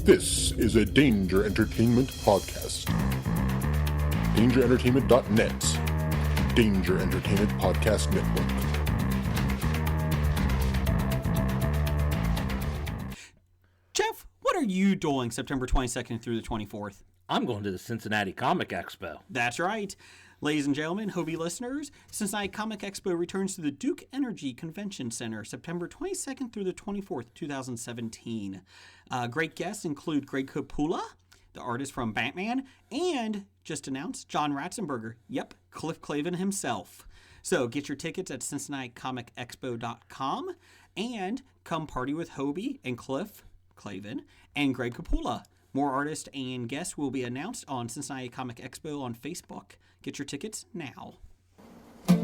This is a Danger Entertainment podcast. DangerEntertainment.net. Danger Entertainment Podcast Network. Jeff, what are you doing September 22nd through the 24th? I'm going to the Cincinnati Comic Expo. That's right. Ladies and gentlemen, Hobie listeners, Cincinnati Comic Expo returns to the Duke Energy Convention Center September 22nd through the 24th, 2017. Great guests include Greg Capullo, the artist from Batman, and, just announced, John Ratzenberger. Yep, Cliff Clavin himself. So get your tickets at CincinnatiComicExpo.com and come party with Hobie and Cliff Clavin and Greg Capullo. More artists and guests will be announced on Cincinnati Comic Expo on Facebook. Get your tickets now. All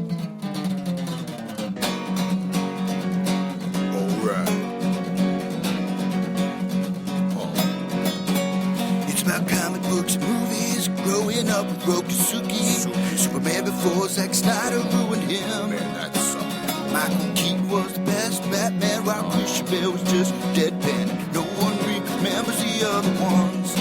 right. It's about comic books and movies. Growing up with Rokusuki. Superman before Zack Snyder ruined him. Man, that sucked. Michael Keaton was the best Batman, while Christian Bale was just deadpan. No one remembers the other ones.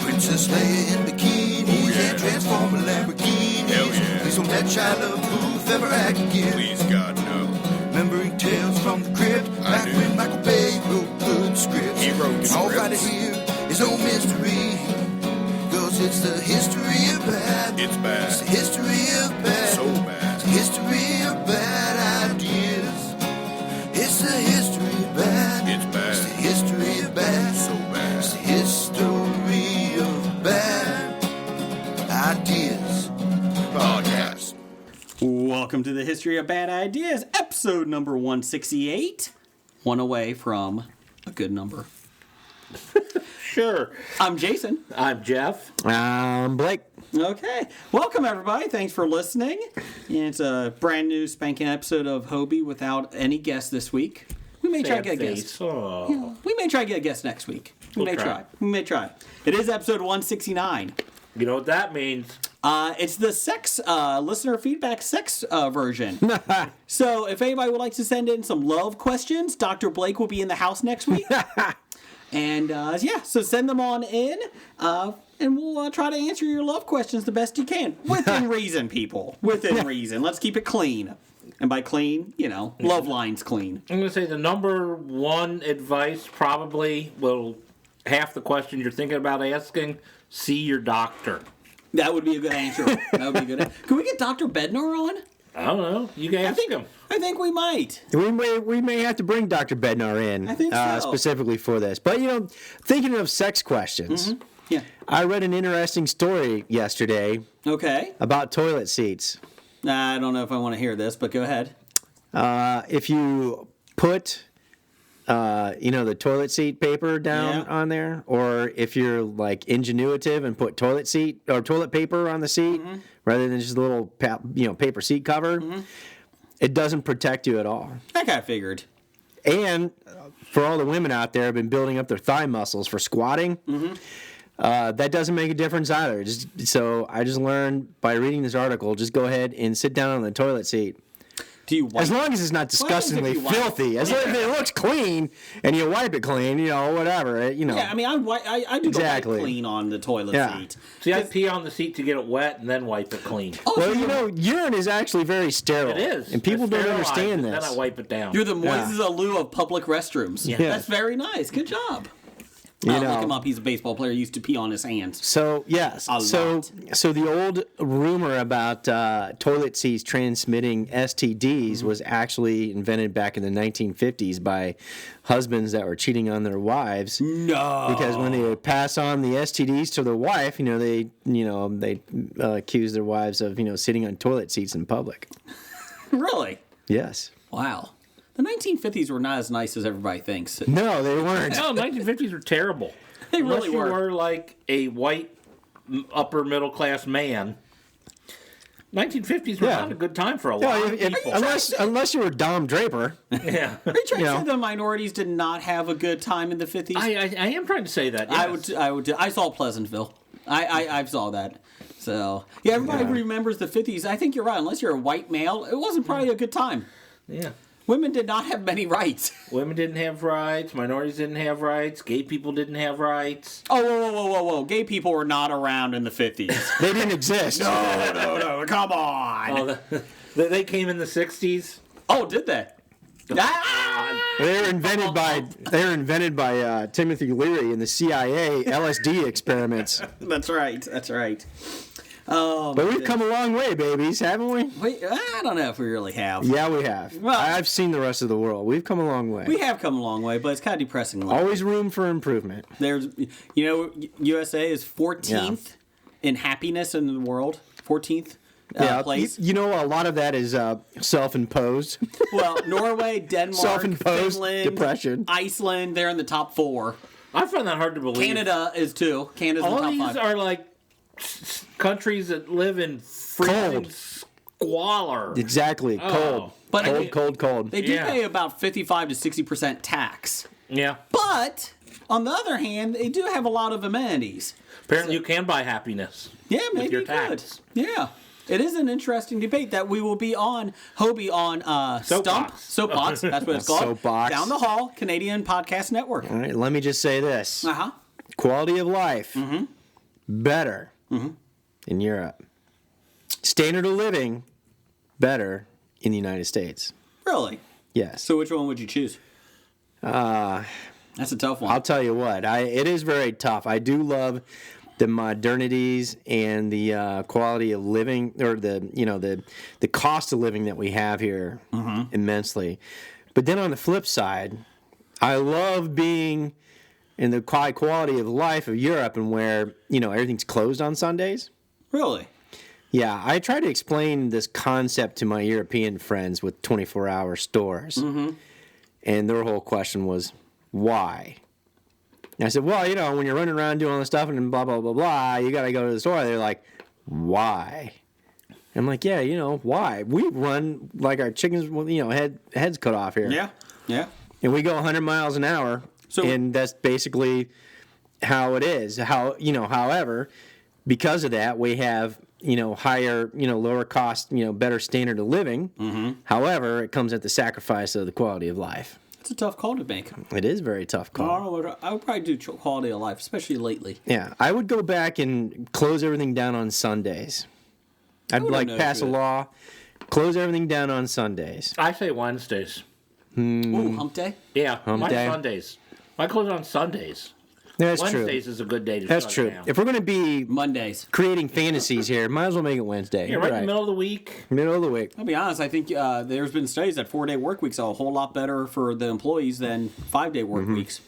Princess Leia in bikinis and Transformer Lamborghinis. Yeah. Please don't let Shia LaBeouf ever act again. Please, God, no. Remembering tales from the crypt, back when Michael Bay wrote good scripts. He wrote scripts. All right here is no mystery, 'cause it's the history of bad. It's bad. It's the history of bad. So bad. It's the history of bad ideas. It's the history of bad. It's bad. It's the history of bad. So bad. It's the history of bad ideas. Podcast. Welcome to the History of Bad Ideas, episode number 168. One away from a good number. Sure. I'm Jason. I'm Jeff. I'm Blake. Okay. Welcome, everybody. Thanks for listening. It's a brand new spanking episode of Hobie without any guests this week. We may try to get a guest. Oh. We may try to get a guest next week. We may try. It is episode 169. You know what that means? It's the sex listener feedback sex version. So if anybody would like to send in some love questions, Dr. Blake will be in the house next week. And so send them on in, and we'll try to answer your love questions the best you can. Within reason, people. Within reason. Let's keep it clean. And by clean, love lines clean. I'm going to say the number one advice probably will, half the questions you're thinking about asking, see your doctor. That would be a good answer. That would be good. Can we get Dr. Bednar on? I don't know. You can ask him. I think we might. We may have to bring Dr. Bednar in. I think so. Specifically for this. But, thinking of sex questions, Yeah. I read an interesting story yesterday Okay. about toilet seats. I don't know if I want to hear this, but go ahead. If you put, the toilet seat paper down on there, or if you're like ingenuitive and put toilet seat or toilet paper on the seat rather than just a little paper seat cover, it doesn't protect you at all. That guy figured. And for all the women out there who have been building up their thigh muscles for squatting, that doesn't make a difference either. So I just learned by reading this article, just go ahead and sit down on the toilet seat. Do you wipe? As long as it's not disgustingly filthy. As long as it looks clean and you wipe it clean, whatever. Yeah, I mean, I do Exactly. the wipe clean on the toilet seat. See, I pee on the seat to get it wet and then wipe it clean. Oh, Well, urine is actually very sterile. It is. And people It's don't sterilized, understand and this. then I wipe it down. You're the Moises Alou of public restrooms. Yeah. That's very nice. Good job. Look him up. He's a baseball player. He used to pee on his hands. So, yes. A lot. So the old rumor about toilet seats transmitting STDs was actually invented back in the 1950s by husbands that were cheating on their wives. No. Because when they would pass on the STDs to their wife, they accuse their wives of, sitting on toilet seats in public. Really? Yes. Wow. The 1950s were not as nice as everybody thinks. No, they weren't. No, 1950s were terrible. They Unless really you were. were like a white upper middle class man. 1950s were not a good time for a lot of people. Unless you were Dom Draper. Yeah. Are you trying to say the minorities did not have a good time in the 50s? I am trying to say that. Yes. I would. I saw Pleasantville. I saw that. So everybody remembers the 50s. I think you're right. Unless you're a white male, it wasn't probably a good time. Yeah. Women did not have many rights. Women didn't have rights. Minorities didn't have rights. Gay people didn't have rights. Oh, whoa. Gay people were not around in the 50s. They didn't exist. No, come on. Oh, they came in the 60s. Oh, did they? They were invented by Timothy Leary in the CIA LSD experiments. That's right. But we've come a long way, babies, haven't we? Wait, I don't know if we really have. Yeah, we have. Well- I've seen the rest of the world. We've come a long way. We have come a long way, but it's kind of depressing. Always room for improvement. There's, USA is 14th in happiness in the world. 14th place. You know, a lot of that is self-imposed. Well, Norway, Denmark, Self-imposed Finland, depression. Iceland, they're in the top 4. I find that hard to believe. Canada is 2. Canada's in All the top these 5. are like countries that live in freezing Cold. squalor. Exactly. Cold. But Cold. They do Yeah. pay about 55 to 60% tax. Yeah. But, on the other hand, they do have a lot of amenities. Apparently, you can buy happiness. Yeah, maybe your you could. tax. Yeah. It is an interesting debate that we will be on, Hobie, on Soapbox. That's what it's called. Soapbox. Down the hall, Canadian Podcast Network. All right, let me just say this. Uh-huh. Quality of life, better in Europe. Standard of living, better in the United States. Really? Yes. So which one would you choose? That's a tough one. I'll tell you what, it is very tough. I do love the modernities and the quality of living, or the cost of living that we have here immensely. But then on the flip side, I love being in the high quality of life of Europe, and where everything's closed on Sundays. Really? Yeah, I try to explain this concept to my European friends with 24-hour stores, and their whole question was, why? And I said, well, when you're running around doing all this stuff and blah, blah, blah, blah, you got to go to the store. They're like, why? I'm like, yeah, why? We run like our chickens, heads cut off here. Yeah. And we go 100 miles an hour, and that's basically how it is. However, because of that, we have, higher, lower cost, better standard of living. However, it comes at the sacrifice of the quality of life. It's a tough call to make. It is a very tough call. I would probably do quality of life, especially lately. Yeah, I would go back and close everything down on Sundays. I'd pass a law, close everything down on Sundays. I say Wednesdays. Ooh, hump day? Yeah, Hump day. Sundays. I close on Sundays. That's Wednesdays true. is a good day to That's shut true. down. If we're going to be Mondays. creating fantasies here, might as well make it Wednesday. Yeah, right in the middle of the week. Middle of the week. I'll be honest, I think there's been studies that 4-day work weeks are a whole lot better for the employees than 5-day work weeks.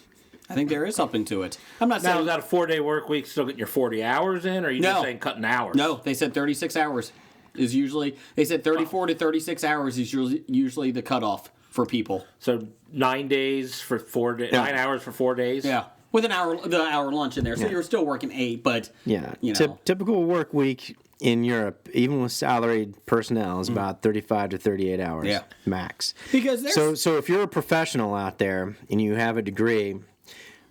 I think there is something to it. I'm not Now, saying... is that a 4-day work week still getting your 40 hours in, or are you just saying cutting hours? No, they said 36 hours is usually... They said 34 to 36 hours is usually the cutoff for people. So 9 days for 4 days, 9 hours for 4 days? Yeah. With the hour lunch in there. So you're still working 8, but... Yeah. You know. Typical work week in Europe, even with salaried personnel, is about 35 to 38 hours max. Because there's... So if you're a professional out there and you have a degree,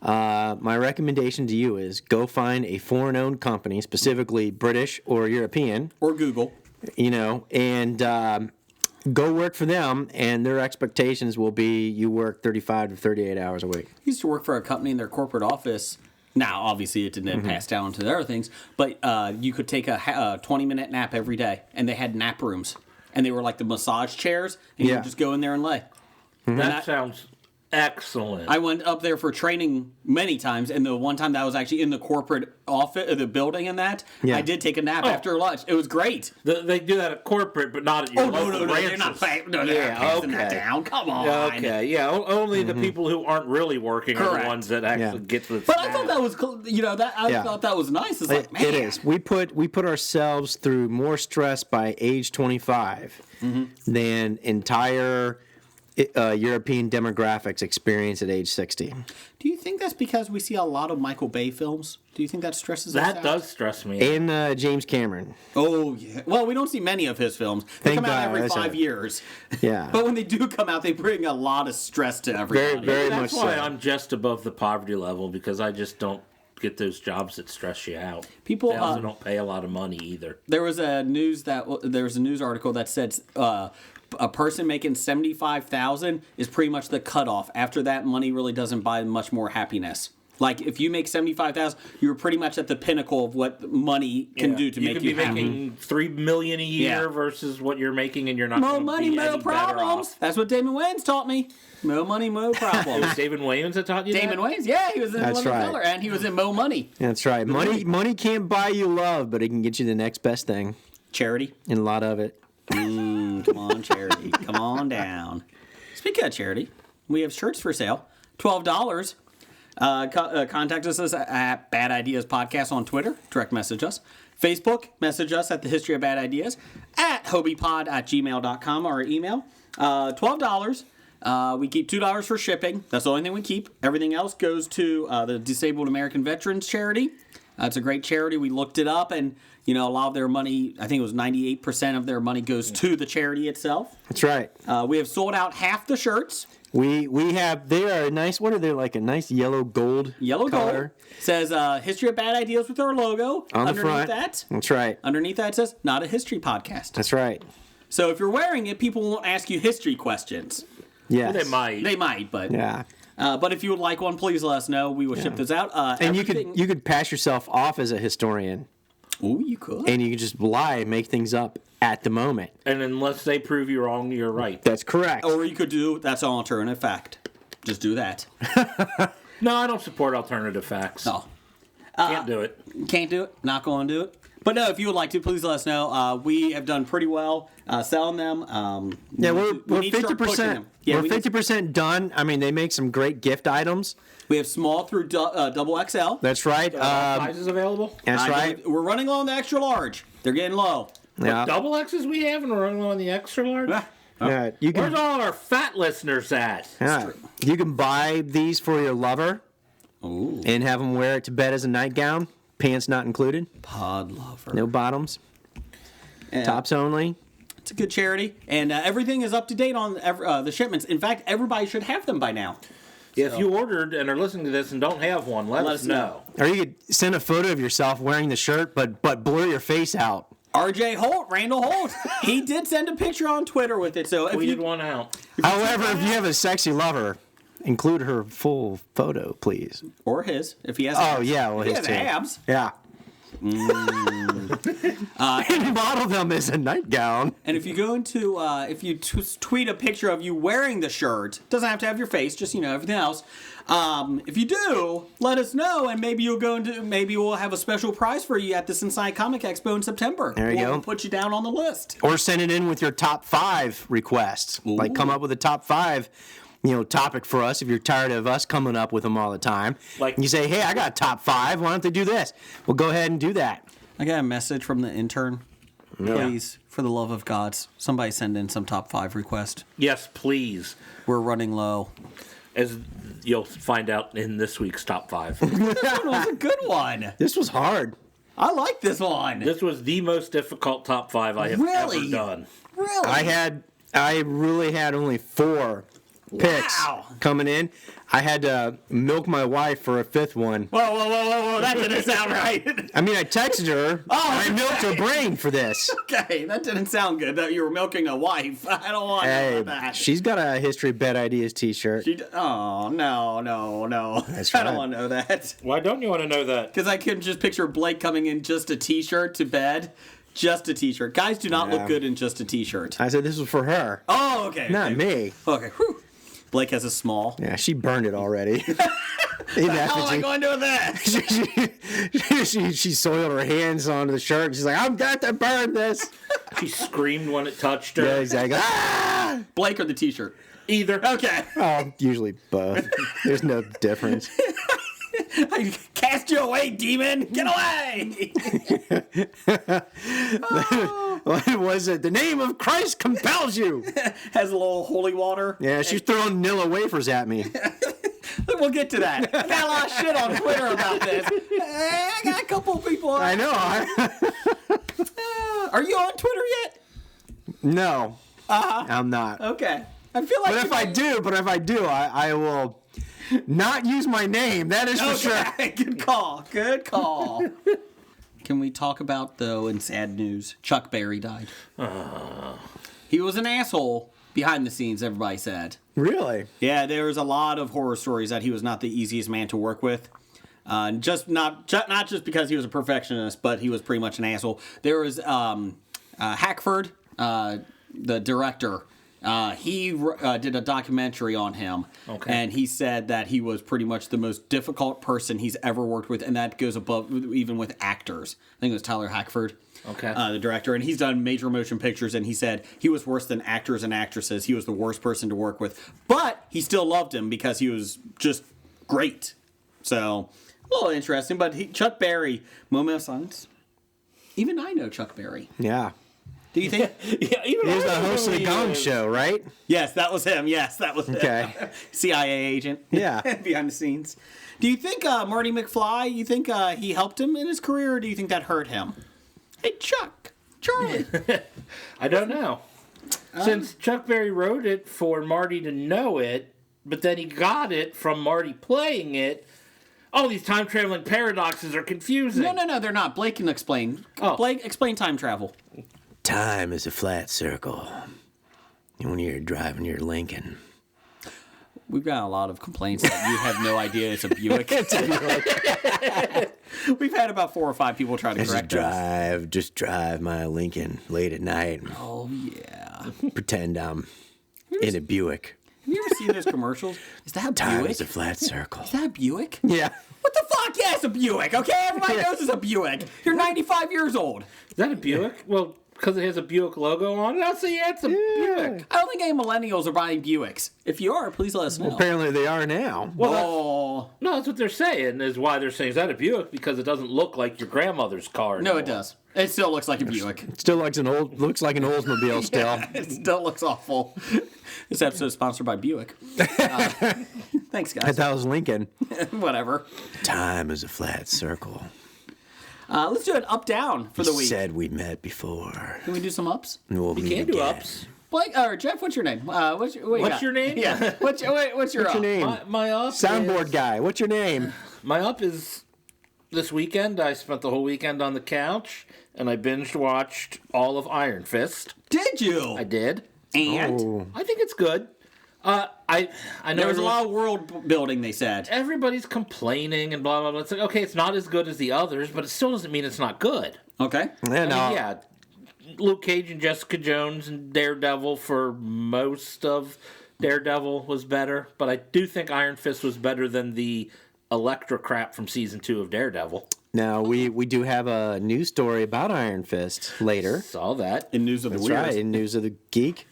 my recommendation to you is go find a foreign-owned company, specifically British or European. Or Google. And go work for them, and their expectations will be you work 35 to 38 hours a week. I used to work for a company in their corporate office. Now, obviously, it didn't pass down to the other things, but you could take a 20-minute nap every day, and they had nap rooms. And they were like the massage chairs, and you would just go in there and lay. That sounds excellent. I went up there for training many times, and the one time that I was actually in the corporate office, the building and that, I did take a nap after lunch. It was great. They do that at corporate, but not at your local No, branches. they're not passing that down. Come on. Okay, yeah, only the people who aren't really working are Correct. the ones that actually get the. But I thought that was cool. I thought that was nice. It's like, man. It is. We put ourselves through more stress by age 25 than entire European demographics experience at age 60. Do you think that's because we see a lot of Michael Bay films? Do you think that stresses us out? That does stress me. And James Cameron. Oh, yeah. Well, we don't see many of his films. They Thank come out God, every that's 5 right. years. Yeah. But when they do come out, they bring a lot of stress to everybody. Very That's much why so. I'm just above the poverty level, because I just don't get those jobs that stress you out. People, They also don't pay a lot of money either. There was a news article that said a person making 75,000 is pretty much the cutoff. After that, money really doesn't buy much more happiness. Like if you make 75,000, you're pretty much at the pinnacle of what money can do to make you happy. You could be making $3 million a year versus what you're making, and you're not. More money, more problems. That's what Damon Wayans taught me. More money, more problems. It was David Williams that taught you Damon that? Wayans, yeah, he was in Living Color, and he was in Mo Money. That's right. Money can't buy you love, but it can get you the next best thing. Charity. And a lot of it. Come on, Charity. Come on down. Speaking of charity, we have shirts for sale. $12. Contact us at Bad Ideas Podcast on Twitter. Direct message us. Facebook, message us at The History of Bad Ideas. At hobiepod@gmail.com, our email. $12. We keep $2 for shipping. That's the only thing we keep. Everything else goes to the Disabled American Veterans Charity. It's a great charity. We looked it up, and a lot of their money, I think it was 98% of their money goes to the charity itself. That's right. We have sold out half the shirts. We have, they are a nice, what are they, like a nice yellow gold color. Says History of Bad Ideas with our logo. On the underneath front. That's right. Underneath that it says, not a history podcast. That's right. So if you're wearing it, people won't ask you history questions. Yes. They might. They might, but Yeah. But if you would like one, please let us know. We will ship this out. And you could pass yourself off as a historian. Oh, you could. And you can just lie and make things up at the moment. And unless they prove you wrong, you're right. That's correct. Or you could do, that's an alternative fact. Just do that. No, I don't support alternative facts. No. Can't do it. Can't do it. Not going to do it. But no, if you would like to, please let us know. We have done pretty well selling them. We're we need to start pushing 50%. them. Yeah, we're 50% done. I mean, they make some great gift items. We have small through double XL. That's right. Sizes available? That's right. We're running low on the extra large. They're getting low. Yeah. Double X's we have, and we're running on the extra large? Yeah, you Where's can. all our fat listeners at? Yeah, you can buy these for your lover, and have them wear it to bed as a nightgown. Pants not included. Pod lover. No bottoms. Yeah. Tops only. It's a good charity, and everything is up to date on the shipments. In fact, everybody should have them by now. Yeah, if you ordered and are listening to this and don't have one, let us know. Or you could send a photo of yourself wearing the shirt, but blur your face out. RJ Holt, Randall Holt, he did send a picture on Twitter with it. So if We you did one out. However, if you have a sexy lover, include her full photo, please. or his, if he has, Oh yeah, well if he his has too. abs. Yeah. And model them as a nightgown. And if you go into, if you tweet a picture of you wearing the shirt, doesn't have to have your face, just everything else. If you do, let us know, and maybe maybe we'll have a special prize for you at the Cincinnati Comic Expo in September. There you go. We'll put you down on the list. Or send it in with your top 5 requests. Like come up with a top 5, topic for us if you're tired of us coming up with them all the time. Like you say, hey, I got a top 5. Why don't they do this? Well, go ahead and do that. I got a message from the intern. Please, for the love of gods, somebody send in some top 5 request. Yes, please. We're running low. As you'll find out in this week's top 5. This one was a good one. This was hard. I like this one. This was the most difficult top 5 I have ever done. Really? I really had only 4 picks coming in. I had to milk my wife for a 5th one. Whoa. That didn't sound right. I mean, I texted her. I milked her brain for this. Okay, that didn't sound good, that you were milking a wife. I don't want to know that. She's got a History of Bad Ideas t-shirt. Oh, no. That's I don't right. want to know that. Why don't you want to know that? Because I can just picture Blake coming in just a t-shirt to bed. Just a t-shirt. Guys do not look good in just a t-shirt. I said this was for her. Oh, okay. Not me. Okay, whew. Blake has a small. Yeah, she burned it already. How am I going to do that? she soiled her hands onto the shirt. She's like, I've got to burn this. She screamed when it touched her. Yeah, exactly. Ah! Blake or the t-shirt? Either. Okay. Oh, usually both. There's no difference. I cast you away, demon! Get away! What was it? The name of Christ compels you. Has a little holy water. Yeah, she's throwing Nilla wafers at me. We'll get to that. I got a lot of shit on Twitter about this. I got a couple of people. I know. Are you on Twitter yet? No, I'm not. Okay. I feel like. But if I do, I will not use my name. That is for sure. Good call. Good call. Can we talk about, though, in sad news, Chuck Berry died. He was an asshole behind the scenes, everybody said. Really? Yeah, there was a lot of horror stories that he was not the easiest man to work with. Not just because he was a perfectionist, but he was pretty much an asshole. There was Hackford, the director. He did a documentary on him, and he said that he was pretty much the most difficult person he's ever worked with, and that goes above even with actors. I think it was Tyler Hackford, the director, and he's done major motion pictures, and he said he was worse than actors and actresses. He was the worst person to work with, but he still loved him because he was just great. So, a little interesting, but Chuck Berry, moment of silence. Even I know Chuck Berry. Yeah. Do you think? He was the host of the Gong Show, right? Yes, that was him. Yes, that was him. CIA agent. Yeah. Behind the scenes. Do you think Marty McFly, you think he helped him in his career, or do you think that hurt him? Hey, Chuck. Charlie. I don't know. Since Chuck Berry wrote it for Marty to know it, but then he got it from Marty playing it, all these time-traveling paradoxes are confusing. No, they're not. Blake can explain. Blake, explain time travel. Time is a flat circle. And when you're driving your Lincoln. We've got a lot of complaints that you have no idea it's a Buick. We've had about 4 or 5 people try to correct us. Just drive my Lincoln late at night. Oh, yeah. Pretend I'm in a Buick. Have you ever seen those commercials? Is that a Time Buick? is a flat circle. Is that a Buick? Yeah. What the fuck? Yeah, it's a Buick, okay? Everybody knows it's a Buick. You're 95 years old. Is that a Buick? Well, because it has a Buick logo on it, I'll say yeah, it's a Buick. I don't think any millennials are buying Buicks. If you are, please let us know. Apparently they are now. No, that's what they're saying, is why they're saying, is that a Buick? Because it doesn't look like your grandmother's car anymore. No, it does. It still looks like a Buick. It still looks like an Oldsmobile still. Yeah, it still looks awful. This episode is sponsored by Buick. Thanks, guys. I thought it was Lincoln. Whatever. Time is a flat circle. Let's do an up-down for the week. Said we met before. Can we do some ups? We'll You meet can't do again. ups. Blake, or Jeff, what's your name? What's your name? Yeah. What's your up? What's your name? My up Soundboard is, guy. What's your name? My up is this weekend. I spent the whole weekend on the couch, and I binge-watched all of Iron Fist. Did you? I did. And? Oh. I think it's good. I know There was a lot of world building, they said. everybody's complaining and blah, blah, blah. It's like, okay, it's not as good as the others, but it still doesn't mean it's not good. Okay. Yeah, no. I mean, yeah, Luke Cage and Jessica Jones and Daredevil for most of Daredevil was better, but I do think Iron Fist was better than the Elektra crap from season 2 of Daredevil. Now, we do have a news story about Iron Fist later. Saw that. In News of the That's Weird. right, in News of the Geek.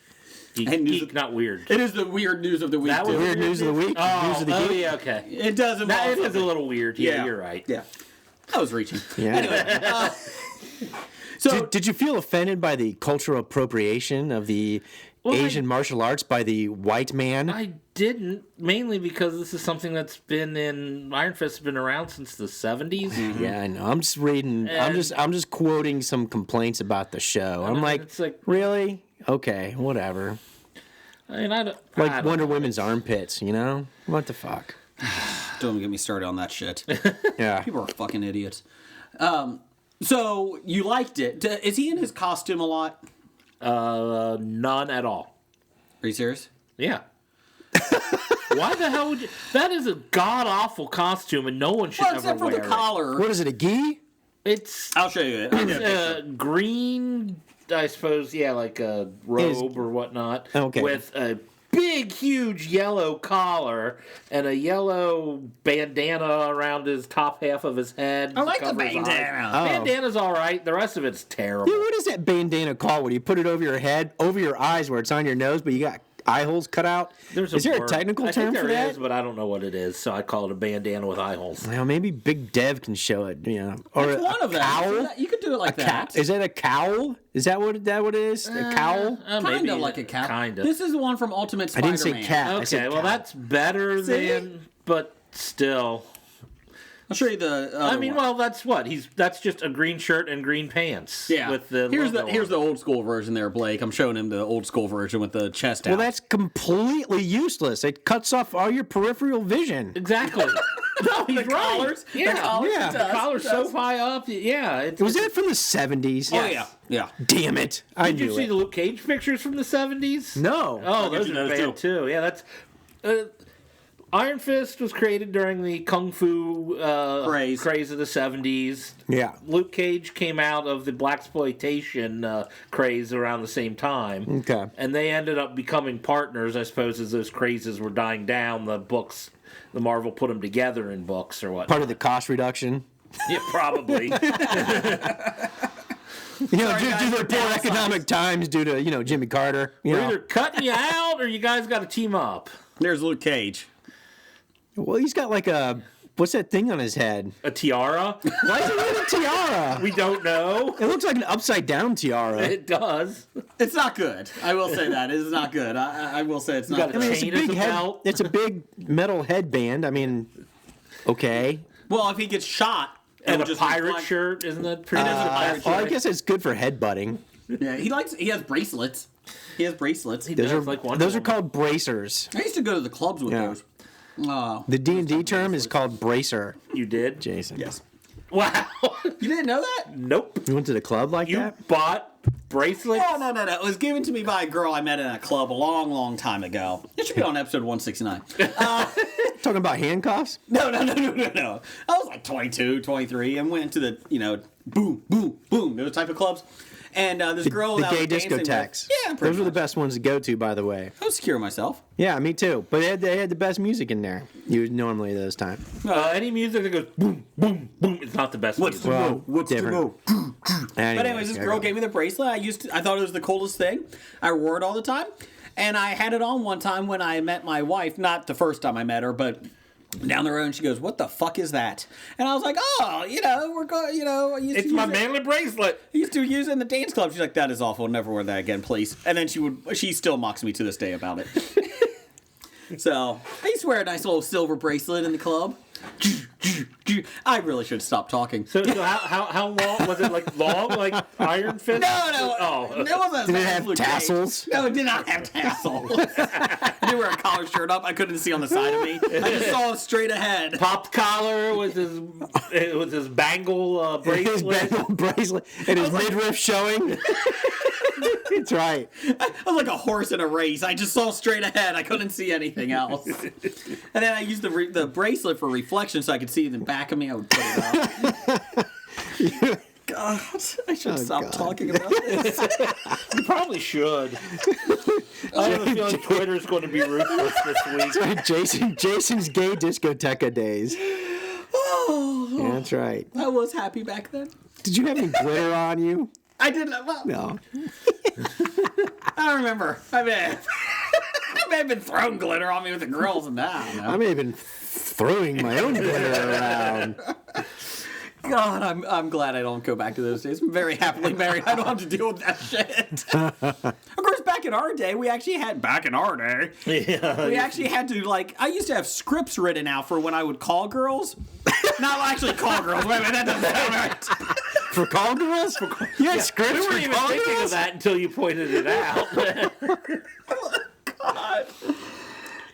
Geek, not weird. It is the weird news of the week. That was too. Weird News of the Week. News of the Geek. Yeah, okay. It does involve That is a something. little weird. Yeah, you're right. Yeah. I was reaching. Yeah. So, Did you feel offended by the cultural appropriation of the Asian martial arts by the white man? I didn't, mainly because this is something that's been in Iron Fist has been around since the 70s. Mm-hmm. Yeah, I know. I'm just reading. I'm just quoting some complaints about the show. I'm mean, like, it's like- really? Okay, whatever. I mean, I Like don't Wonder know. Woman's armpits, you know? What the fuck? don't get me started on that shit. Yeah. People are fucking idiots. So, you liked it. Is he in his costume a lot? None at all. Are you serious? Yeah. Why the hell would you? That is a god awful costume, and no one should Well, ever except for wear the collar. What is it, a gi? It's I'll show you it. green, I suppose. Yeah, like a robe or whatnot. Okay. With a big, huge yellow collar and a yellow bandana around his top half of his head. I like to the cover his eyes. bandana. Oh. Bandana's all right. The rest of it's terrible. Dude, what is that bandana called when you put it over your head, over your eyes where it's on your nose, but you got eye holes cut out? Is there a word. technical I term think for there that? is, but I don't know what it is, so I call it a bandana with eye holes. Well, maybe Big Dev can show it, you know. Or That's one of them. cowl? You could do it like that. Is that a cowl? Is that what it is? A cowl? Kind of like a cat. Kind of. This is the one from Ultimate I Spider-Man. didn't say cat. I Okay, said well cowl. that's better than, but still. I'll show you the. I mean, one. well, that's what that's just a green shirt and green pants. Yeah. With the here's logo the on. old school version there, Blake. I'm showing him the old school version with the chest out. Well, that's completely useless. It cuts off all your peripheral vision. Exactly. No, he's the right. collars. Yeah. The collars. Yeah. it The does, Collar's it so does. high up. Yeah. Was that from the 70s? Oh yeah. Damn it! I Did you knew see it. the Luke Cage pictures from the 70s? No. Oh, I'll get those you are those, bad too. Yeah, that's. Iron Fist was created during the Kung Fu craze of the 70s. Yeah. Luke Cage came out of the blaxploitation craze around the same time. Okay. And they ended up becoming partners, I suppose, as those crazes were dying down. The Marvel put them together in books or what. Part of the cost reduction. Yeah, probably. You know, Sorry, guys, due to we're the poor downsized. economic times, due to Jimmy Carter. You We're know. either cutting you out or you guys got to team up. There's Luke Cage. Well, he's got like what's that thing on his head? A tiara? Why is he wearing a tiara? We don't know. It looks like an upside down tiara. It does. It's not good. I will say that. It is not good. I will say it's not got a good. It's a chain as big a head. belt. It's a big metal headband. I mean, okay. Well, if he gets shot, And it'll a just pirate reflect- shirt, isn't that pretty? He does a pirate Well, I shirt. guess it's good for headbutting. Yeah, he has bracelets. He has bracelets. He Those does, are like Wonder those are Woman. called bracers. I used to go to the clubs with Yeah. those. Oh, The D&D term is called bracer. You did? Jason. yes. Wow. You didn't know that? Nope. You went to the club like You that? bought bracelets? Oh, no. It was given to me by a girl I met in a club a long, long time ago. It should be on episode 169. Talking about handcuffs? No. I was like 22, 23, and went to the, boom, boom, boom, those type of clubs. And this girl The that I gay was dancing with- discotheques. Yeah, pretty Those were the much. best ones to go to, by the way. I was secure myself. Yeah, me too. But they had the best music in there. You normally those times. Any music that goes boom, boom, boom, it's not the best What's music. the Well, move? What's different. the move? But anyways, this girl gave me the bracelet. I thought it was the coolest thing. I wore it all the time. And I had it on one time when I met my wife. Not the first time I met her, but down the road, and she goes, "What the fuck is that?" And I was like, "Oh, we're going, I used It's to my use it. manly bracelet. I used to use it in the dance club." She's like, "That is awful. Never wear that again, please." And then she still mocks me to this day about it. So I used to wear a nice little silver bracelet in the club. I really should stop talking. So how long was it? Like long, like Iron Fist? No. Oh, It wasn't. Did it have tassels? No, it did not have tassels. I didn't wear a collar shirt up. I couldn't see on the side of me. I just saw straight ahead. popped collar with his bangle his bracelet. bangle bracelet and his midriff showing. That's right. I was like a horse in a race. I just saw straight ahead. I couldn't see anything else. And then I used the bracelet for reflection so I could see the back of me. I would put it up. God, I should stop God. talking about this. You probably should. I have a feeling Twitter's going to be ruthless this week. Jason's gay discoteca days. Oh, Yeah, that's right. I was happy back then. Did you have any glitter on you? I didn't. Well, No. I don't remember. I may have been throwing glitter on me with the girls and that. I don't know. I may have been throwing my own glitter around. God, I'm glad I don't go back to those days. I'm very happily married. I don't have to deal with that shit. Of course, back in our day, we actually had to, I used to have scripts written out for when I would call girls. Not actually call girls. Wait, that doesn't sound right. For call girls? You had scripts We for weren't even call thinking girls? of that until you pointed it out. God.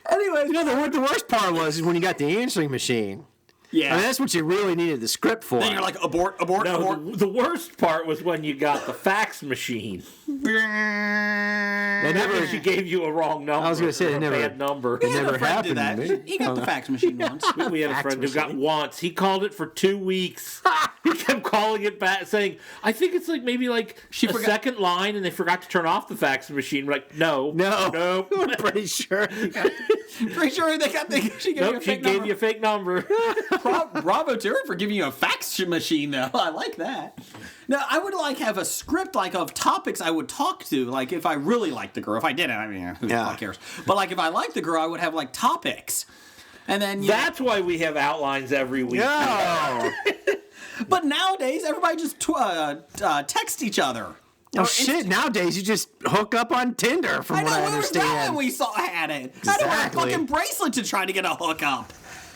Anyways, You know, the worst part was when you got the answering machine. yeah. I mean, that's what you really needed the script for. Then you're like, abort. No, the worst part was when you got the fax machine. They That never, means she gave you a wrong number. I was gonna say, or they a never- bad number. it never happened to that. me. He got the fax machine once. We had a Fax friend who got machine. once. He called it for 2 weeks. He kept calling it back, saying, "I think it's maybe a forgot- second line, and they forgot to turn off the fax machine." We're like, no, No. I'm pretty sure. Pretty sure she gave you a nope, she fake gave number. you a fake number. Bravo to her for giving you a fax machine, though. I like that. No, I would have a script of topics I would talk to, if I really liked the girl. If I didn't, I mean, who the Yeah. fuck cares? But if I liked the girl, I would have topics, and then That's why we have outlines every week. No. But nowadays, everybody just text each other. Oh, shit. Nowadays, you just hook up on Tinder, from I know what I we were understand. young when we had it. I don't wear a Exactly. fucking bracelet to try to get a hookup.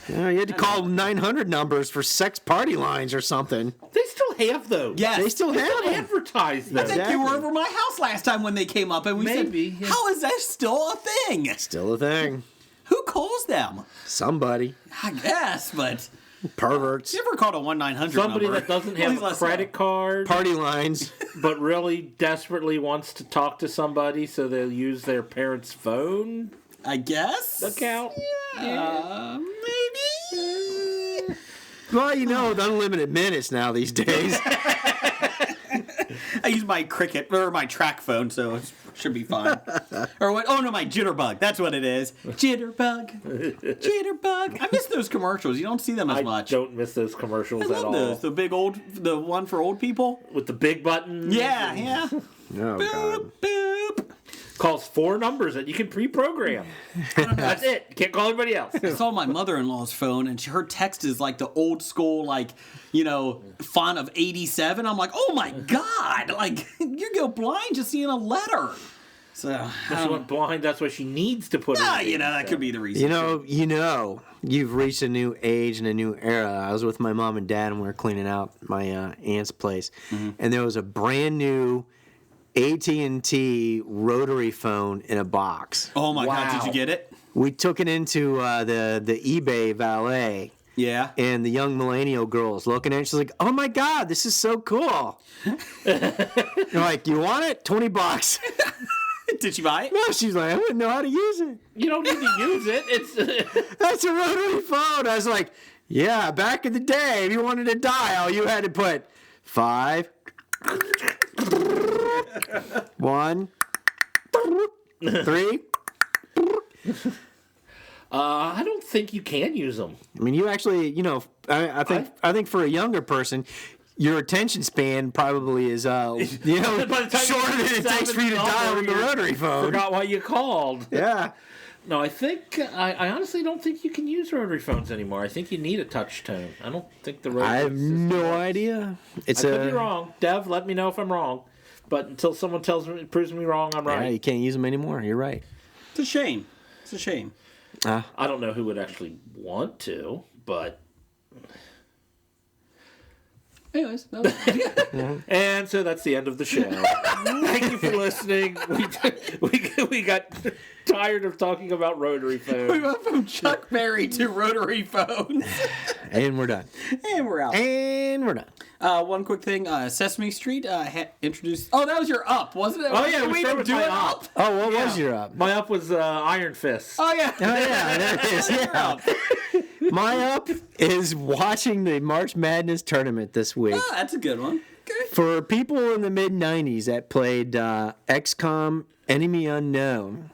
You had to call 900 numbers for sex party lines or something. They still have those. Yes. They still have They them. advertise I those. think you were Exactly. over my house last time when they came up, and we Maybe, said, yeah. "How is that still a thing? Still a thing. Who calls them?" Somebody. I guess, but Perverts. You ever called a 1-900 Somebody number? that doesn't Please have let a us know. credit card, Party lines. but really desperately wants to talk to somebody, so they'll use their parents' phone I guess. account. Maybe. Well, with unlimited minutes now these days. I use my Cricket or my track phone, so it should be fine. Or what? Oh no, my Jitterbug. That's what it is. Jitterbug. Jitterbug. I miss those commercials. You don't see them as I much. don't miss those commercials I at love all. those. The one for old people. With the big button. Yeah, yeah. Oh, God. Boop, boop. Calls 4 numbers that you can pre-program. That's it. You can't call anybody else. I saw my mother-in-law's phone, and her text is like the old school, font of 87. I'm like, oh my God! Like, you go blind just seeing a letter. So, She went blind. That's why she needs to put it. that could be the reason. You've reached a new age and a new era. I was with my mom and dad, and we were cleaning out my aunt's place, and there was a brand new AT&T rotary phone in a box. Oh my God! Wow. Did you get it? We took it into the eBay valet, Yeah. and the young millennial girl is looking at it. She's like, "Oh my God, this is so cool!" You're like, "You want it? $20." Did she buy it? No, she's like, "I wouldn't know how to use it." You don't need to use it. It's That's a rotary phone. I was like, "Yeah, back in the day, if you wanted to dial, you had to put 5, 1, 3." I don't think you can use them. I mean, you actually, I think for a younger person, your attention span probably is, By the time shorter than it takes for you to dial with the rotary phone. Forgot why you called. Yeah. No, I honestly don't think you can use rotary phones anymore. I think you need a touch tone. I don't think the rotary I have system no works. idea. I could be wrong. Dev, let me know if I'm wrong. But until someone proves me wrong, I'm Yeah, right. you can't use them anymore. You're right. It's a shame. It's a shame. I don't know who would actually want to, but... Anyways, that was And so that's the end of the show. Thank you for listening. We got tired of talking about rotary we phones. went from Chuck Berry to rotary phones. And we're done. And we're out. And we're done. One quick thing. Sesame Street introduced... Oh, that was your up, wasn't it? Oh, yeah, Did we we started even with do my it up. up? Oh, what was your up? My up was Iron Fist. Oh, yeah. Oh, yeah, there it is. Your Yeah. up. My up is watching the March Madness tournament this week. Oh, that's a good one. Okay. For people in the mid 90s that played XCOM Enemy Unknown,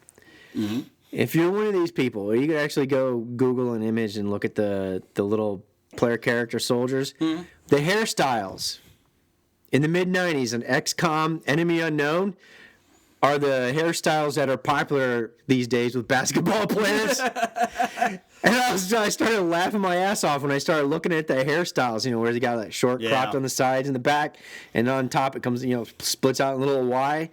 if you're one of these people, you could actually go Google an image and look at the little player character soldiers. The hairstyles in the mid 90s in XCOM Enemy Unknown are the hairstyles that are popular these days with basketball players. And I started laughing my ass off when I started looking at the hairstyles, where they got that short cropped on the sides and the back, and on top it comes, splits out in a little Y.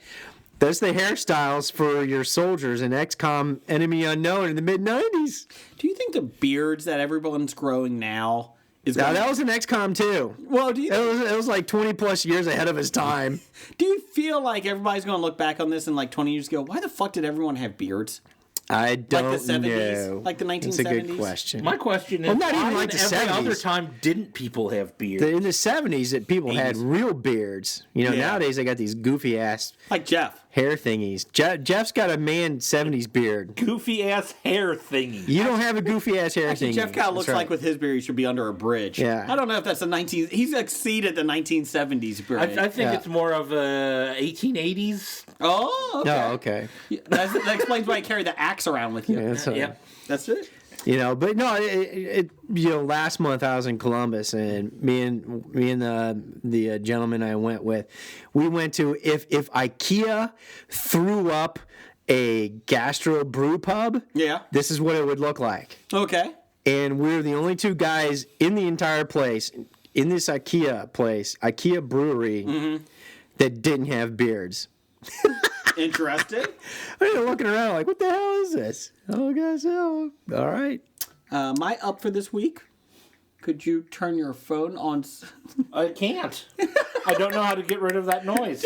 That's the hairstyles for your soldiers in XCOM Enemy Unknown in the mid-90s. Do you think the beards that everyone's growing now is Now, going that was in XCOM too. Well, do you It was like 20 plus years ahead of his time. do you feel like everybody's going to look back on this in like 20 years ago? Why the fuck did everyone have beards? I don't Like the 70s? know. Like the 1970s? That's a good question. My question is, Well, not why even like in the every 70s. other time didn't people have beards? In the 70s, that people had 80s. real beards. Nowadays they got these goofy ass Like Jeff. hair thingies. Jeff's got a man 70s beard. Goofy ass hair thingy. You don't have a goofy ass hair Actually, thingy. Jeff kind of looks That's right. like with his beard, he should be under a bridge. Yeah. I don't know if that's he's exceeded the 1970s beard. I think Yeah. it's more of a 1880s. Oh, okay. Oh, okay. That explains why I carry the axe around with you. Yeah, that's Yeah. That's it. but no, last month I was in Columbus, and me and the gentleman I went with, we went to if IKEA threw up a gastro brew pub, Yeah. this is what it would look like. Okay. And we're the only two guys in the entire place, in this IKEA brewery, that didn't have beards. Interesting. I'm looking around like, what the hell is this? Oh, guys, all right. My up for this week Could you turn your phone on? I can't. I don't know how to get rid of that noise.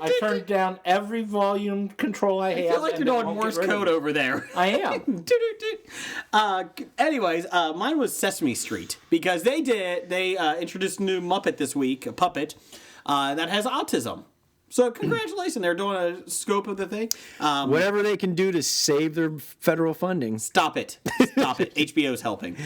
I turned down every volume control I have. I feel like and you're it doing won't Morse get rid of code it. over there. I am. Anyways, mine was Sesame Street because they introduced a new Muppet this week, a puppet that has autism. So congratulations, they're doing a scope of the thing. Whatever they can do to save their federal funding. Stop it. HBO's helping.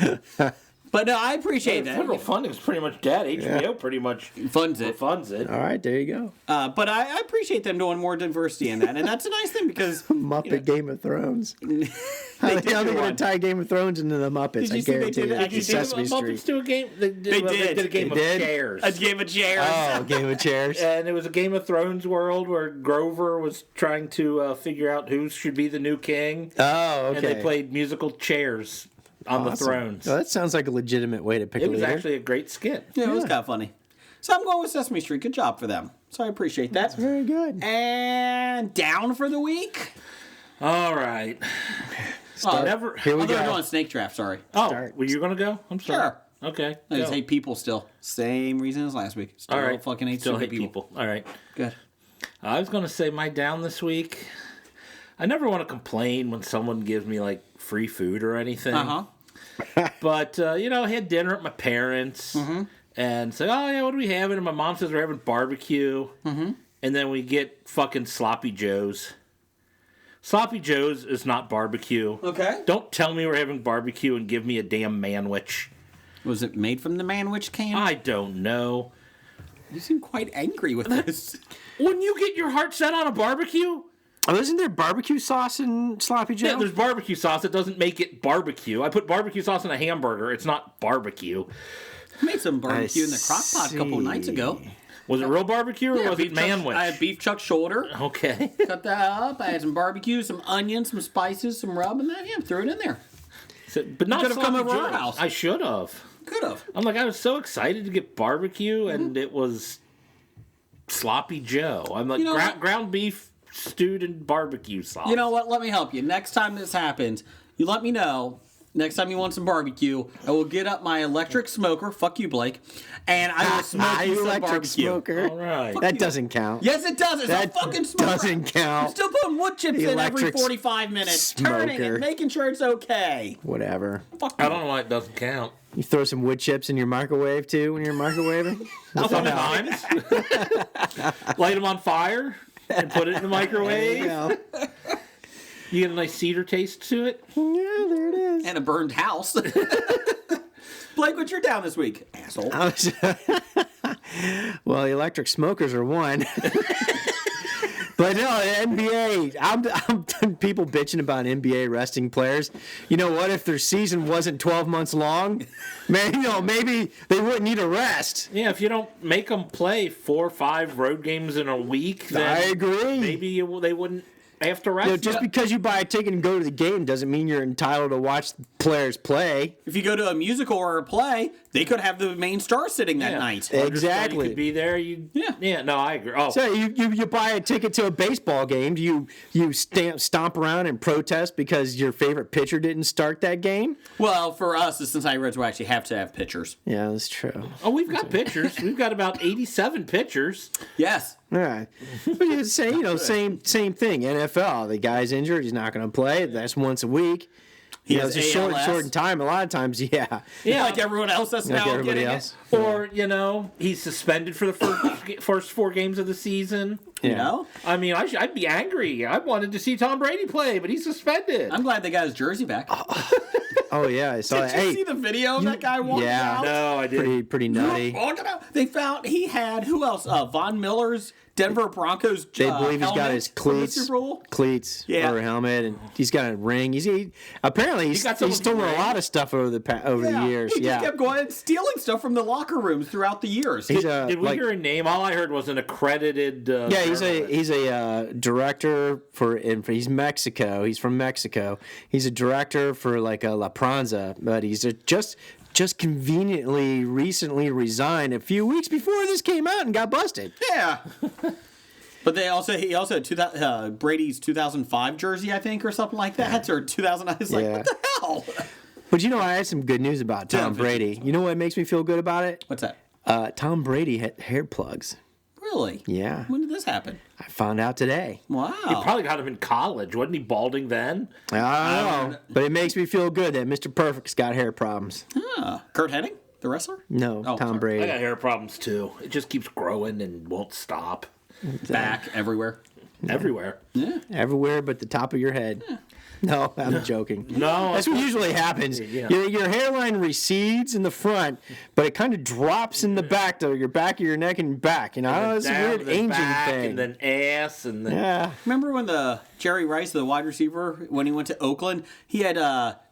But no, I appreciate that. Federal funding is pretty much dead. HBO pretty much Funds it. Funds it. All right, there you go. But I appreciate them doing more diversity in that, and that's a nice thing because Muppet Game of Thrones. How they are did they do going to one. tie Game of Thrones into the Muppets? Did you I see they guarantee did you. it? Did you see the Sesame Muppets Street. do a game? They did. a game They of did? chairs. a game of chairs. Oh, Game of Chairs. And it was a Game of Thrones world where Grover was trying to figure out who should be the new king. Oh, okay. And they played musical chairs on the Awesome. thrones. Oh, that sounds like a legitimate way to pick It a was leader. actually a great skit. Yeah, it was kind of funny. So I'm going with Sesame Street. Good job for them. So I appreciate that. Very good. And down for the week. All right. Never. Here we Oh, they're go. doing snake draft. Sorry. Oh, Start. were you going to go? I'm sorry. Sure. Okay. I just go. hate people still. Same reason as last week. Still All right. fucking hate Still stupid hate people. All right. Good. I was going to say my down this week. I never want to complain when someone gives me like free food or anything. But, I had dinner at my parents and say, oh, yeah, what are we having? And my mom says we're having barbecue. And then we get fucking Sloppy Joe's. Sloppy Joe's is not barbecue. Okay. Don't tell me we're having barbecue and give me a damn manwich. Was it made from the manwich can? I don't know. You seem quite angry with this. When you get your heart set on a barbecue, Oh, isn't there barbecue sauce in Sloppy Joe? yeah, there's barbecue sauce. It doesn't make it barbecue. I put barbecue sauce in a hamburger. It's not barbecue. I made some barbecue in the crock pot a couple nights ago. Was it real barbecue or was it manwich? I had beef chuck shoulder. Okay. Cut that up. I had some barbecue, some onions, some spices, some rub, and then threw it in there. But not could've come Sloppy over our Joe's. house. I should have. Could have. I'm like, I was so excited to get barbecue, and it was Sloppy Joe. I'm like, You know what? ground beef stewed in barbecue sauce. You know what? Let me help you. Next time this happens, you let me know. Next time you want some barbecue, I will get up my electric smoker. Fuck you, Blake. And I will smoke you some electric barbecue. smoker. All right. That doesn't count. Yes, it does. It's That a fucking smoker. doesn't count. I'm still putting wood chips The in every electric 45 minutes, turning smoker. it, making sure it's okay. Whatever. Fuck I you. don't know why it doesn't count. You throw some wood chips in your microwave too when you're microwaving? Sometimes. Light them on fire and put it in the microwave. Yeah, You get a nice cedar taste to it. there it is. And a burned house. Blake, what's your down this week, asshole? Well, the electric smokers are one. But no, the NBA, I'm done people bitching about NBA resting players. You know what? If their season wasn't 12 months long, man, maybe they wouldn't need a rest. Yeah, if you don't make them play 4 or 5 road games in a week, then I agree. maybe they wouldn't have to rest. Just because you buy a ticket and go to the game doesn't mean you're entitled to watch players play. If you go to a musical or a play, they could have the main star sitting that night. You Exactly. could be there. Yeah. No, I agree. Oh, So you buy a ticket to a baseball game. Do you stomp around and protest because your favorite pitcher didn't start that game? Well, for us, the Cincinnati Reds will actually have to have pitchers. Yeah, that's true. we've got pitchers. We've got about 87 pitchers. Yes. All right. But you say, same thing. NFL, the guy's injured, he's not going to play. That's once a week. has It's a ALS. short time. A lot of times, yeah. Yeah, Like everyone else that's Like now everybody getting else. Or he's suspended for the first 4 games of the season. it. You Yeah. know? I mean, I'd be angry. I wanted to see Tom Brady play, but he's suspended. I'm glad they got his jersey back. Oh yeah, I saw Did that. you Hey, see the video of that guy walking yeah. out? No, I didn't. pretty nutty. Walking out. They found he had who else? Von Miller's Denver Broncos. They believe he's got helmet his from the cleats, Super Bowl. over a helmet, and he's got a ring. Apparently he's got someone's stolen a ring. lot of stuff over the years. He Yeah, just kept going and stealing stuff from the locker rooms throughout the years. he's Did we hear a name? All I heard was an accredited. Yeah, he's journalist. a director he's Mexico. He's from Mexico. He's a director for like a La Pranza, but he's just conveniently recently resigned a few weeks before this came out and got busted. Yeah. But he also had Brady's 2005 jersey, I think, or something like that, or 2009. It's like, Yeah. what the hell? But I had some good news about Tom Brady. You know what makes me feel good about it? What's that? Tom Brady had hair plugs. Really? Yeah. When did this happen? I found out today. Wow. You probably got him in college. Wasn't he balding then? I don't know. But it makes me feel good that Mr. Perfect's got hair problems. Kurt Hennig, the wrestler? No, Tom sorry. Brady. I got hair problems too. It just keeps growing and won't stop. Back everywhere. Everywhere. Yeah. Everywhere but the top of your head. No, I'm joking. No. That's what usually happens. Yeah. Your hairline recedes in the front, but it kind of drops in the back, though. Your back of your neck and back. It's a weird aging thing. And then ass and then... Yeah. Remember when Jerry Rice, the wide receiver, when he went to Oakland, he had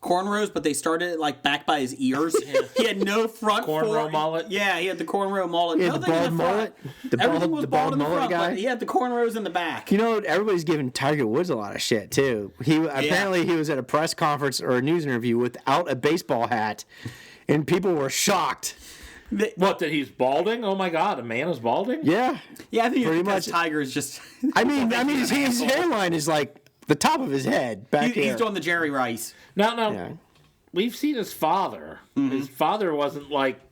cornrows, but they started back by his ears. He had no front Cornrow mullet? Yeah, he had the cornrow mullet. He had the Nothing in bald mullet? front. Everything was The bald bald in the mullet front, guy? but he had the cornrows in the back. Everybody's giving Tiger Woods a lot of shit, too. Apparently he was at a press conference or a news interview without a baseball hat, and people were shocked. What, that he's balding? Oh my God, a man is balding? Yeah. Yeah, I think Pretty it's because much. Tiger is just... I mean, his hairline is like the top of his head back here. He's doing the Jerry Rice. No. Yeah. We've seen his father. Mm-hmm. His father wasn't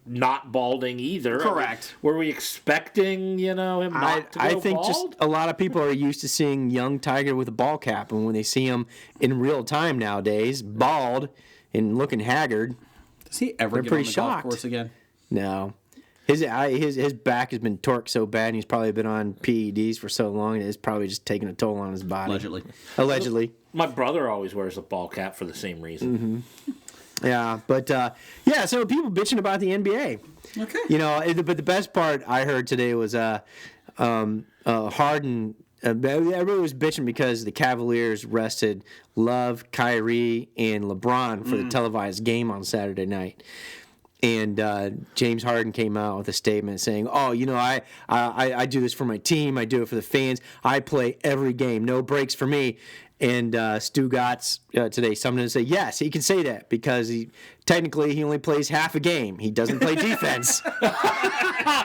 not balding either. Correct. Were we expecting, him not to go I think bald? just a lot of people are used to seeing young Tiger with a ball cap, and when they see him in real time nowadays, bald and looking haggard, Does he ever They're get on pretty the golf shocked. course again? no. His back has been torqued so bad, and he's probably been on PEDs for so long, and it's probably just taking a toll on his body. Allegedly. My brother always wears a ball cap for the same reason. Mm-hmm. Yeah, but so people bitching about the NBA. Okay. But the best part I heard today was Harden. Everybody was bitching because the Cavaliers rested Love, Kyrie, and LeBron for the televised game on Saturday night. And James Harden came out with a statement saying, "Oh, I do this for my team. I do it for the fans. I play every game. No breaks for me." And Stu Gotts today summed it and said, yes, he can say that because he only plays half a game. He doesn't play defense.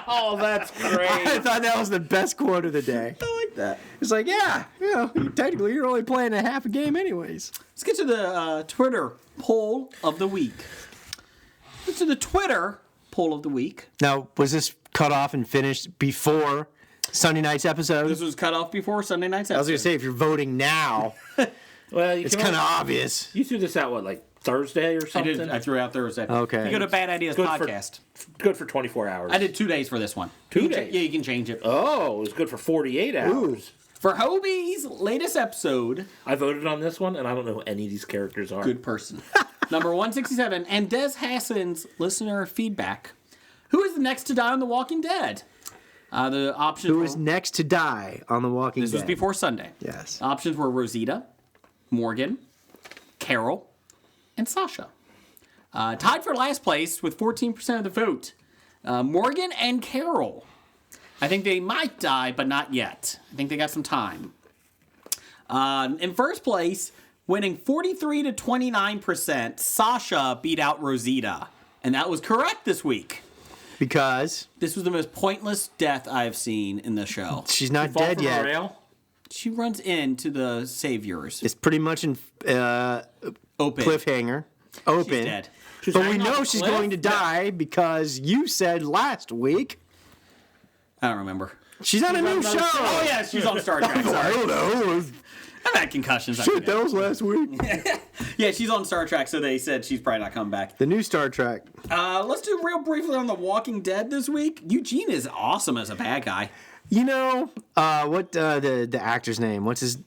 Oh, that's great. I thought that was the best quote of the day. I like that. It's like, technically you're only playing a half a game anyways. Let's get to the Twitter poll of the week. Let's do the Twitter poll of the week. Now, was this cut off and finished before Sunday night's episode? This was cut off before Sunday night's episode. I was going to say, if you're voting now, Well, it's kind of obvious. You threw this out, Thursday or something? I threw out Thursday. Okay. You go to Bad Ideas Good Podcast. Good for 24 hours. I did 2 days for this one. 2 days? Yeah, you can change it. Oh, it was good for 48 hours. For Hobie's latest episode, I voted on this one, and I don't know who any of these characters are. good person. Number 167, and Des Hassan's listener feedback. Who is the next to die on The Walking Dead? The options Who were, was next to die on The Walking Dead? This was before Sunday. Yes. Options were Rosita, Morgan, Carol, and Sasha. Tied for last place with 14% of the vote. Morgan and Carol. I think they might die, but not yet. I think they got some time. In first place, winning 43 to 29%, Sasha beat out Rosita. And that was correct this week. Because This was the most pointless death I've seen in the show. she's not Fall dead from a yet. rail? She runs into the saviors. It's pretty much in Open. cliffhanger. Open. She's dead. But we hanging on know the she's cliff? going to die because you said last week I don't remember. she's on a new show. Oh, yeah, she's on Star Trek. I Sorry. don't know. I've had concussions. I Shit, forget. that was last week. Yeah, she's on Star Trek, so they said she's probably not coming back. The new Star Trek. Let's do real briefly on The Walking Dead this week. Eugene is awesome as a bad guy. What the actor's name? What's his?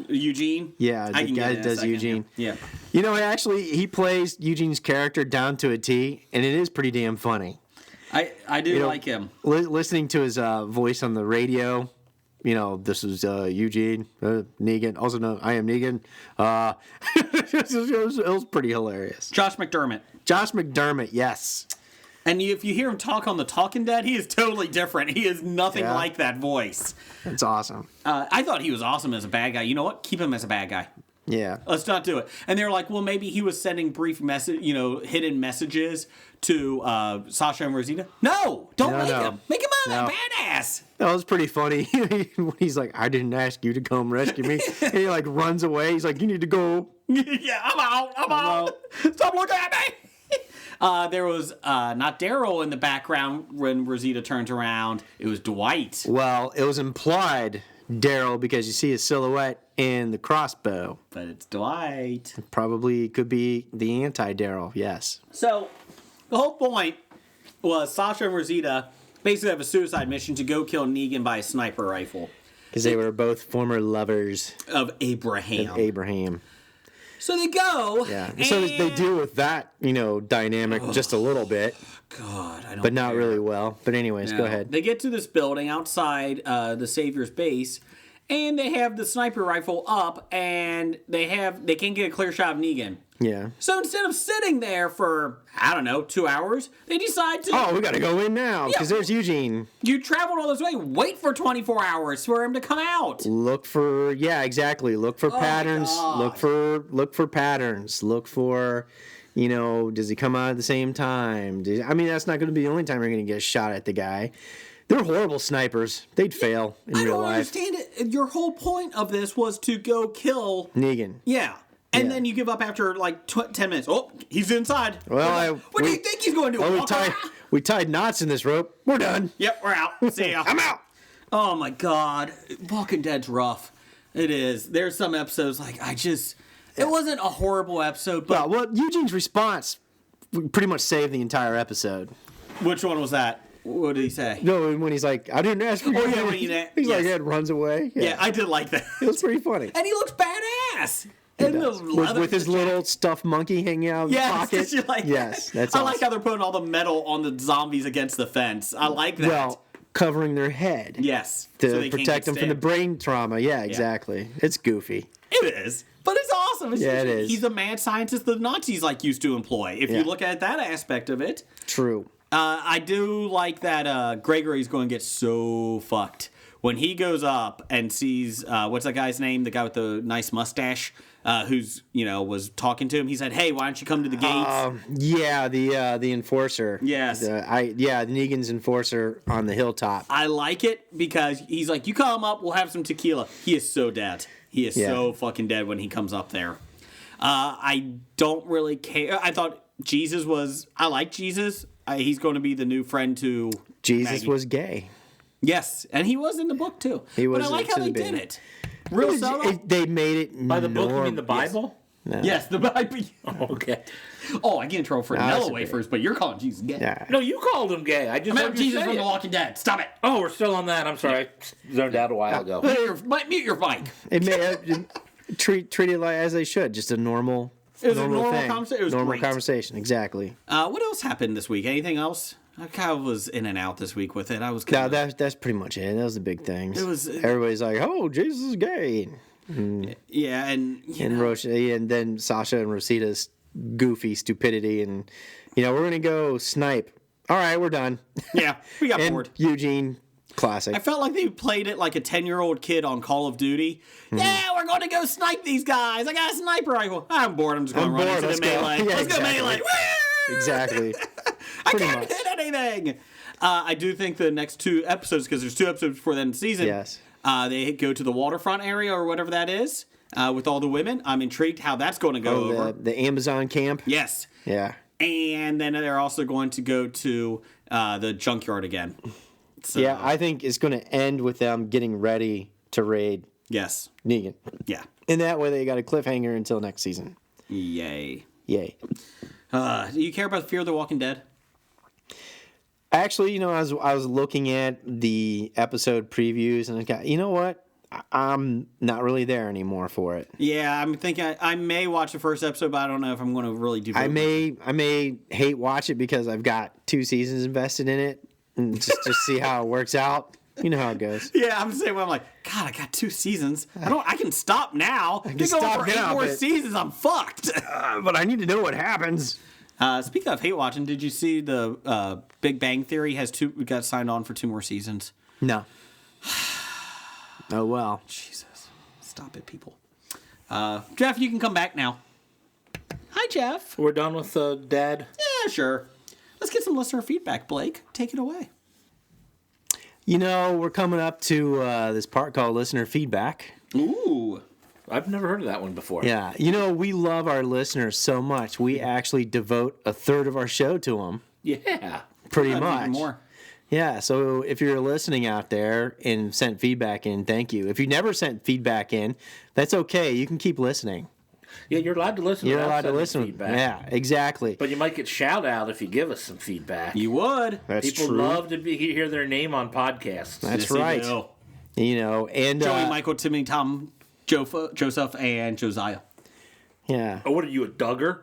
Eugene? Yeah, I the can guy get it that in a does second, Eugene. Yeah. He plays Eugene's character down to a T, and it is pretty damn funny. I do like him. Listening to his voice on the radio. This is Eugene Negan. Also known, I am Negan. It was pretty hilarious. Josh McDermott. Josh McDermott, yes. And if you hear him talk on The Talking Dead, he is totally different. He is nothing Yeah. like that voice. That's awesome. I thought he was awesome as a bad guy. You know what? Keep him as a bad guy. Yeah. Let's not do it. And they're like, well, maybe he was sending brief hidden messages to Sasha and Rosita. No, don't make him. Make him a badass. That was pretty funny. When he's like, I didn't ask you to come rescue me. And he runs away. He's like, you need to go Yeah, I'm out. Stop looking at me. There was not Daryl in the background when Rosita turned around. It was Dwight. Well, it was implied Daryl because you see his silhouette in the crossbow. But it's Dwight. Probably could be the anti-Daryl, yes. So, the whole point was Sasha and Rosita basically have a suicide mission to go kill Negan by a sniper rifle. Because they were both former lovers Of Abraham. of Abraham. So they go. Yeah. And so they deal with that, dynamic just a little bit, God, I don't but not care. really well. But anyways, go No. ahead. They get to this building outside the Savior's base, and they have the sniper rifle up, and they can't get a clear shot of Negan. Yeah. So instead of sitting there for, 2 hours, they decide to... Oh, we got to go in now because Yeah. there's Eugene. You traveled all this way, wait for 24 hours for him to come out. Look for exactly. Look for patterns. God. Look for patterns. Look for, does he come out at the same time? That's not going to be the only time you're going to get shot at the guy. They're horrible snipers. They'd fail in I real don't life. understand it. Your whole point of this was to go kill... Negan. Yeah. And Yeah. then you give up after 10 minutes. Oh, he's inside. Well, what do you think he's going to do? Well, Walk around? we tied knots in this rope. We're done. Yep, we're out. See ya. I'm out. Oh my God. Walking Dead's rough. It is. There's some episodes it wasn't a horrible episode, but Well, Eugene's response pretty much saved the entire episode. which one was that? What did he say? No, when he's like, I didn't ask for your yeah, name. when he- He's like, yes. and runs away. Yeah, I did like that. It was pretty funny. And he looks badass. And the leather- With his little stuffed monkey hanging out of his Yes, pocket. you like Yes, that. that's I awesome. like how they're putting all the metal on the zombies against the fence. I like that. Well, covering their head yes. to so they can't protect get them from the stabbed. brain trauma. Yeah, exactly. It's goofy. It is. But it's awesome. It's Yeah, it just- is. He's a mad scientist the Nazis used to employ. If Yeah. you look at that aspect of it. True. I do like that Gregory's going to get so fucked. When he goes up and sees, what's that guy's name? The guy with the nice mustache who's, was talking to him. He said, hey, why don't you come to the gates? Yeah, the enforcer. Yes. Negan's enforcer on the hilltop. I like it because he's like, you come up, we'll have some tequila. He is so dead. He is so fucking dead when he comes up there. I don't really care. I thought I like Jesus. He's going to be the new friend to Jesus Maggie. was gay. Yes, and he was in the book too. He was but I like to how the they did beginning. it. Real subtle. They made it By the book, you mean the Bible? No. Yes, the Bible. Okay. Oh, I get in trouble for that's Nella okay. wafers, but you're calling Jesus gay. Yeah. No, you called him gay. I just I heard meant you Jesus say from it. The Walking Dead. Stop it. Oh, we're still on that. I'm sorry. Zoned out a while ago. Mute your mic. It may treat it like as they should, just a normal. It was a normal thing. conversation. It was normal great. conversation, exactly. What else happened this week? Anything else? I kind of was in and out this week with it. I was No, kind of... that's pretty much it. That was the big things. It was- Everybody's like, "Oh, Jesus is gay," Yeah, and... and then Sasha and Rosita's goofy stupidity, and we're gonna go snipe. All right, we're done. Yeah, we got And bored. Eugene, classic. I felt like they played it like a 10-year-old kid on Call of Duty. Hmm. Yeah, we're going to go snipe these guys. I got a sniper rifle. I'm bored. I'm just going to run bored. into Let's the go. melee. Yeah, Let's go exactly. melee. Woo! Exactly. I Pretty can't much. hit anything. I do think the next 2 episodes, because there's 2 episodes before the end of the season, Yes. they go to the waterfront area or whatever that is with all the women. I'm intrigued how that's going to go over. The Amazon camp. Yes. Yeah. And then they're also going to go to the junkyard again. So, Yeah, I think it's going to end with them getting ready to raid Yes. Negan. Yeah. And that way they got a cliffhanger until next season. Yay. Yay. Do you care about Fear the Walking Dead? Actually, I was looking at the episode previews and I got, you know what? I'm not really there anymore for it. Yeah, I'm thinking I may watch the first episode, but I don't know if I'm going to really do. I may hate watch it because I've got 2 seasons invested in it and just see how it works out. You know how it goes. Yeah, I'm the same way. I'm like, God, I got 2 seasons. I can stop now. I can go stop for 8 now, more but- seasons. I'm fucked. But I need to know what happens. Speaking of hate watching, did you see the Big Bang Theory got signed on for 2 more seasons? No. Oh, well. Jesus, stop it, people. Jeff, you can come back now. Hi, Jeff. We're done with Dad. Yeah, sure. Let's get some listener feedback. Blake, take it away. We're coming up to this part called listener feedback. Ooh. I've never heard of that one before. Yeah. You know, we love our listeners so much. We actually devote a third of our show to them. Yeah. Pretty Even much. more. Yeah, so if you're listening out there and sent feedback in, thank you. If you never sent feedback in, that's okay. You can keep listening. Yeah, you're allowed to listen. You're without allowed to sending listen. Feedback. Yeah, exactly. But you might get shout out if you give us some feedback. You would. That's People true. love to hear their name on podcasts. That's Yes, you right. do. You know, and Joey, Michael, Timmy, Tom, Joseph, and Josiah. yeah, Oh, what are you, a Duggar?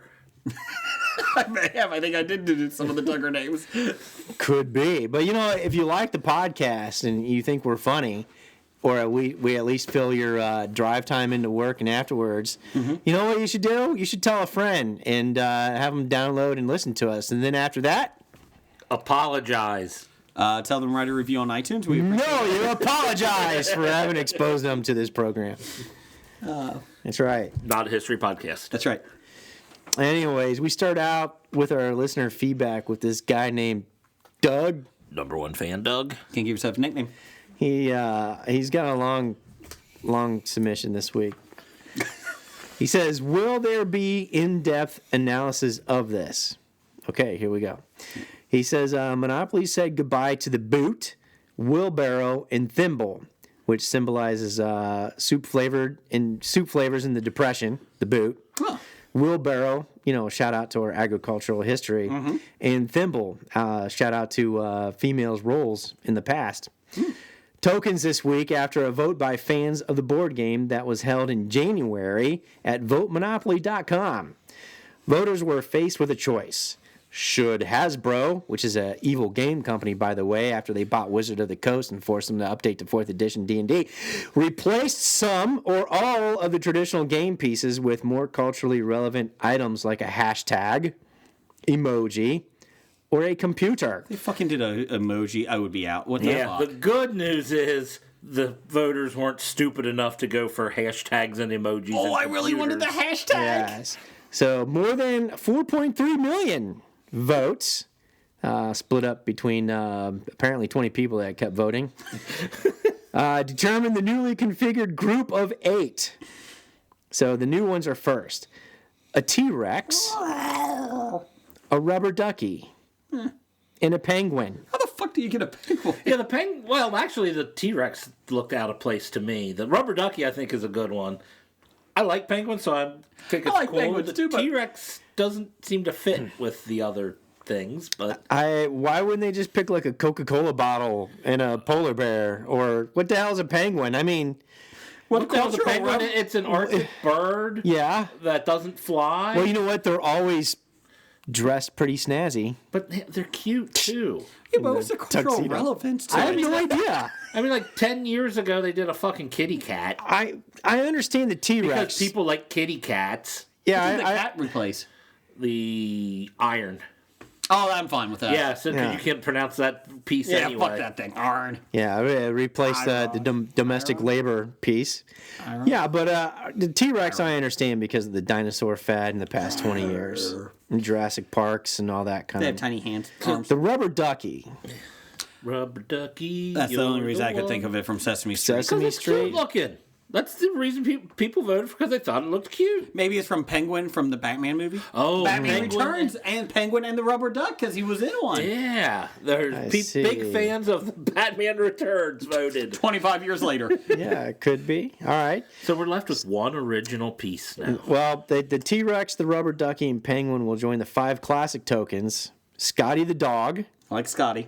I may have. I think I did do some of the Duggar names. could be. But you know, if you like the podcast and you think we're funny, or we at least fill your drive time into work and afterwards, you know what you should do? You should tell a friend and have them download and listen to us. And then after that, Apologize. Tell them to write a review on iTunes. We appreciate no, you apologize for having exposed them to this program. That's right. Not a history podcast. That's right. Anyways, we start out with our listener feedback with this guy named Doug. Number one fan, Doug. Can't give yourself a nickname. He's got a long submission this week. He says, "Will there be in-depth analysis of this?" Okay, here we go. He says, "Monopoly said goodbye to the boot, wheelbarrow, and thimble, which symbolizes soup flavors in the Depression. The boot." Oh. Wheelbarrow, you know, shout out to our agricultural history, and thimble, shout out to females' roles in the past. Tokens this week after a vote by fans of the board game that was held in January at votemonopoly.com. Voters were faced with a choice. Should Hasbro, which is an evil game company, by the way, after they bought Wizard of the Coast and forced them to update to 4th edition D&D, replace some or all of the traditional game pieces with more culturally relevant items like a hashtag, emoji, or a computer? They fucking did a emoji. I would be out. What the Yeah, fuck? the good news is the voters weren't stupid enough to go for hashtags and emojis. Oh, and I really wanted the computers. hashtag. Yes. So more than 4.3 million votes, split up between apparently 20 people that kept voting, determined the newly configured group of 8. So the new ones are first: a T-Rex, a rubber ducky, and a penguin. How the fuck do you get a penguin? Yeah, the penguin. Well, actually, the T-Rex looked out of place to me. The rubber ducky, I think, is a good one. I like penguins, so I think it's like cool. penguins the too, but- T-Rex doesn't seem to fit with the other things, but Why wouldn't they just pick like a Coca-Cola bottle and a polar bear, or what the hell is a penguin? I mean, what the hell's a cultural penguin? rub- It's an Arctic bird yeah. that doesn't fly. Well, you know what? They're always dressed pretty snazzy. But they're cute too. Yeah, but what's the cultural tuxedo. relevance to I have it? no idea. I mean, like 10 years ago, they did a fucking kitty cat I understand the T-Rex. because people like kitty cats. yeah, Who did the I, cat replace? The iron. Oh, I'm fine with that. Yeah, so 'cause Yeah. you can't pronounce that piece Yeah, anyway. fuck that thing. Arn. yeah, replace the domestic labor piece. Yeah, but the T-Rex I understand because of the dinosaur fad in the past 20 years, and Jurassic Parks and all that kind They of. have tiny hands. Arms. The rubber ducky, Rubber ducky. That's the only you're reason I could one. think of it from Sesame Street. Sesame Because it's cute Street. looking. That's the reason people voted because they thought it looked cute. Maybe it's from Penguin from the Batman movie. Oh, Batman Penguin. Returns and Penguin and the Rubber Duck because he was in one. Yeah, there's see. big fans of the Batman Returns voted. 25 years later. Yeah, it could be. All right. So we're left with one original piece now. Well, the T-Rex, the rubber ducky, and penguin will join the 5 classic tokens: Scotty the dog, I like Scotty.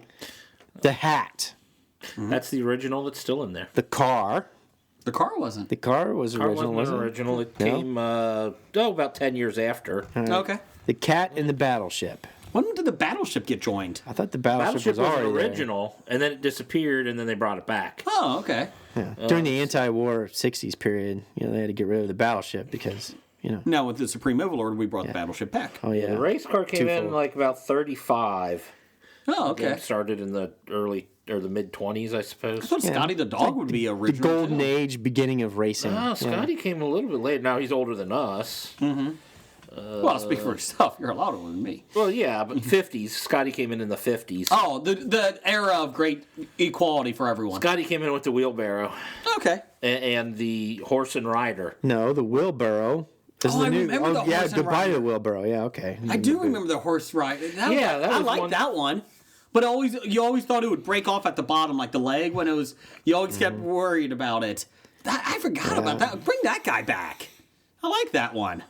the hat, That's the original that's still in there. the car. The car wasn't. The car was Car original, wasn't wasn't it? original. It No? came about 10 years after. Okay. The cat and the battleship. When did the battleship get joined? I thought the battleship, Battleship was already there. original, and then it disappeared, and then they brought it back. Oh, okay. Yeah. During the anti-war 60s period, they had to get rid of the battleship because, Now with the Supreme Overlord, we brought the battleship back. oh yeah. The race car came in Twofold. like about 35. Oh, Okay. okay. Started in the early or the mid 20s, I suppose. I thought Scotty the dog would be The original. golden too. age beginning of racing. Oh, Scotty came a little bit late. Now he's older than us. Mm-hmm. Well, speak for yourself. You're a lot older than me. Well, yeah, but 50s. Scotty came in the 50s. Oh, the era of great equality for everyone. Scotty came in with the wheelbarrow Okay. and the horse and rider. No, the wheelbarrow. Is Oh, the I new, remember the yeah, horse and goodbye to rider. the wheelbarrow. Yeah, okay. I do remember the horse ride. Yeah, that I was liked one- that one. But you always thought it would break off at the bottom, like the leg, when it was. You always kept worried about it. I forgot about that. Bring that guy back. I like that one.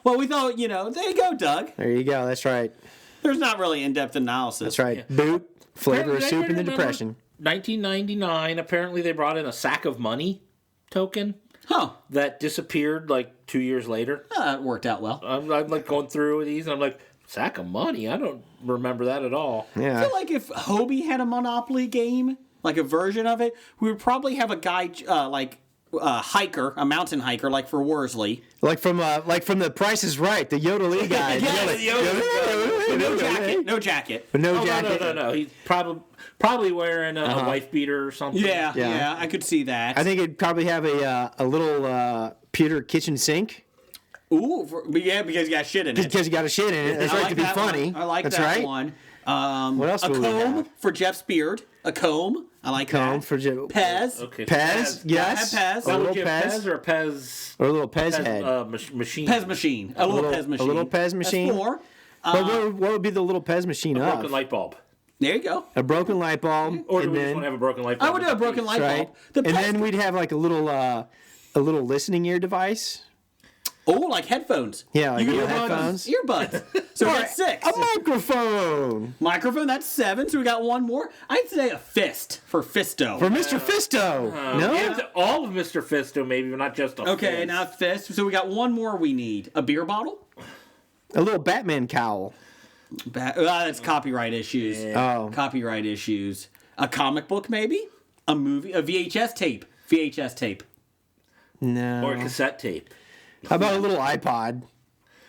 Well, we thought, there you go, Doug. There you go. That's right. There's not really in-depth analysis. That's right. Boot, flavor of Does soup in anybody the remember depression. 1999, apparently they brought in a sack of money token Huh. that disappeared like 2 years later. That worked out well. I'm like going through these and I'm like, sack of money? I don't remember that at all. I Yeah. feel like if Hobie had a Monopoly game, like a version of it, we would probably have a guy hiker, a mountain hiker, like for Worsley. Like from the Price is Right, the Yodelee guy. No jacket. No jacket. But no Oh, jacket. no. He's probably wearing a wife beater or something. Yeah, I could see that. I think it'd probably have a little pewter kitchen sink Ooh, because you got shit in it. because you got a shit in it. That's I right like to be that funny. one. I like That's that right. one. What else A would we comb have? for Jeff's beard. A comb. I like Comb that. for Pez. Okay. Pez, yes. I have Pez. A Would little you have Pez. Pez or a Pez? Or a little Pez head. Machine. Pez machine. A little Pez machine. A little Pez machine. That's four. But what would be the little Pez machine Broken of? light bulb. There you go. A broken light bulb. Or do and we just then, want to have a broken light bulb? I would do a broken light right? bulb. The And Pez- then we'd have like a little listening ear device. Oh, like headphones. Yeah, like you can ear put headphones. Earbuds. So that's 6. A microphone Microphone, that's 7. So we got one more. I'd say a fist for Fisto. for Mr. Fisto. No, Yeah, all of Mr. Fisto, maybe, but not just a Okay, fist. now fist. So we got one more we need. A beer bottle? a little Batman cowl. That's copyright issues. Oh. Copyright issues. A comic book, maybe? A movie? A VHS tape. VHS tape. No. Or a cassette tape. How about a little iPod?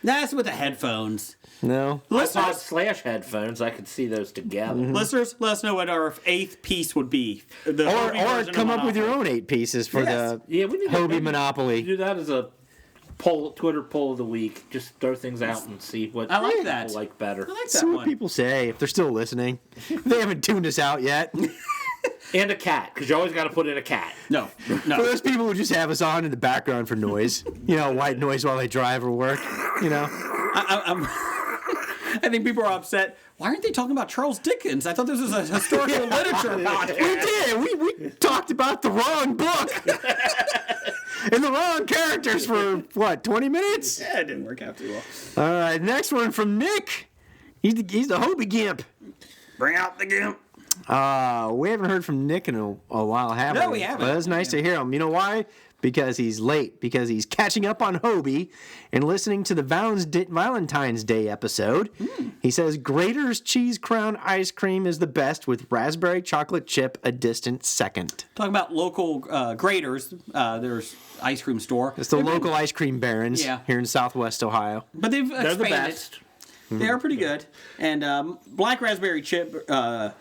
That's with the headphones. No. iPod / headphones, I could see those together. Listeners, let us know what our 8th piece would be. The Hobie Or version of come up with your Monopoly. own 8 pieces for Yes. the Yeah, we need to Hobie maybe Monopoly. do that as a Twitter poll of the week. Just throw things out and see what I like people that. like better. I like that See what one. people say if they're still listening. If they haven't tuned us out yet. And a cat, because you always got to put in a cat. No. For No. those people who just have us on in the background for noise, white noise while they drive or work, I think people are upset. Why aren't they talking about Charles Dickens? I thought this was a historical literature podcast. We did. We talked about the wrong book and the wrong characters for 20 minutes? Yeah, it didn't work out too well. All right, next one from Nick. He's the Hobie Gimp. Bring out the gimp. We haven't heard from Nick in a while, have we? No, we haven't. Well, it's nice to hear him. You know why? Because he's late. Because he's catching up on Hobie and listening to the Valentine's Day episode. He says Grater's Cheese Crown ice cream is the best, with raspberry chocolate chip a distant second. Talking about local graders, there's ice cream store. It's the local ice cream barons Yeah. here in Southwest Ohio. But they've They're the expanded. best. They are pretty good. And black raspberry chip, the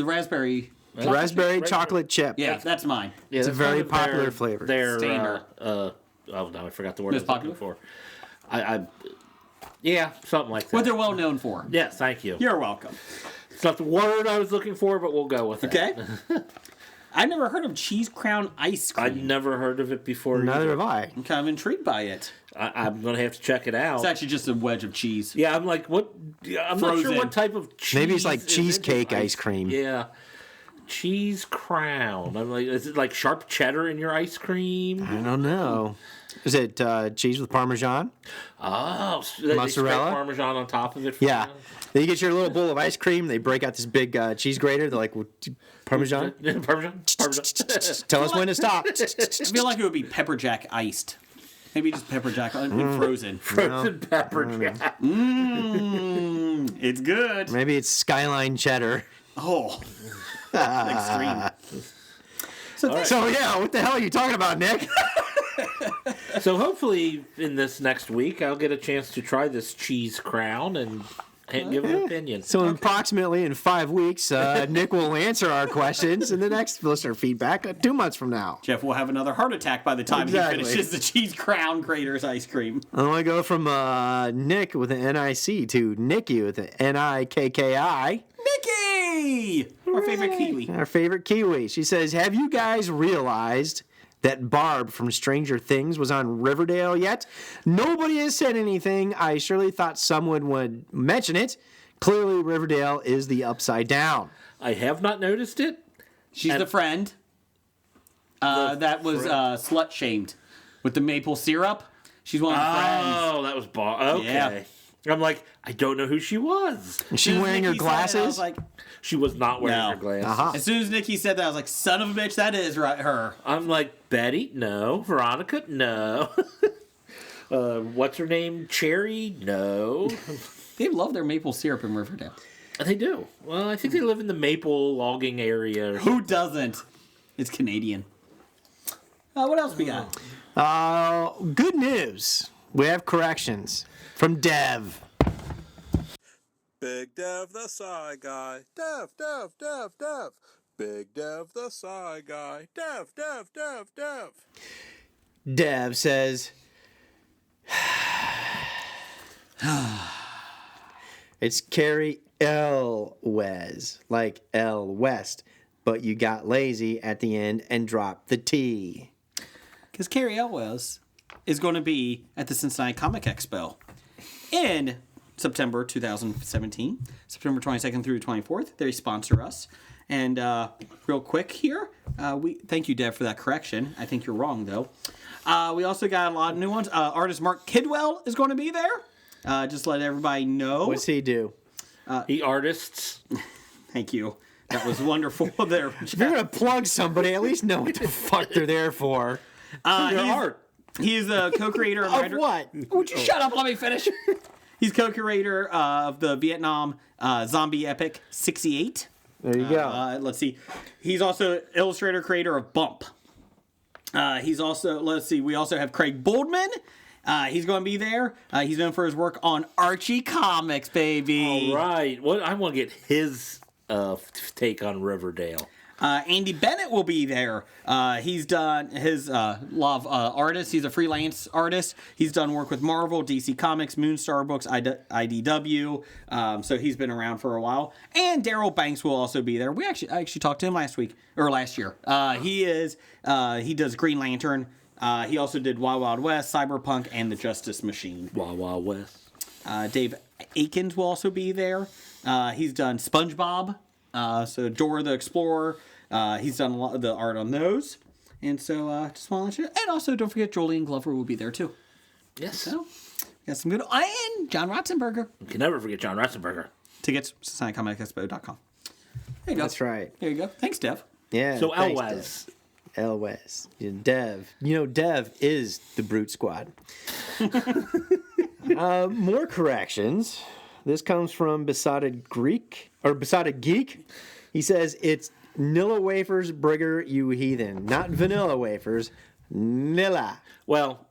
raspberry. The raspberry chocolate chip. Yeah, that's mine. Yeah, It's a that's very kind of popular flavor. Their Stainer. oh no, I forgot the word I Most was looking popular? for. Yeah, something like that. What they're well known for. Yes, thank you. You're welcome. It's not the word I was looking for, but we'll go with it. Okay. I've never heard of cheese crown ice I'd cream. never heard of it before. Neither either. have I. I'm kind of intrigued by it. I'm gonna have to check it out. It's actually just a wedge of cheese. Yeah, I'm like, what? I'm not Frozen. sure what type of cheese. Maybe it's like is cheesecake in ice cream. Yeah, cheese crown. I'm like, is it like sharp cheddar in your ice cream? I don't know. Is it cheese with Parmesan? Oh, so they Mozzarella? spread Parmesan on top of it. For Yeah. Then you get your little bowl of ice cream. They break out this big cheese grater. They're like, Parmesan? Parmesan. Tell us when to stop. I feel like it would be pepper jack iced. Maybe just pepper jack frozen. Frozen pepper jack. It's good. Maybe it's Skyline cheddar. Oh, extreme. So, yeah, what the hell are you talking about, Nick? So hopefully in this next week I'll get a chance to try this cheese crown and Can't give an opinion. So approximately in 5 weeks, Nick will answer our questions in the next listener feedback 2 months from now. Jeff will have another heart attack by the time Exactly. he finishes the cheese crown graters ice cream. I want to go from Nick with an NIC to Nikki with an NIKKI. Nikki! Our favorite Kiwi. Our favorite Kiwi. She says, have you guys realized that Barb from Stranger Things was on Riverdale yet? Nobody has said anything. I surely thought someone would mention it. Clearly, Riverdale is the upside down. I have not noticed it. She's the friend that was slut-shamed with the maple syrup. She's one of the friends. Oh, that was Okay. Yeah. I'm like, I don't know who she was. Is she wearing her Nikki said it, I glasses? was like, She was not wearing No. her glasses. Uh-huh. as soon as Nikki said that, I was like, son of a bitch, that is right, her. I'm like, Betty? No. Veronica? No. What's her name? Cherry? No. They love their maple syrup in Riverdale. They do. Well, I think they live in the maple logging area. Who doesn't? It's Canadian. What else we got? Good news. We have corrections from Dev. Big Dev the Psy Guy. Dev. Big Dev the Psy Guy. Dev. Dev says, it's Carrie L. Wes, like L. West, but you got lazy at the end and dropped the T. Because Carrie Elwes is going to be at the Cincinnati Comic Expo in September 2017, September 22nd through 24th. They sponsor us. And real quick here, we thank you, Dev, for that correction. I think you're wrong, though. We also got a lot of new ones. Artist Mark Kidwell is going to be there. Just let everybody know. What's he do? He artists. Thank you. That was wonderful there. If you're going to plug somebody, at least know what the fuck they're there for. Their art. He's a co-creator and Of writer. what? Would you shut up? Let me finish. He's co-creator of the Vietnam zombie epic 68. There you go. Let's see. He's also illustrator creator of Bump. He's also, let's see, we also have Craig Boldman. He's going to be there. He's known for his work on Archie Comics, baby. All right. What I want to get his take on Riverdale. Andy Bennett will be there. He's done his love artist. He's a freelance artist. He's done work with Marvel, DC Comics, Moonstar Books, IDW. So he's been around for a while. And Daryl Banks will also be there. I actually talked to him last year. He does Green Lantern. He also did Wild Wild West, Cyberpunk, and The Justice Machine. Wild Wild West. Dave Aikens will also be there. He's done SpongeBob. So Dora the Explorer. He's done a lot of the art on those. And so just want to let you know. And also don't forget Julian Glover will be there too. Yes. So got some good. And John Ratzenberger. You can never forget John Ratzenberger. Tickets, SocietyComicExpo.com. There you go. That's right. There you go. Thanks, Dev. Yeah. So thanks, Elwes. Dev. Elwes. Dev. Dev is the Brute Squad. More corrections. This comes from Besotted Geek. He says it's Nilla Wafers, Brigger, you heathen. Not vanilla wafers. Nilla. Well,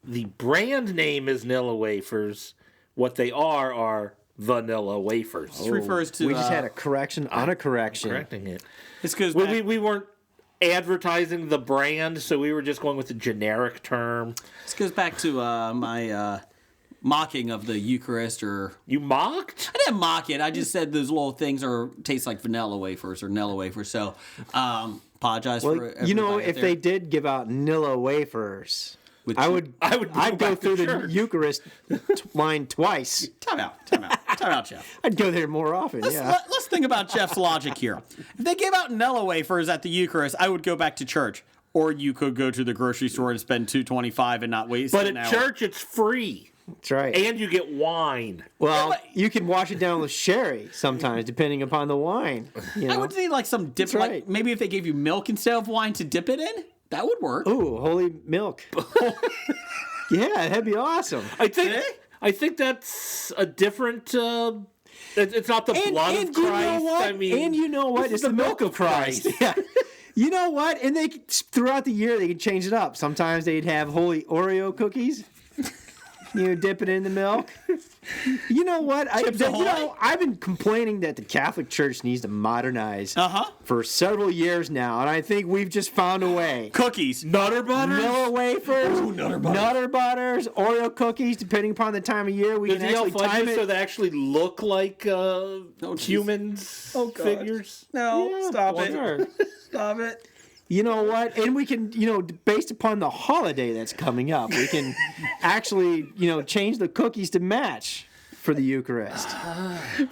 the brand name is Nilla Wafers. What they are vanilla wafers. This refers to. We just had a correction on a correction. Correcting it. This goes back. We weren't advertising the brand, so we were just going with the generic term. This goes back to my mocking of the Eucharist, or You mocked? I didn't mock it. I just said those little things taste like vanilla wafers or Nilla wafers. So apologize for Well, everybody out if there. they did give out Nilla wafers, With I'd go through the Eucharist line twice. Time out, Jeff. I'd go there more often. Yeah. Let's think about Jeff's logic here. If they gave out Nilla wafers at the Eucharist, I would go back to church. Or you could go to the grocery store and spend $2.25 and not waste But an at hour. church, it's free. That's right. And you get wine. Well, you can wash it down with sherry sometimes, depending upon the wine. I would need like some dip. That's Like right. maybe if they gave you milk instead of wine to dip it in, that would work. Ooh, holy milk. Yeah, that'd be awesome. I think that's a different. It's not the blood of Christ. You know what? I mean, and you know what? It's the milk of Christ. Yeah. You know what? And throughout the year they could change it up. Sometimes they'd have holy Oreo cookies. You dip it in the milk. You know what? I've been complaining that the Catholic Church needs to modernize for several years now, and I think we've just found a way. Cookies. Nutter butters? Vanilla wafers, Ooh, Nutter butters, Oreo cookies, depending upon the time of year. We Does can the actually time fudges it. so they actually look like humans figures? No, stop Sure. it. Stop it. You know what? And we can, based upon the holiday that's coming up, we can actually, change the cookies to match for the Eucharist.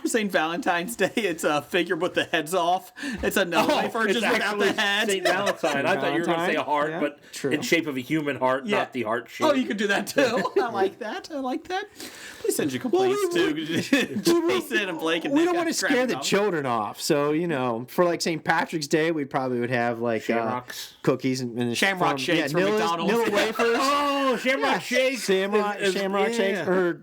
For St. Valentine's Day, it's a figure with the heads off. It's a wafer just without the head. St. Valentine. I thought you were going to say a heart, Yeah, but true. in shape of a human heart, not the heart shape. Oh, you could do that too. I like that. Please send your complaints to Jason and Blake and We Nick. don't want to scare the children off. So, for like St. Patrick's Day, we probably would have like Shamrocks. cookies and Shamrock shakes from McDonald's. Nilla wafers. Oh, Shamrock Shakes. Shamrock shakes, or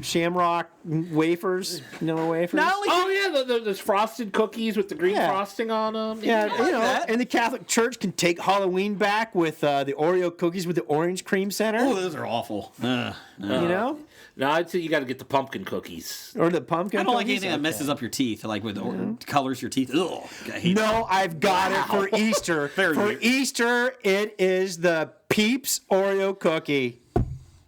Shamrock wafers, Nilla wafers. Not only Oh, yeah, those frosted cookies with the green Yeah. frosting on them. Yeah, that. and the Catholic Church can take Halloween back with the Oreo cookies with the orange cream center. Oh, those are awful. No, I'd say you got to get the pumpkin cookies. Or the pumpkin. I don't like cookies? anything that messes up your teeth, like with colors your teeth. Ugh, I hate No, I've got it for Easter. Very for weird. Easter, it is the Peeps Oreo cookie.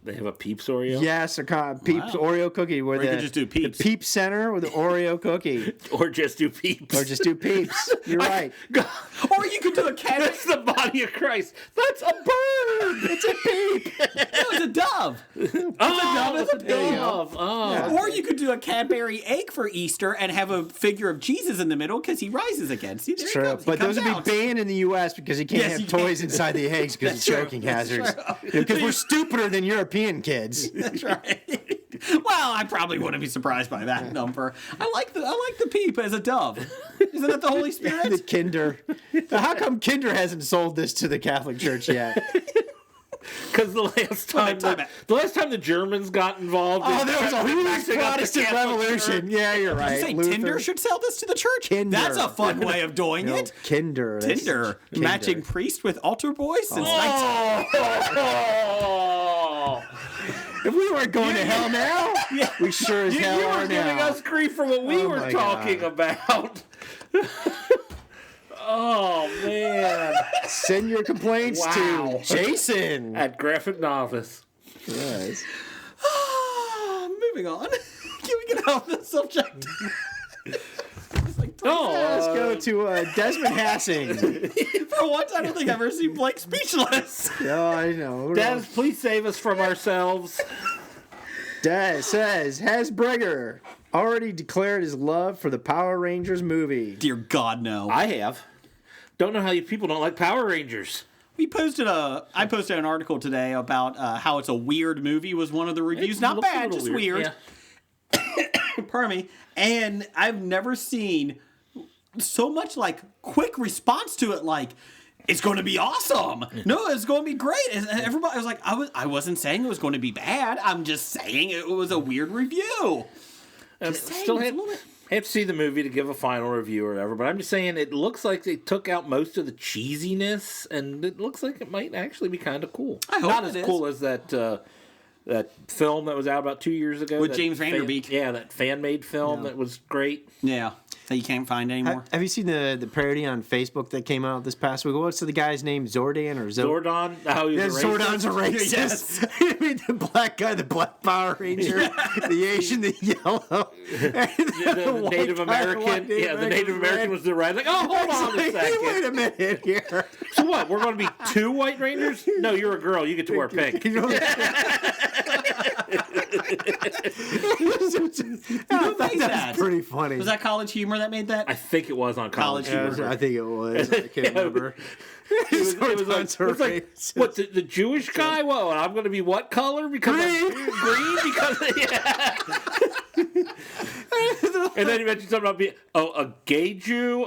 They have a Peeps Oreo? Yes, a Peeps Oreo cookie. Where you the, could just do Peeps. The Peeps Center with the Oreo cookie. Or just do Peeps. Or just do Peeps. You're right. Or you could do a cat. That's the body of Christ. That's a bird. It's a peep. No, it's a dove. It's a There you go. dove. Oh. Or you could do a Cadbury egg for Easter and have a figure of Jesus in the middle because he rises again. See, there he True. comes. He But those comes would out. be banned in the U.S. because you can't Yes, have you toys can't. inside the eggs because it's That's true. choking That's hazards. true. Because we're stupider than European kids. That's right. Well, I probably wouldn't be surprised by that number. I like the peep as a dove. Isn't that the Holy Spirit? The Kinder. How come Kinder hasn't sold this to the Catholic Church yet? Because the last time the Germans got involved, Oh, there was a huge messing up the Protestant Catholic revolution. Church. Yeah, you're right. Did you say Luther. Tinder should sell this to the church? Kinder. That's a fun way of doing No, it. Kinder. That's- Tinder. Kinder. Matching priest with altar boys since Oh. If we weren't going to hell now, we sure as hell You are were giving now. us grief for what we Oh were my talking about. Oh, man. Send your complaints Wow. to Jason. At Graphic Novice. Yes. Moving on. Can we get off the subject? Let's go to Desmond Hassing. For once, I don't think I've ever seen Blake speechless. Oh, I know. Des, please save us from ourselves. Des says, has Breger already declared his love for the Power Rangers movie? Dear God, no. I have. Don't know how you people don't like Power Rangers. I posted an article today about how it's a weird movie was one of the reviews. It Not looks a bad, little just weird. Yeah. Pardon me. And I've never seen so much like quick response to it, like it's going to be awesome. No, it's going to be great. And everybody was like, I wasn't saying it was going to be bad. I'm just saying it was a weird review. Still have to see the movie to give a final review or whatever, but I'm just saying it looks like they took out most of the cheesiness, and it looks like it might actually be kind of cool. I hope Not it as is. cool as that film that was out about 2 years ago With that James Van Der Beek. that fan-made film that was great. Yeah, that you can't find anymore. Have you seen the parody on Facebook that came out this past week? What's the guy's name? Zordan or Zordon, how he Yeah, was a racist. Zordon's a racist. Yes. I mean, the black guy, the black Power Ranger, the Asian, the yellow, The Native American, the Native American was the red. Like, oh, hold on a Hey, second. wait a minute here. So what? We're going to be 2 White Rangers? No, you're a girl. You get to wear pink. You know, I thought made that that? was pretty funny. Was that College Humor that made that? I think it was on College College Humor. I think it was. I can't remember. It was like what the Jewish guy? Well, I'm going to be what color? Because Green. green because And then he mentioned something about being a gay Jew.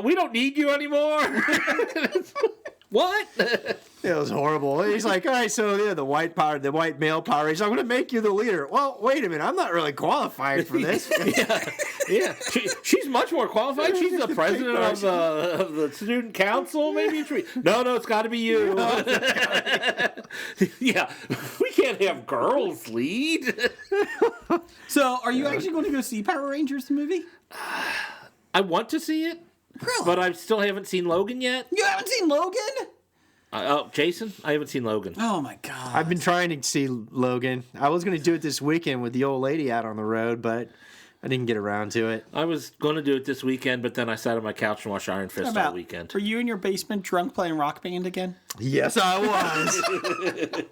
We don't need you anymore. What? It was horrible. He's like, all right, so yeah, the white male power ranger. I'm going to make you the leader. Well, wait a minute. I'm not really qualified for this. Yeah. She's much more qualified. She's the president of the student council. Maybe no, it's got to be you. Yeah, we can't have girls lead. So, are you actually going to go see Power Rangers the movie? I want to see it, Really? but I still haven't seen Logan yet. You haven't seen Logan? Jason, I haven't seen Logan. Oh my god! I've been trying to see Logan. I was going to do it this weekend with the old lady out on the road, but I didn't get around to it. I was going to do it this weekend, but then I sat on my couch and watched Iron Fist all weekend. Were you in your basement drunk playing Rock Band again? Yes, I was.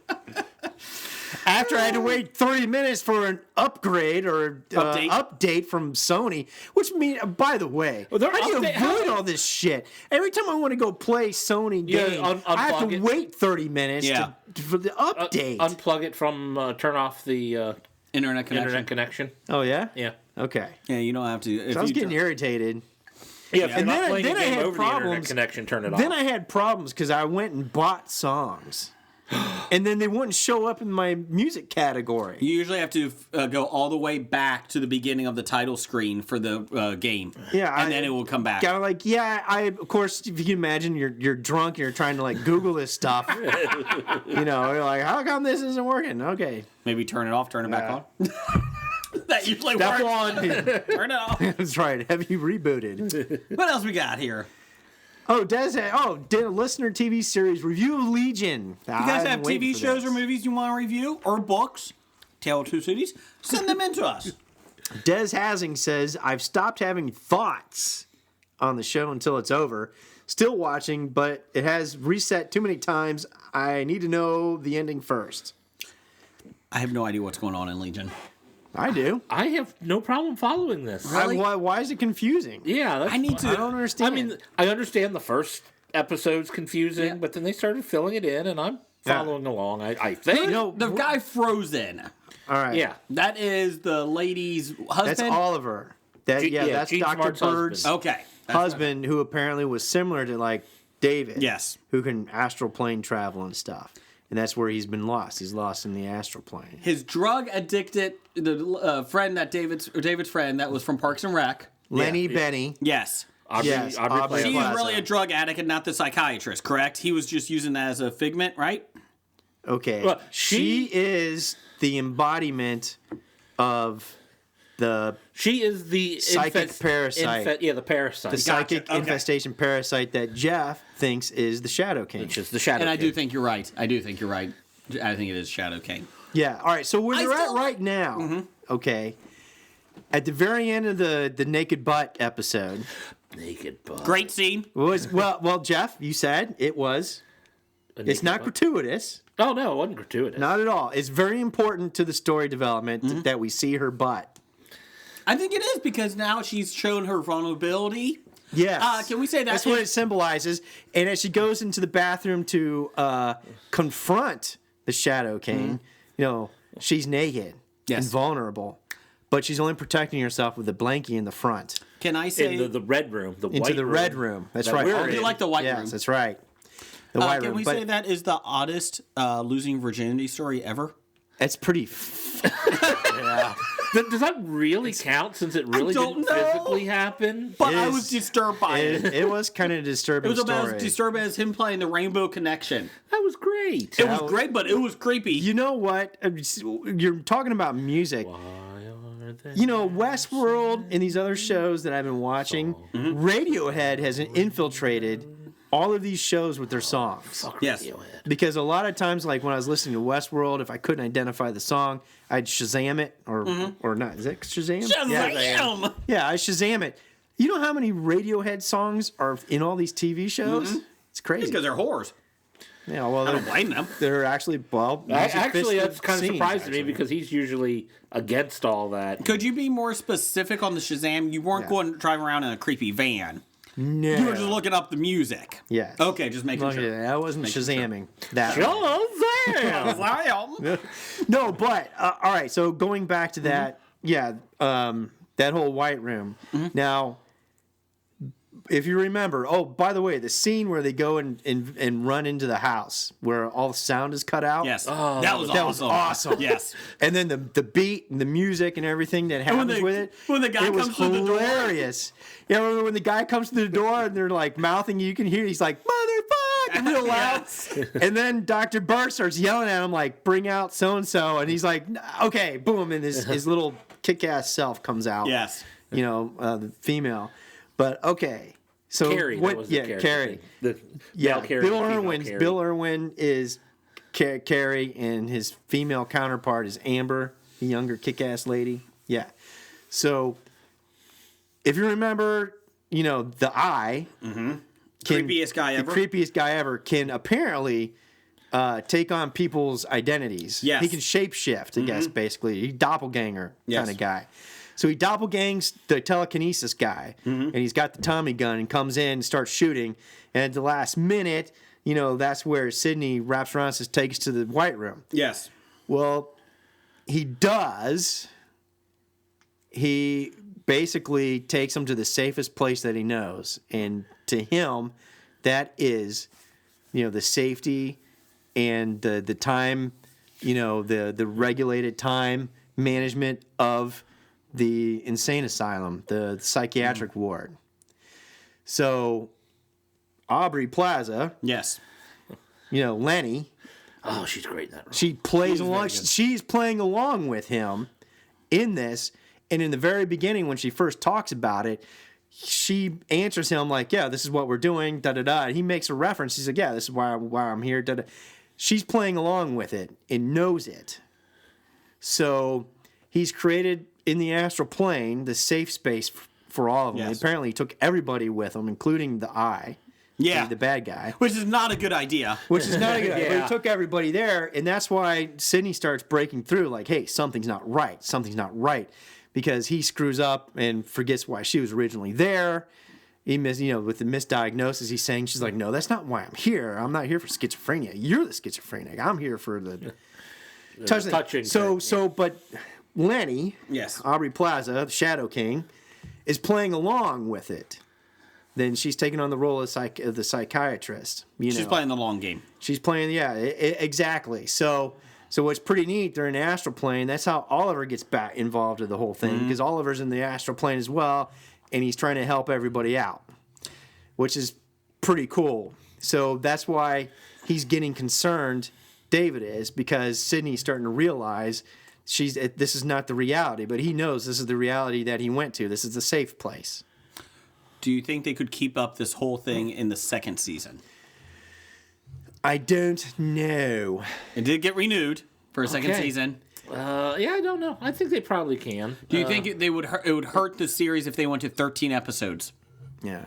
After I had to wait 30 minutes for an upgrade or update from Sony, which means, by the way, how do you avoid all this shit? Every time I want to go play Sony game, I have to wait 30 minutes for the update. Unplug it from, turn off the internet connection. Oh, yeah? Yeah. Okay. Yeah, you don't have to. So I was getting irritated. Yeah, if you're And not then playing a I game had over the internet problems. connection, turn it off. Then I had problems because I went and bought songs. And then they wouldn't show up in my music category. You usually have to go all the way back to the beginning of the title screen for the game. Yeah, and then it will come back. Kind of like, of course, if you can imagine, you're drunk and you're trying to like Google this stuff. You're like, how come this isn't working? Okay. Maybe turn it off, turn it back on. That usually Step works. one. Turn it off. That's right. Have you rebooted? What else we got here? Oh, did a listener TV series review of Legion. You guys have TV shows or movies you want to review or books? Tale of Two Cities? Send them in to us. Des Hasing says, I've stopped having thoughts on the show until it's over. Still watching, but it has reset too many times. I need to know the ending first. I have no idea what's going on in Legion. I do. I have no problem following this. Really? Why is it confusing? Yeah, I need to. I don't understand. I mean, I understand the first episode's confusing, but then they started filling it in, and I'm following along. I think. The guy Frozen. All right. Yeah. That is the lady's husband. That's Oliver. That's Gene Dr. Smart's Bird's Okay. husband, who apparently was similar to like David. Yes. Who can astral plane travel and stuff. And that's where he's been lost. He's lost in the astral plane. His drug addicted friend that David's friend that was from Parks and Rec. Lenny Benny. Yes. Aubrey Yes, Aubrey Aubrey She's Plaza. really a drug addict and not the psychiatrist, correct? He was just using that as a figment, right? Okay. Well, she is the embodiment of the She is the psychic parasite. the parasite. the psychic Okay. infestation parasite that Jeff thinks is the Shadow King. Which is the Shadow And I do King. think you're right. I think it is Shadow King. Yeah. All right. So where they're at still- right now, okay, at the very end of the naked butt episode Naked butt. Great scene. was well, Jeff, you said it was. A It's naked not butt. gratuitous. Oh no, it wasn't gratuitous. Not at all. It's very important to the story development that we see her butt. I think it is because now she's shown her vulnerability. Yes. Can we say that That's what is- it symbolizes. And as she goes into the bathroom to confront the Shadow King, she's naked and vulnerable. But she's only protecting herself with a blankie in the front. Can I say In the red room, the Into white the red room. That's that right. we're I do in. like the white room. Yes, that's right. The white Can room. we But say that is the oddest losing virginity story ever? it's pretty. Does that really count since it really don't didn't know. physically happen? But It I is- was disturbed by it. It was kind of a It disturbing was about story. as disturbing as him playing the Rainbow Connection. That was great. It was great, but it was creepy. You know what? You're talking about music. Westworld and these other shows that I've been watching, Radiohead has infiltrated all of these shows with their songs. Yes. Because a lot of times, like when I was listening to Westworld, if I couldn't identify the song, I'd Shazam it or not. Is it Shazam? Yeah. Shazam! Yeah, I Shazam it. You know how many Radiohead songs are in all these TV shows? It's crazy. Because they're whores. Yeah, well, I don't blame them. they're actually music Actually, fits that's the kind of scenes, surprising to me actually. because he's usually against all that. Could you be more specific on the Shazam? You weren't going to drive around in a creepy van. No. You were just looking up the music. Yes. Okay, just making Look, sure. I wasn't Shazamming that. Shazam! No, but all right. So going back to that, that whole white room. Now, if you remember, oh, by the way, the scene where they go and run into the house where all the sound is cut out. Yes. That was awesome. Yes. And then the beat and the music and everything that happens with it. When the guy it was comes to the door. hilarious. Yeah, when the guy comes to the door and they're like mouthing, you can hear he's like, motherfucker, real loud. Yes. And then Dr. Burke starts yelling at him like, bring out so-and-so. And he's like, okay, boom. And his little kick-ass self comes out. Yes. The female. But okay. So Carrie, that was the character. Carrie. Male Carrie, Bill female Irwin's Carrie. Bill Irwin is Carrie, and his female counterpart is Amber, the younger kick-ass lady. Yeah. So if you remember, the Eye, Creepiest guy ever. the creepiest guy ever, can apparently take on people's identities. Yes. He can shapeshift, I guess, basically. He's doppelganger Yes. kind of guy. So he doppelgangs the telekinesis guy, and he's got the Tommy gun and comes in and starts shooting. And at the last minute, that's where Sydney wraps around and says, take us to the White Room. Yes. Well, he does. He basically takes him to the safest place that he knows. And to him, that is, the safety and the time, the regulated time management of the insane asylum, the psychiatric ward. So Aubrey Plaza, Yes. Lenny, Oh, she's great in that role. she plays She's along. very good. She's playing along with him in this. And in the very beginning, when she first talks about it, she answers him like, "Yeah, this is what we're doing." Da da da. And he makes a reference. He's like, "Yeah, this is why I'm here." Da da. She's playing along with it and knows it. So he's created in the astral plane the safe space for all of them. Yes. Apparently, he took everybody with him, including the Eye. Yeah. The bad guy. Which is not a good idea. Which is not a good idea. But Yeah. he took everybody there, and that's why Sydney starts breaking through, like, hey, something's not right. Something's not right. Because he screws up and forgets why she was originally there. He with the misdiagnosis, he's saying, she's like, no, that's not why I'm here. I'm not here for schizophrenia. You're the schizophrenic. I'm here for the touching thing, but Lenny, Yes. Aubrey Plaza, the Shadow King, is playing along with it. Then she's taking on the role of the psychiatrist. She's playing the long game. She's playing, exactly. So what's pretty neat, they're in the astral plane. That's how Oliver gets back involved in the whole thing, because Oliver's in the astral plane as well, and he's trying to help everybody out, which is pretty cool. So that's why he's getting concerned, David is, because Sydney's starting to realize this is not the reality, but he knows this is the reality that he went to. This is the safe place. Do you think they could keep up this whole thing in the second season? I don't know. It did get renewed for a second Okay. season. Yeah, I don't know. I think they probably can. Do you think it would hurt the series if they went to 13 episodes? Yeah.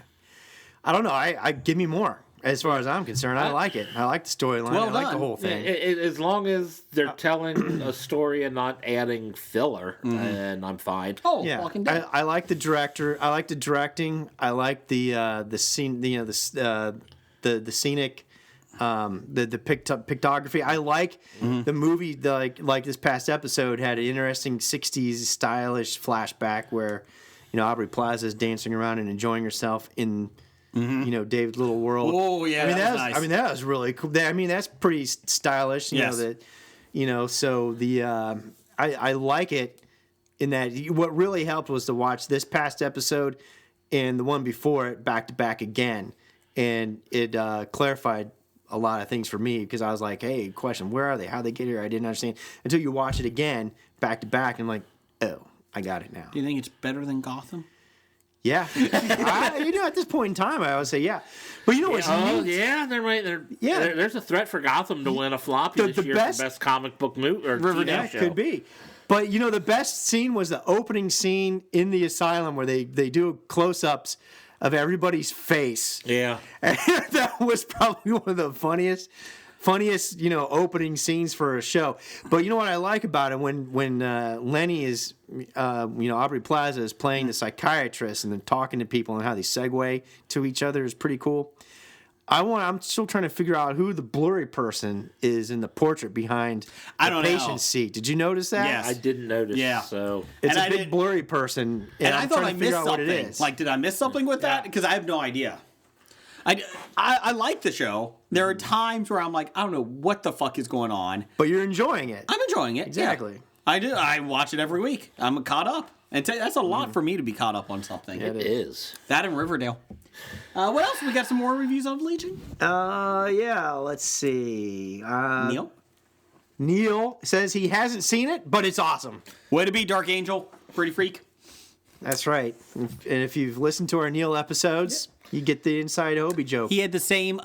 I don't know. I give me more. As far as I'm concerned, I like it. I like the storyline. Well I like the done. whole thing. As long as they're telling a story and not adding filler, and I'm fine. Oh, Yeah, Walking Dead. I like the director. I like the directing. I like the scene. The scenic, the pictography. I like the movie. Like this past episode had an interesting '60s stylish flashback where, Aubrey Plaza is dancing around and enjoying herself in. David's little world. Oh, yeah, that was nice. I mean, that was really cool. I mean, that's pretty stylish. Yes. So I like it in that what really helped was to watch this past episode and the one before it back to back again, and it clarified a lot of things for me because I was like, hey, question, where are they? How'd they get here? I didn't understand until you watch it again back to back and like, oh, I got it now. Do you think it's better than Gotham? Yeah. At this point in time, I would say yeah. But what's neat? Yeah, there's a threat for Gotham to win a floppy this year for best comic book movie or Yeah, TV show. could be. But the best scene was the opening scene in the asylum where they do close-ups of everybody's face. Yeah. And that was probably one of the funniest opening scenes for a show. But what I like about it when Lenny is Aubrey Plaza is playing the psychiatrist and then talking to people and how they segue to each other is pretty cool. I'm still trying to figure out who the blurry person is in the portrait behind I the don't know. patient's seat. Did you notice that? Yes. I didn't notice. Yeah. So It's And a I big did- blurry person, And I I'm thought trying I to missed figure out what something. it is. Like, did I miss something with that? Because I have no idea. I like the show. There are times where I'm like, I don't know what the fuck is going on. But you're enjoying it. I'm enjoying it. Exactly. Yeah. I do. I watch it every week. I'm caught up. And that's a lot for me to be caught up on something. it is. That and Riverdale. What else? We got some more reviews on Legion? Yeah, let's see. Neil? Neil says he hasn't seen it, but it's awesome. Way to be, Dark Angel. Pretty freak. That's right. And if you've listened to our Neil episodes, you get the inside Obi joke. He had the same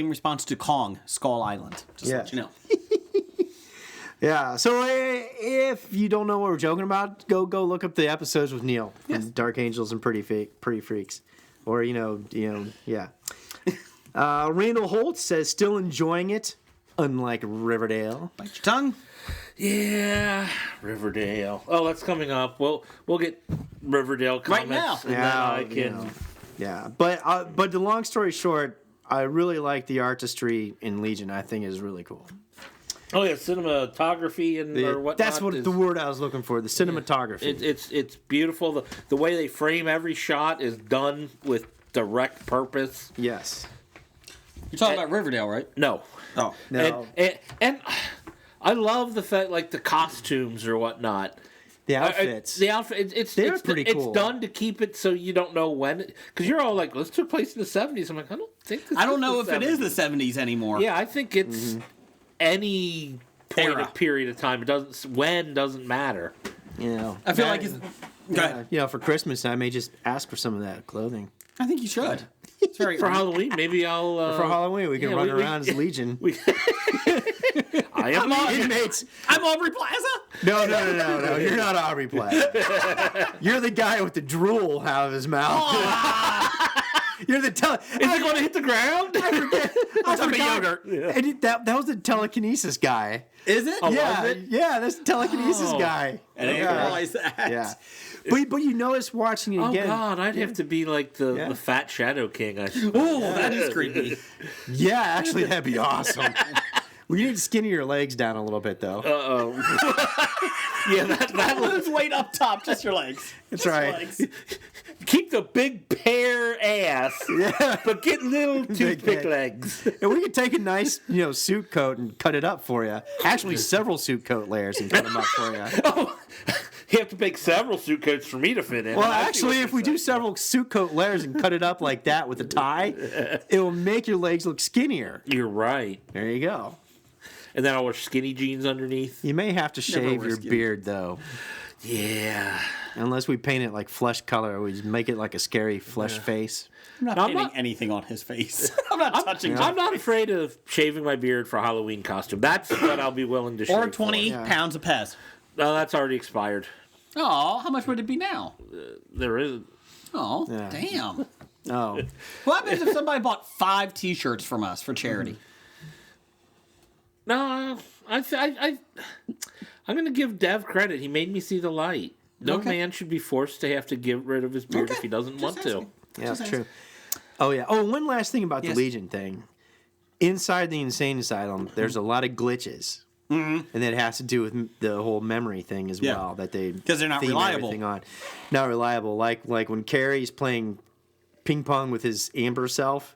response to Kong, Skull Island. Just to let you know. Yeah. So if you don't know what we're joking about, go look up the episodes with Neil from Dark Angels and Pretty Freaks, or yeah. Randall Holt says still enjoying it, unlike Riverdale. Bite your tongue. Yeah, Riverdale. Oh, that's coming up. We'll get Riverdale comments. Right now. And then I can. Yeah, but the long story short, I really like the artistry in Legion. I think is really cool. Oh yeah, cinematography and or whatnot. That's what the word I was looking for. The cinematography. It's beautiful. The way they frame every shot is done with direct purpose. Yes. You're talking about Riverdale, right? No. Oh. No. And I love the fact, like the costumes or whatnot. The outfits. The outfit. It's pretty cool. It's done to keep it so you don't know when. Because you're all like, "This took place in the '70s." I'm like, I don't think. I don't know is if it is the 70s anymore. Yeah, I think it's any Era. period of time. It doesn't matter. I feel like it's. Go ahead. For Christmas, I may just ask for some of that clothing. I think you should. It's very For Halloween, maybe I'll. For Halloween, we can run around as Legion. I am Inmates. I'm Aubrey Plaza. No. You're not Aubrey Platt. You're the guy with the drool out of his mouth. You're the Is it going to hit the ground? I forget. Type of yogurt. And that was the telekinesis guy. Is it? Yeah, that's the telekinesis guy. And I didn't realize that. Yeah. But you notice watching it Oh again. God, I'd have to be like the fat Shadow King. Oh, that is creepy. Yeah, actually, that'd be awesome. We need to skinny your legs down a little bit, though. Yeah, that Lose weight up top, just your legs. That's Just right. legs. keep the big pear ass, but get little toothpick legs. And we could take a nice, suit coat and cut it up for you. Actually, several suit coat layers and cut them up for you. Oh, you have to make several suit coats for me to fit in. Well, actually, if we do several suit coat layers and cut it up like that with a tie, it will make your legs look skinnier. You're right. There you go. And then I'll wear skinny jeans underneath. You may have to shave wear your skinny. beard, though. Yeah. Unless we paint it like flesh color, we just make it like a scary flesh face. I'm not I'm painting not- anything on his face. I'm not touching I'm not afraid of shaving my beard for a Halloween costume. That's what I'll be willing to shave. Or 20 Yeah. pounds of Pez. No, that's already expired. Oh, how much would it be now? There is. Oh, Yeah. damn. Oh, What happens if somebody bought 5 T-shirts from us for charity? No, I'm going to give Dev credit. He made me see the light. No Okay. man should be forced to have to get rid of his beard Okay. if he doesn't want Just to. asking. yeah, Just that's true. Oh, yeah. Oh, one last thing about the Yes. Legion thing. Inside the insane asylum, there's a lot of glitches. Mm-hmm. And that has to do with the whole memory thing as Yeah. well. That they 'Cause they're not theme reliable. everything on. Not reliable. Like when Carrie's playing ping pong with his Amber self,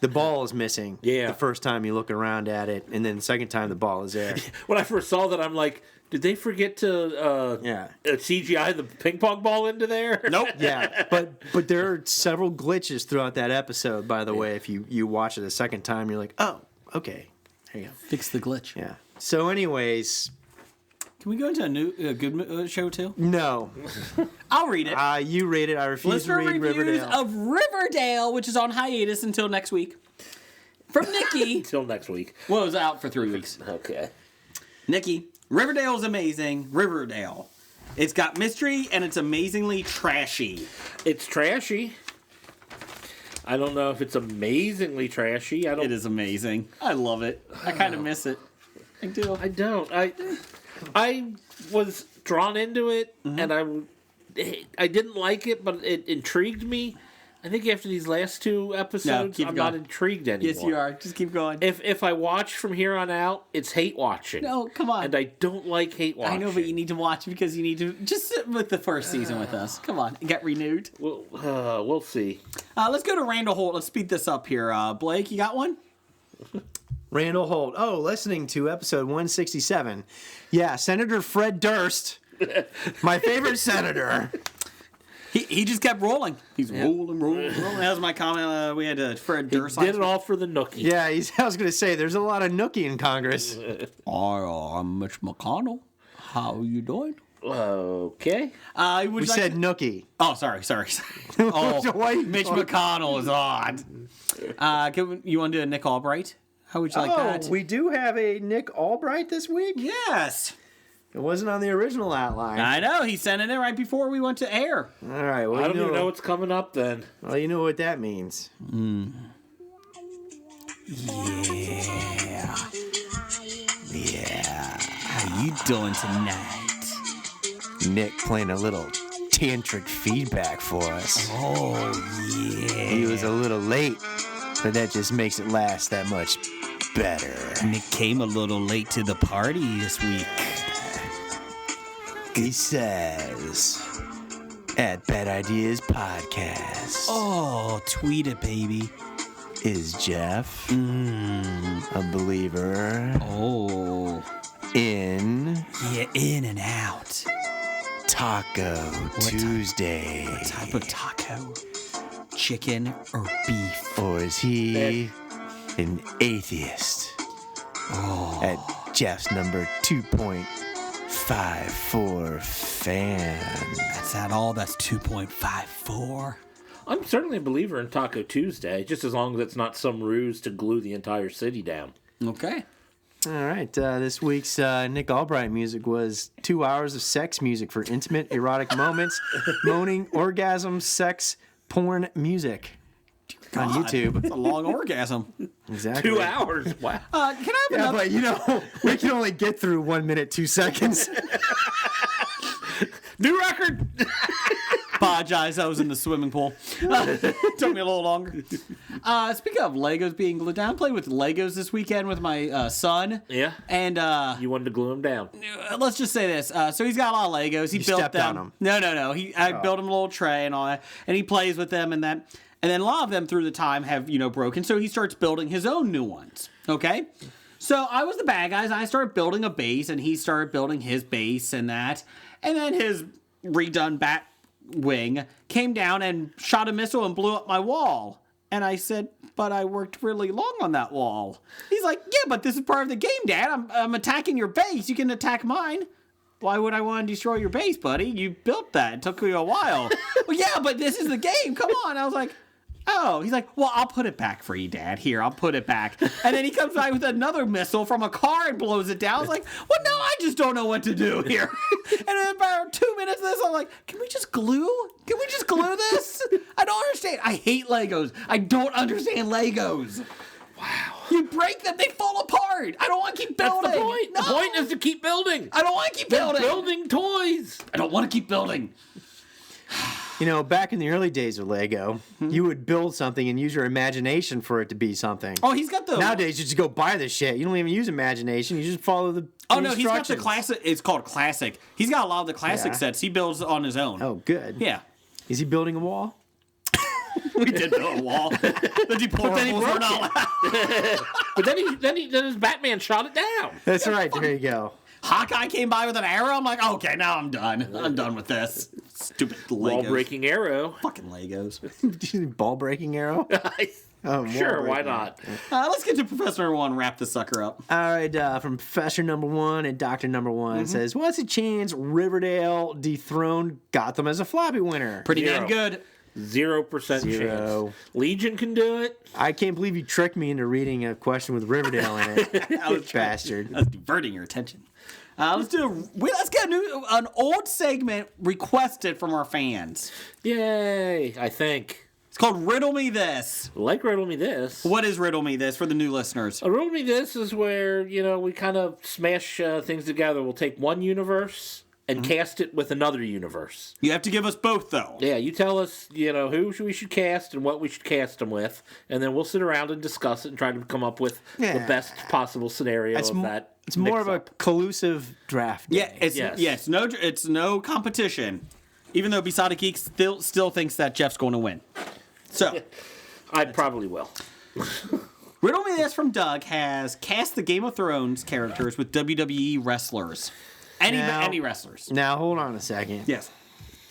the ball is missing. Yeah. The first time you look around at it, and then the second time the ball is there. When I first saw that, I'm like, did they forget to Yeah. CGI the ping pong ball into there? Nope. Yeah, but there are several glitches throughout that episode. By the way, if you watch it a second time, you're like, oh, okay, there you go. Fix the glitch. Yeah. So, anyways, Can we go into a good show too? no, I'll read it. you read it. I refuse to Listener read reviews Riverdale. of Riverdale, which is on hiatus until next week. From Nikki. Till next week. Well, it was out for 3 weeks. Okay. Nikki, Riverdale is amazing. Riverdale. It's got mystery and it's amazingly trashy. It's trashy. I don't know if it's amazingly trashy. It is amazing. I love it. I kind of miss it. I do. I don't. I was drawn into it, and I didn't like it, but it intrigued me. I think after these last two episodes, keep I'm going. not intrigued anymore. Yes, you are. Just keep going. If I watch from here on out, it's hate watching. No, come on. And I don't like hate watching. I know, but you need to watch because you need to just sit with the first season with us. Come on, get renewed. We'll see. Let's go to Randall Holt. Let's speed this up here. Blake, you got one? Randall Holt. Oh, listening to episode 167. Yeah, Senator Fred Durst, my favorite senator. He just kept rolling. He's rolling. That was my comment. We had Fred Durst. Did it all for the nookie. Yeah, I was going to say, there's a lot of nookie in Congress. I'm Mitch McConnell. How you doing? Okay. We said nookie. Oh, sorry. Oh, So why you Mitch talk- McConnell is odd. You want to do a Nick Albright? How would you like that? We do have a Nick Albright this week. Yes. It wasn't on the original outline. I know. He sent it in right before we went to air. All right. Well, I don't even know what's coming up then. Well, you know what that means. Yeah. How you doing tonight? Nick playing a little tantric feedback for us. Oh, yeah. He was a little late, but that just makes it last that much better. Nick came a little late to the party this week. He says, at Bad Ideas Podcast, Oh, tweet it, baby. is Jeff a believer Oh. in Yeah, in and out. Taco Tuesday? What type of taco? Chicken or beef? Or is he an atheist? At Jeff's number 2.54 fan. That's not all. That's 2.54. I'm certainly a believer in Taco Tuesday, just as long as it's not some ruse to glue the entire city down. Okay. All right, this week's Nick Albright music was 2 hours of sex music for intimate, erotic moments, moaning, orgasm, sex, porn music on YouTube. It's a long orgasm. Exactly. 2 hours? Wow. Can I have Yeah, another? but you know, we can only get through 1 minute, 2 seconds. New record! Apologize, I was in the swimming pool. Took me a little longer. Speaking of Legos being glued down, I played with Legos this weekend with my son. Yeah. And You wanted to glue them down. let's just say this. So he's got a lot of Legos. He built stepped them. on 'em. No. I built him a little tray and all that, and he plays with them and that. And then a lot of them through the time have broken. So he starts building his own new ones. Okay. So I was the bad guys. I started building a base, and he started building his base and that. And then his redone bat wing came down and shot a missile and blew up my wall. And I said, but I worked really long on that wall. He's like, yeah, but this is part of the game, Dad. I'm attacking your base. You can attack mine. Why would I want to destroy your base, buddy? You built that. It took me a while. Well, yeah, but this is the game. Come on. I was like, oh. He's like, well, I'll put it back for you, Dad. Here, I'll put it back. And then he comes back with another missile from a car and blows it down. I was like, well, no, I just don't know what to do here. And in about 2 minutes of this, I'm like, can we just glue? Can we just glue this? I don't understand. I hate Legos. I don't understand Legos. Wow. You break them, they fall apart. I don't want to keep building. That's the point. No. The point is to keep building. I don't want to keep They're building. building toys. I don't want to keep building. You know, back in the early days of Lego, you would build something and use your imagination for it to be something. Oh, he's got the... Nowadays, you just go buy the shit. You don't even use imagination. You just follow the Oh, no, he's got the instructions. classic... It's called Classic. He's got a lot of the classic Yeah. sets. He builds on his own. Oh, good. Yeah. Is he building a wall? We did build a wall. Then he broke it. But then his Batman shot it down. That's right. There you go. Hawkeye came by with an arrow. I'm like, okay, now I'm done. I'm done with this. Stupid Legos. Wall breaking arrow. Fucking Legos. Ball breaking arrow? Oh, Sure, wall why breaking. not? Let's get to Professor Number One. Wrap this sucker up. All right, from Professor Number One and Doctor Number One says, what's the chance Riverdale dethroned Gotham as a floppy winner? Pretty Zero. damn good. 0% Zero. chance. Legion can do it. I can't believe you tricked me into reading a question with Riverdale in it. Bastard. That's diverting your attention. Let's get an old segment requested from our fans. Yay, I think. It's called Riddle Me This. Like Riddle Me This. What is Riddle Me This for the new listeners? A Riddle Me This is where, we kind of smash things together. We'll take one universe and cast it with another universe. You have to give us both, though. Yeah, you tell us, who we should cast and what we should cast them with, and then we'll sit around and discuss it and try to come up with the Yeah. best possible scenario of that. It's more of a mix-up. collusive draft. Yeah, day. it's no competition. Even though Besotted Geek still thinks that Jeff's going to win. So, I probably will. Riddle Me This from Doug has cast the Game of Thrones characters with WWE wrestlers. Any wrestlers. Now hold on a second. Yes.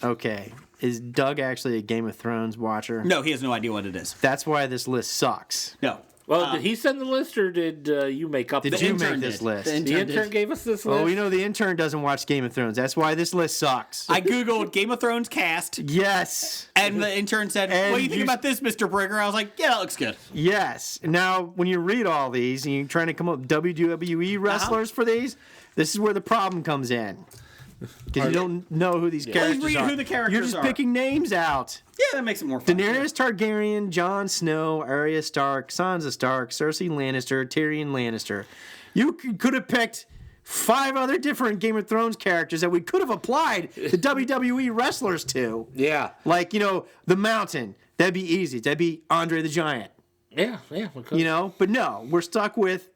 Okay. Is Doug actually a Game of Thrones watcher? No, he has no idea what it is. That's why this list sucks. No. Well, did he send the list, or did you make up Did the you list? make this list? The The intern gave us this list? Oh, we know the intern doesn't watch Game of Thrones. That's why this list sucks. I Googled Game of Thrones cast, Yes. and the intern said, And what do you think you- about this, Mr. Brigger? I was like, yeah, that looks good. Yes. Now, when you read all these and you're trying to come up with WWE wrestlers for these, this is where the problem comes in. Because you don't know who these characters read are. who the characters You're just are. picking names out. Yeah, that makes it more fun. Daenerys Targaryen, Jon Snow, Arya Stark, Sansa Stark, Cersei Lannister, Tyrion Lannister. You could have picked 5 other different Game of Thrones characters that we could have applied the WWE wrestlers to. Yeah. Like, the Mountain. That'd be easy. That'd be Andre the Giant. Yeah. We could. But no, we're stuck with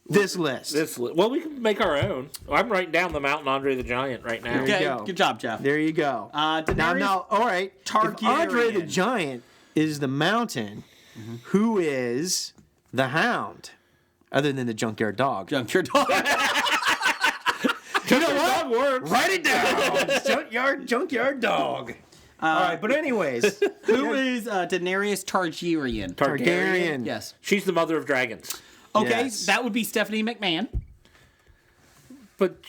this list. Well, we can make our own. I'm writing down the Mountain Andre the Giant right now. There you Okay, go. good job, Jeff. There you go. Daenerys Now, all right. If Andre the Targaryen. Giant is the Mountain, who is the Hound? Other than the Junkyard Dog. Junkyard Dog. You know what? Dog works. Write it down. Junkyard Dog. All right, but anyways, Who is Daenerys Targaryen? Targaryen. Yes. She's the mother of dragons. Okay, Yes. that would be Stephanie McMahon. But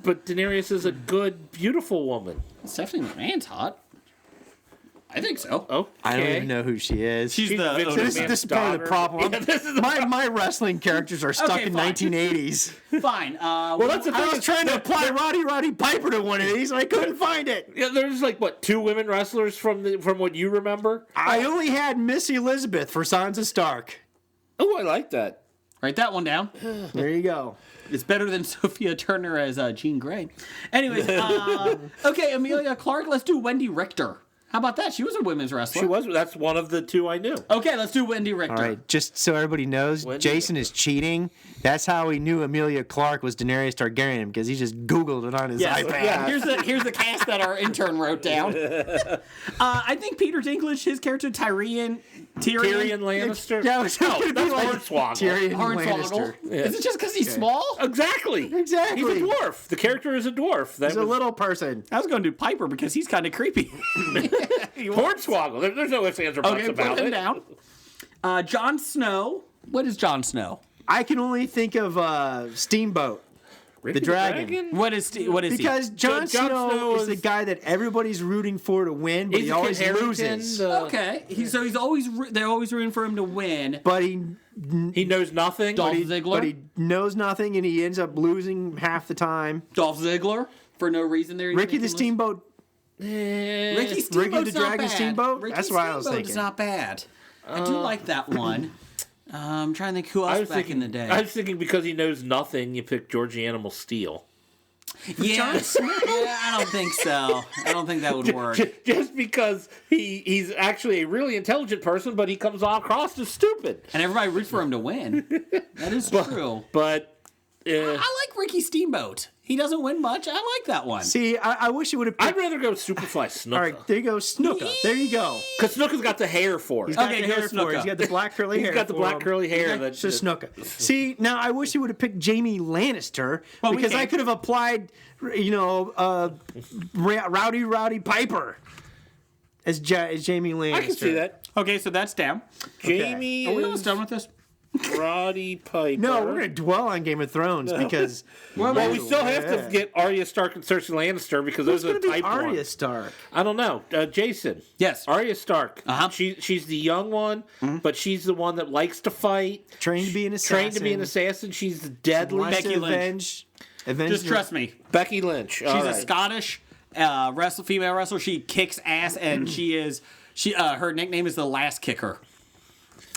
Daenerys is a good, beautiful woman. Stephanie McMahon's hot. I think so. Okay. I don't even know who she is. She's the Vince owner. McMahon's This is part of the daughter. problem. Yeah, this is my wrestling characters are stuck Okay, in fine. 1980s. Fine. Well, that's the I thing. was trying to apply Roddy Piper to one of these, and I couldn't find it. Yeah, there's like what, 2 women wrestlers from what you remember? I only had Miss Elizabeth for Sansa Stark. Oh, I like that. Write that one down. There you go. It's better than Sophia Turner as Jean Grey. Anyways, okay, Amelia Clark. Let's do Wendy Richter. How about that? She was a women's wrestler. She was. That's one of the 2 I knew. Okay, let's do Wendy Richter. All right, just so everybody knows, Wendy. Jason is cheating. That's how he knew Amelia Clark was Daenerys Targaryen, because he just Googled it on his Yes. iPad. Yeah. Here's the cast that our intern wrote down. I think Peter Dinklage, his character Tyrion Lannister. Yeah, I was no, gonna be that's like Hornswoggle. Tyrion Hornswoggle. Lannister. Is it just because he's small? Exactly. Exactly. He's a dwarf. The character is a dwarf. That He's a was little person. I was going to do Piper because he's kind of creepy. Hornswoggle. There's no ifs, ands, or buts Okay, about put him it. down. Jon Snow. What is Jon Snow? I can only think of Steamboat. Ricky the dragon. What is he? Because Jon Jon Snow Snow is the is- guy that everybody's rooting for to win, but He's he a always Kit Harington, loses. Okay, he's always they're always rooting for him to win. But he He knows nothing. Dolph but Ziggler. he knows nothing, and he ends up losing half the time. Dolph Ziggler for no reason. There, Ricky the Steamboat. Ricky Steamboat's Ricky the not Dragon bad. Steamboat? Ricky That's what I was Steamboat thinking. is not bad. I do like that one. I'm trying to think who else back in the day. I was thinking because he knows nothing, you pick Georgie Animal Steel. Yeah, I don't think so. I don't think that would work. Just because he's actually a really intelligent person, but he comes across as stupid. And everybody roots for him to win. That is true. But I like Ricky Steamboat. He doesn't win much. I like that one. See, I wish you would have I'd picked. rather go Superfly Snuka. All right, there you go, Snuka. There you go. Because Snuka's got the hair for it. He's got Okay, the go hair for it. Snuka. He's got the black curly hair. He's got the for black him. curly hair. Okay, that, so Snuka. See, now I wish you would have picked Jamie Lannister Well, we because I can't. could have applied, Rowdy Piper as Jamie Lannister. I can see that. Okay, so that's down. Jamie Are we almost is done with this? Roddy Piper. No, we're going to dwell on Game of Thrones because Well, we still have to get Arya Stark and Cersei Lannister because who's those going are to be type Arya ones. Stark? I don't know. Jason. Yes. Arya Stark. Uh-huh. She's the young one, but she's the one that likes to fight. Trained to be an assassin. Trained to be an assassin. She's deadly. Wants to Becky Lynch. avenge Just trust me. Becky Lynch. She's a Scottish female wrestler. She kicks ass, and her nickname is the Last Kicker.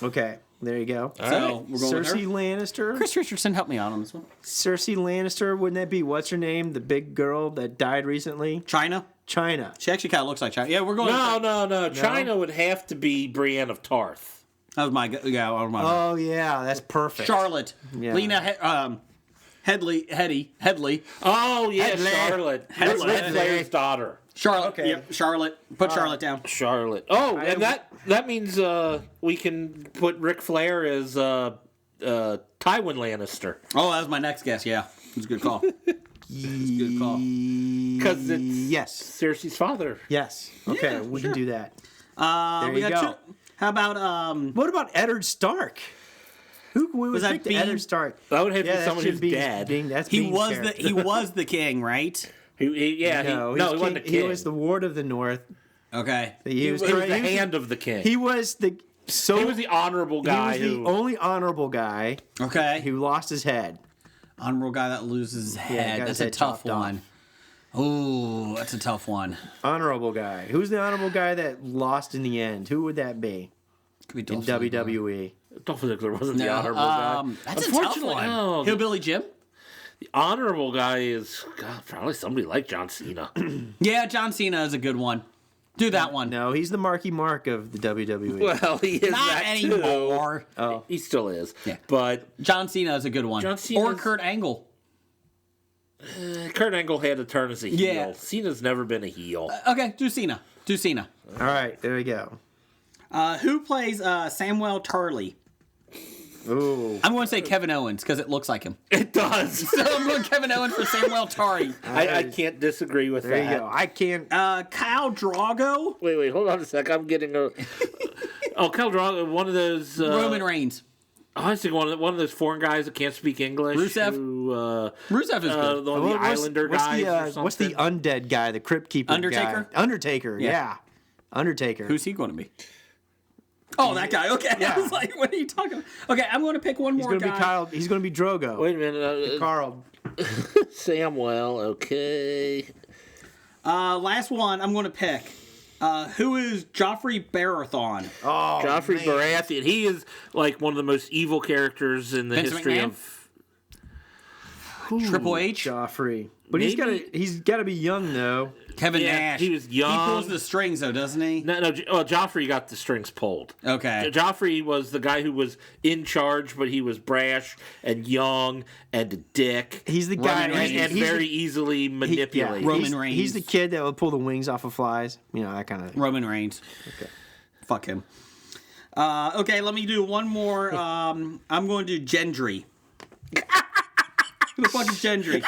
Okay. There you go. So we're going Cersei with her. Lannister. Chris Richardson, help me out on this one. Cersei Lannister. Wouldn't that be what's her name? The big girl that died recently. China. China. She actually kind of looks like China. Yeah, we're going. No. China would have to be Brienne of Tarth. That was my. Yeah, that was my. Oh yeah, that's perfect. Charlotte. Yeah. Lena. Headley. Oh yeah, Headley. Charlotte. Headley. Ric Flair's daughter. Charlotte. Okay. Yep, Charlotte. Put Charlotte down. Charlotte. Oh, and that means we can put Ric Flair as Tywin Lannister. Oh, that was my next guess. Yeah, it was a good call. Good call. Because it's Yes. Cersei's father. Yes. Okay, Yeah, we sure. can do that. We you got go. two. How about What about Eddard Stark? Who we Was would that pick the Bean? Eddard Stark? That would have to be that someone should who's be dead. That's he Bean's was character. he was the king, right? He No, he wasn't a king. He was the Ward of the North. Okay. He was the hand of the king. He was the He was the honorable guy He was who. the only honorable guy Okay. who lost his head. Honorable guy that loses his head. got That's his a head tough chopped off. one. Oh, that's a tough one. Honorable guy. Who's the honorable guy that lost in the end? Who would that be Could be in Dolph Ziggler. WWE? Dolph Ziggler wasn't the No, honorable guy. that's a tough Unfortunately, one. no. Hillbilly Jim. The honorable guy is probably somebody like John Cena. Yeah, John Cena is a good one. Do that one. No, he's the Marky Mark of the WWE. Well, he is Not that anymore. too. Oh, he still is. Yeah. But John Cena is a good one. John Cena's- Or Kurt Angle. Kurt Angle had to turn as a heel. Yeah. Cena's never been a heel. Okay, do Cena. Do Cena. All right, there we go. Who plays Samuel Tarly? Ooh. I'm going to say Kevin Owens because it looks like him. It does. So I'm going Kevin Owens for Samuel Tarly. I can't disagree with There that. you go. I can't. Kyle Drago. Wait, hold on a sec. I'm getting a. Oh, Khal Drogo, one of those. Roman Reigns. I was thinking one of those foreign guys that can't speak English. Rusev? Who, Rusev is good. the What's- Islander what's guys the, or something. What's the undead guy, the Crypt Keeper Undertaker? guy? Undertaker, yeah. Undertaker. Who's he going to be? Oh, that guy. Okay. Yeah. I was like, what are you talking about? Okay, I'm going to pick one He's more going to guy. be Kyle. He's going to be Drogo. Wait a minute. Carl. Samuel, okay. Last one I'm going to pick. Who is Joffrey Baratheon? Oh, Joffrey man. Baratheon. He is like one of the most evil characters in the Vince history McMahon? of. Triple H? Joffrey. But Maybe- he's got to be young though. Kevin Yeah, Nash. he was young. He pulls the strings, though, doesn't he? No, Joffrey got the strings pulled. Okay. Joffrey was the guy who was in charge, but he was brash and young and a dick. He's the guy Roman Reigns. and he's very the, easily manipulated. Roman he's, Reigns. He's the kid that would pull the wings off of flies. You know, that kind of thing. Roman Reigns. Okay. Fuck him. Okay, let me do one more. I'm going to do Gendry. Who the fuck is Gendry?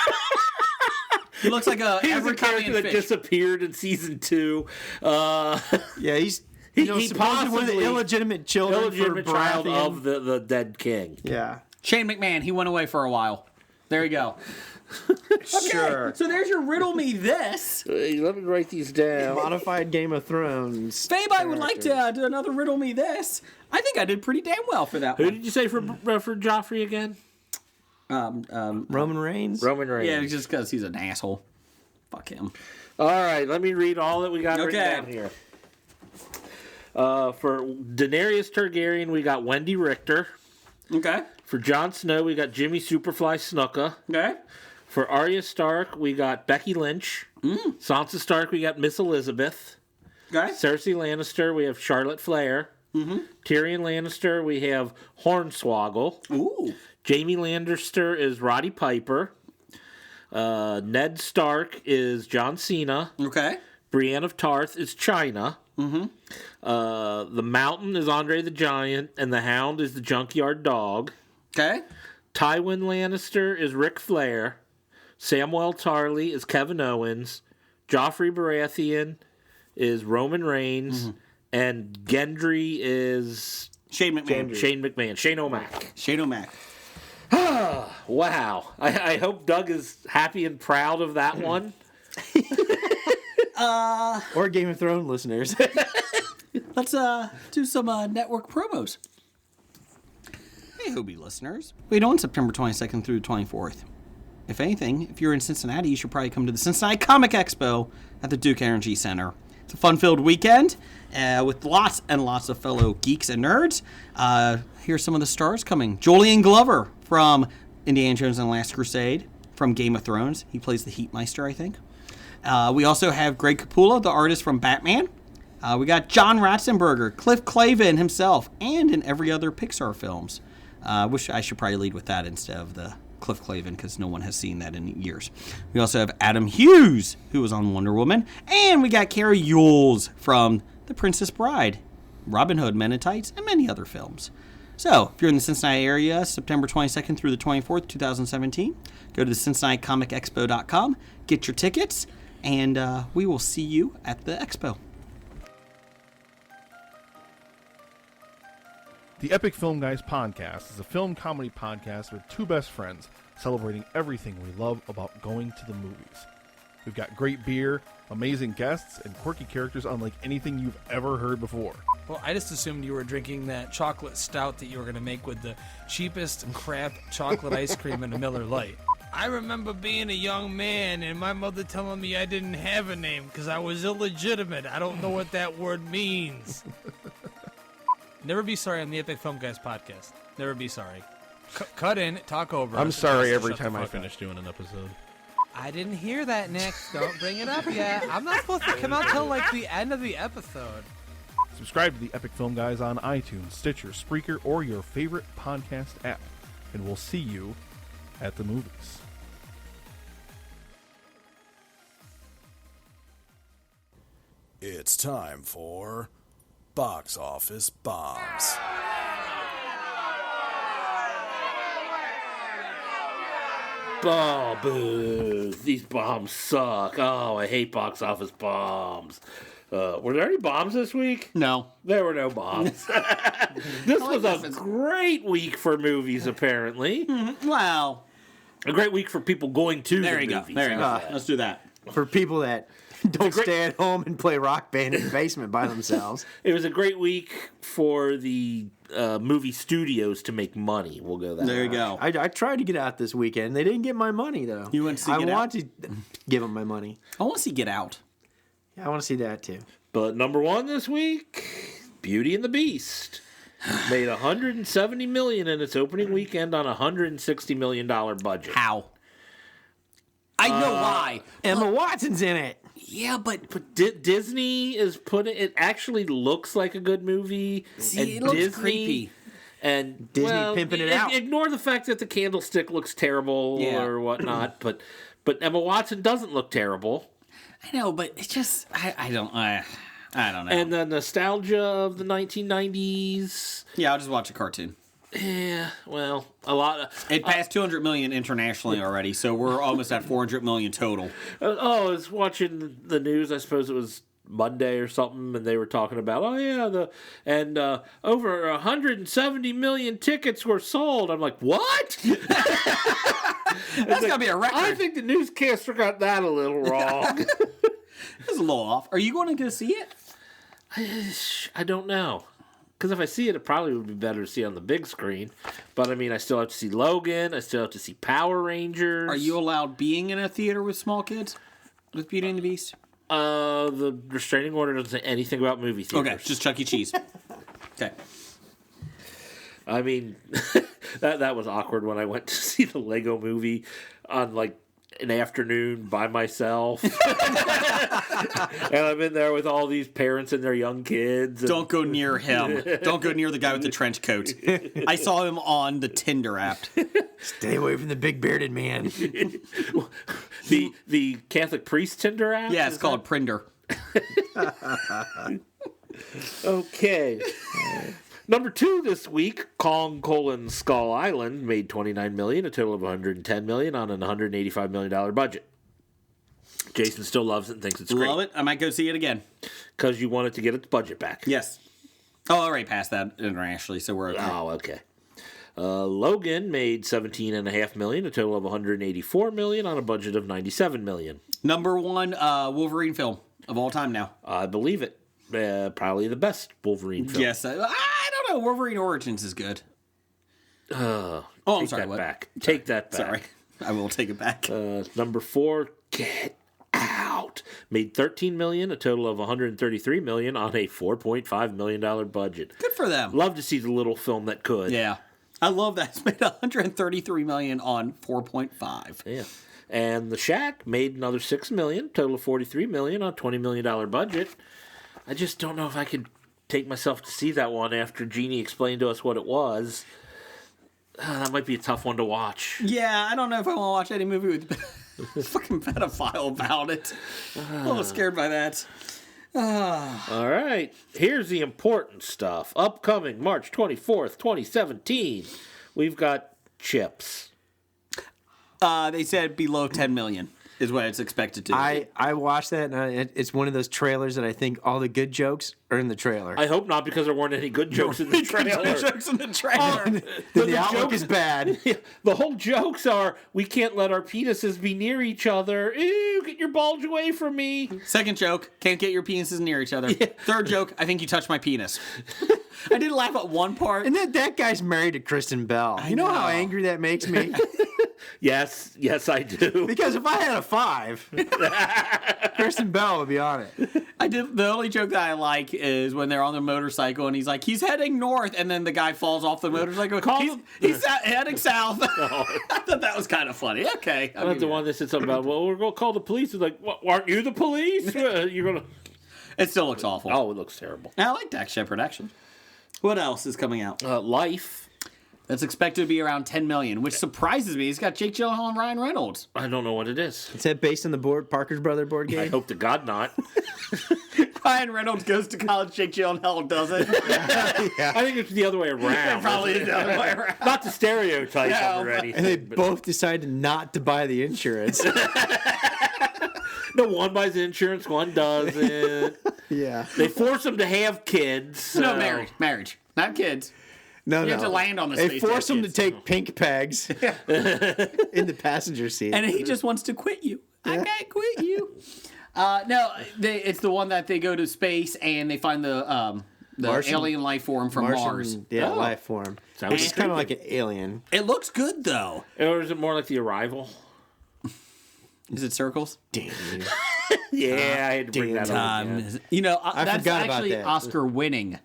He looks like a He was a Everett character County that fish. disappeared in season 2. Yeah, he's He supposedly one of the possibly- illegitimate children illegitimate for child Baratheon. of the dead king. Yeah. Shane McMahon. He went away for a while. There you go. Sure. So there's your riddle me this. Hey, let me write these down. Modified Game of Thrones. Fabe, I would like to do another riddle me this. I think I did pretty damn well for that Who one. did you say for Joffrey again? Roman Reigns. Roman Reigns. Yeah, just because he's an asshole. Fuck him. All right, let me read all that we got written Okay. down here. For Daenerys Targaryen, we got Wendy Richter. Okay. For Jon Snow, we got Jimmy Superfly Snuka. Okay. For Arya Stark, we got Becky Lynch. Sansa Stark, we got Miss Elizabeth. Okay. Cersei Lannister, we have Charlotte Flair. Tyrion Lannister, we have Hornswoggle. Ooh. Jamie Lannister is Roddy Piper. Ned Stark is John Cena. Okay. Brienne of Tarth is China. The Mountain is Andre the Giant, and the Hound is the Junkyard Dog. Okay. Tywin Lannister is Ric Flair. Samuel Tarly is Kevin Owens. Joffrey Baratheon is Roman Reigns. And Gendry is Shane McMahon. Shane McMahon. Shane O'Mac. Shane O'Mac. Wow. I hope Doug is happy and proud of that one. Or Game of Thrones listeners. Let's do some network promos. Hey, Hobie listeners. Wait on September 22nd through the 24th. If anything, if you're in Cincinnati, you should probably come to the Cincinnati Comic Expo at the Duke Energy Center. It's a fun-filled weekend with lots and lots of fellow geeks and nerds. Here's some of the stars coming. Julian Glover from Indiana Jones and the Last Crusade, from Game of Thrones. He plays the Heatmeister, I think. We also have Greg Capullo, the artist from Batman. We got John Ratzenberger, Cliff Clavin himself, and in every other Pixar films. Wish I should probably lead with that instead of the Cliff Clavin, because no one has seen that in years. We also have Adam Hughes, who was on Wonder Woman. And we got Carrie Yules from The Princess Bride, Robin Hood, Men in Tights, and many other films. So, if you're in the Cincinnati area, September 22nd through the 24th, 2017, go to the CincinnatiComicExpo.com, get your tickets, and we will see you at the expo. The Epic Film Guys podcast is a film comedy podcast with two best friends celebrating everything we love about going to the movies. We've got great beer, amazing guests, and quirky characters unlike anything you've ever heard before. Well, I just assumed you were drinking that chocolate stout that you were going to make with the cheapest crap chocolate ice cream and a Miller Lite. I remember being a young man and my mother telling me I didn't have a name because I was illegitimate. I don't know what that word means. Never be sorry on the Epic Film Guys podcast. Never be sorry. Cut in, talk over. I'm us, sorry and every shut the time I fuck finish up. doing an episode. I didn't hear that, Nick. Don't bring it up yet. I'm not supposed to come out till like the end of the episode. Subscribe to the Epic Film Guys on iTunes, Stitcher, Spreaker, or your favorite podcast app. And we'll see you at the movies. It's time for Box Office Bombs. Oh, boo. These bombs suck. Oh, I hate box office bombs. Were there any bombs this week? No. There were no bombs. This was a great week for movies, apparently. Wow. A great week for people going to There the you go. movies. There you go. Let's do that. For people that don't stay at home and play Rock Band in the basement by themselves. It was a great week for the movie studios to make money. We'll go that There you route. go. I tried to get out this weekend. They didn't get my money, though. You went to see I Get Out? want to give them my money. I want to see Get Out. Yeah, I want to see that, too. But number one this week, Beauty and the Beast. Made $170 million in its opening weekend on a $160 million budget. How? I know why. Emma Watson's in it. Yeah, but Disney is putting it. Actually, looks like a good movie. see, it looks creepy. And Disney pimping it out. Ignore the fact that the candlestick looks terrible Yeah. or whatnot, but Emma Watson doesn't look terrible. I know, but it's just I don't know. And the nostalgia of the 1990s. Yeah, I'll just watch a cartoon. Yeah, well, a lot of. It passed 200 million internationally already, so we're almost at 400 million total. I was watching the news. I suppose it was Monday or something, and they were talking about, over 170 million tickets were sold. I'm like, what? That's gotta be a record. I think the newscaster got that a little wrong. It's a little off. Are you going to go see it? I don't know. Because if I see it, it probably would be better to see on the big screen. But I mean, I still have to see Logan. I still have to see Power Rangers. Are you allowed being in a theater with small kids? With Beauty and the Beast? The restraining order doesn't say anything about movie theaters. Okay, just Chuck E. Cheese. Okay. I mean, that was awkward when I went to see the Lego movie on like an afternoon by myself. And I'm in there with all these parents and their young kids. Don't go near him. Don't go near the guy with the trench coat. I saw him on the Tinder app. Stay away from the big bearded man. the Catholic priest Tinder app? Yeah, it's called Prinder. Okay. Number two this week, Kong: Skull Island made $29 million, a total of $110 million on an $185 million budget. Jason still loves it and thinks it's great. Love it. I might go see it again. Because you wanted to get its budget back. Yes. Oh, I already passed that internationally, so we're okay. Oh, okay. Logan made $17.5 million, a total of $184 million on a budget of $97 million. Number one Wolverine film of all time now. I believe it. Probably the best Wolverine film. Yes. I don't know. Wolverine Origins is good. I'm Take sorry. that What? back. Take that back. Sorry. I will take it back. Number four, Get Out. out. Made $13 million, a total of $133 million on a $4.5 million budget. Good for them. Love to see the little film that could. Yeah. I love that. It's made $133 million on 4.5. Yeah. And The Shack made another $6 million, total of $43 million on a $20 million budget. I just don't know if I could take myself to see that one after Jeannie explained to us what it was. That might be a tough one to watch. Yeah, I don't know if I want to watch any movie with a fucking pedophile about it. I'm a little scared by that. All right. Here's the important stuff. Upcoming March 24th, 2017. We've got Chips. They said below 10 million is what it's expected to be. I watched that, and it's one of those trailers that I think all the good jokes are in the trailer. I hope not, because there weren't any good jokes in the trailer. Good jokes in the trailer. the outlook is bad. The whole jokes are, we can't let our penises be near each other. Ew, get your bulge away from me. Second joke, can't get your penises near each other. Yeah. Third joke, I think you touched my penis. I did laugh at one part. And then that guy's married to Kristen Bell. You know how angry that makes me? Yes, I do. Because if I had a 5, Kristen Bell would be on it. I did. The only joke that I like is when they're on the motorcycle and he's like, he's heading north, and then the guy falls off the motorcycle. He's heading south. I thought that was kind of funny. Okay. I'm the one that said something about, well, we're going to call the police. It's like, aren't you the police? You're going to... It still looks awful. Oh, it looks terrible. I like Dax Shepard action. What else is coming out? Life. That's expected to be around 10 million, which surprises me. He's got Jake Gyllenhaal and Ryan Reynolds. I don't know what it is. Is that based on the Parker's Brother board game? I hope to God not. Ryan Reynolds goes to college, Jake Gyllenhaal doesn't. Yeah. I think it's the other way around. Probably the other way around. Not to stereotype already. And they both decided not to buy the insurance. No, one buys insurance, one doesn't. Yeah. They force them to have kids. So. No, marriage. Not kids. No, You have to land on the They space. force him to kids. take pink pegs in the passenger seat. And he just wants to quit you. I can't quit you. No, it's the one that they go to space and they find the Martian- alien life form from Mars. Yeah, life form. Sounds Which is kind of like an alien. It looks good, though. Or is it more like The Arrival? Is it circles? Damn you. Yeah, I had to bring that up. You know, I that's forgot about actually that. Oscar-winning.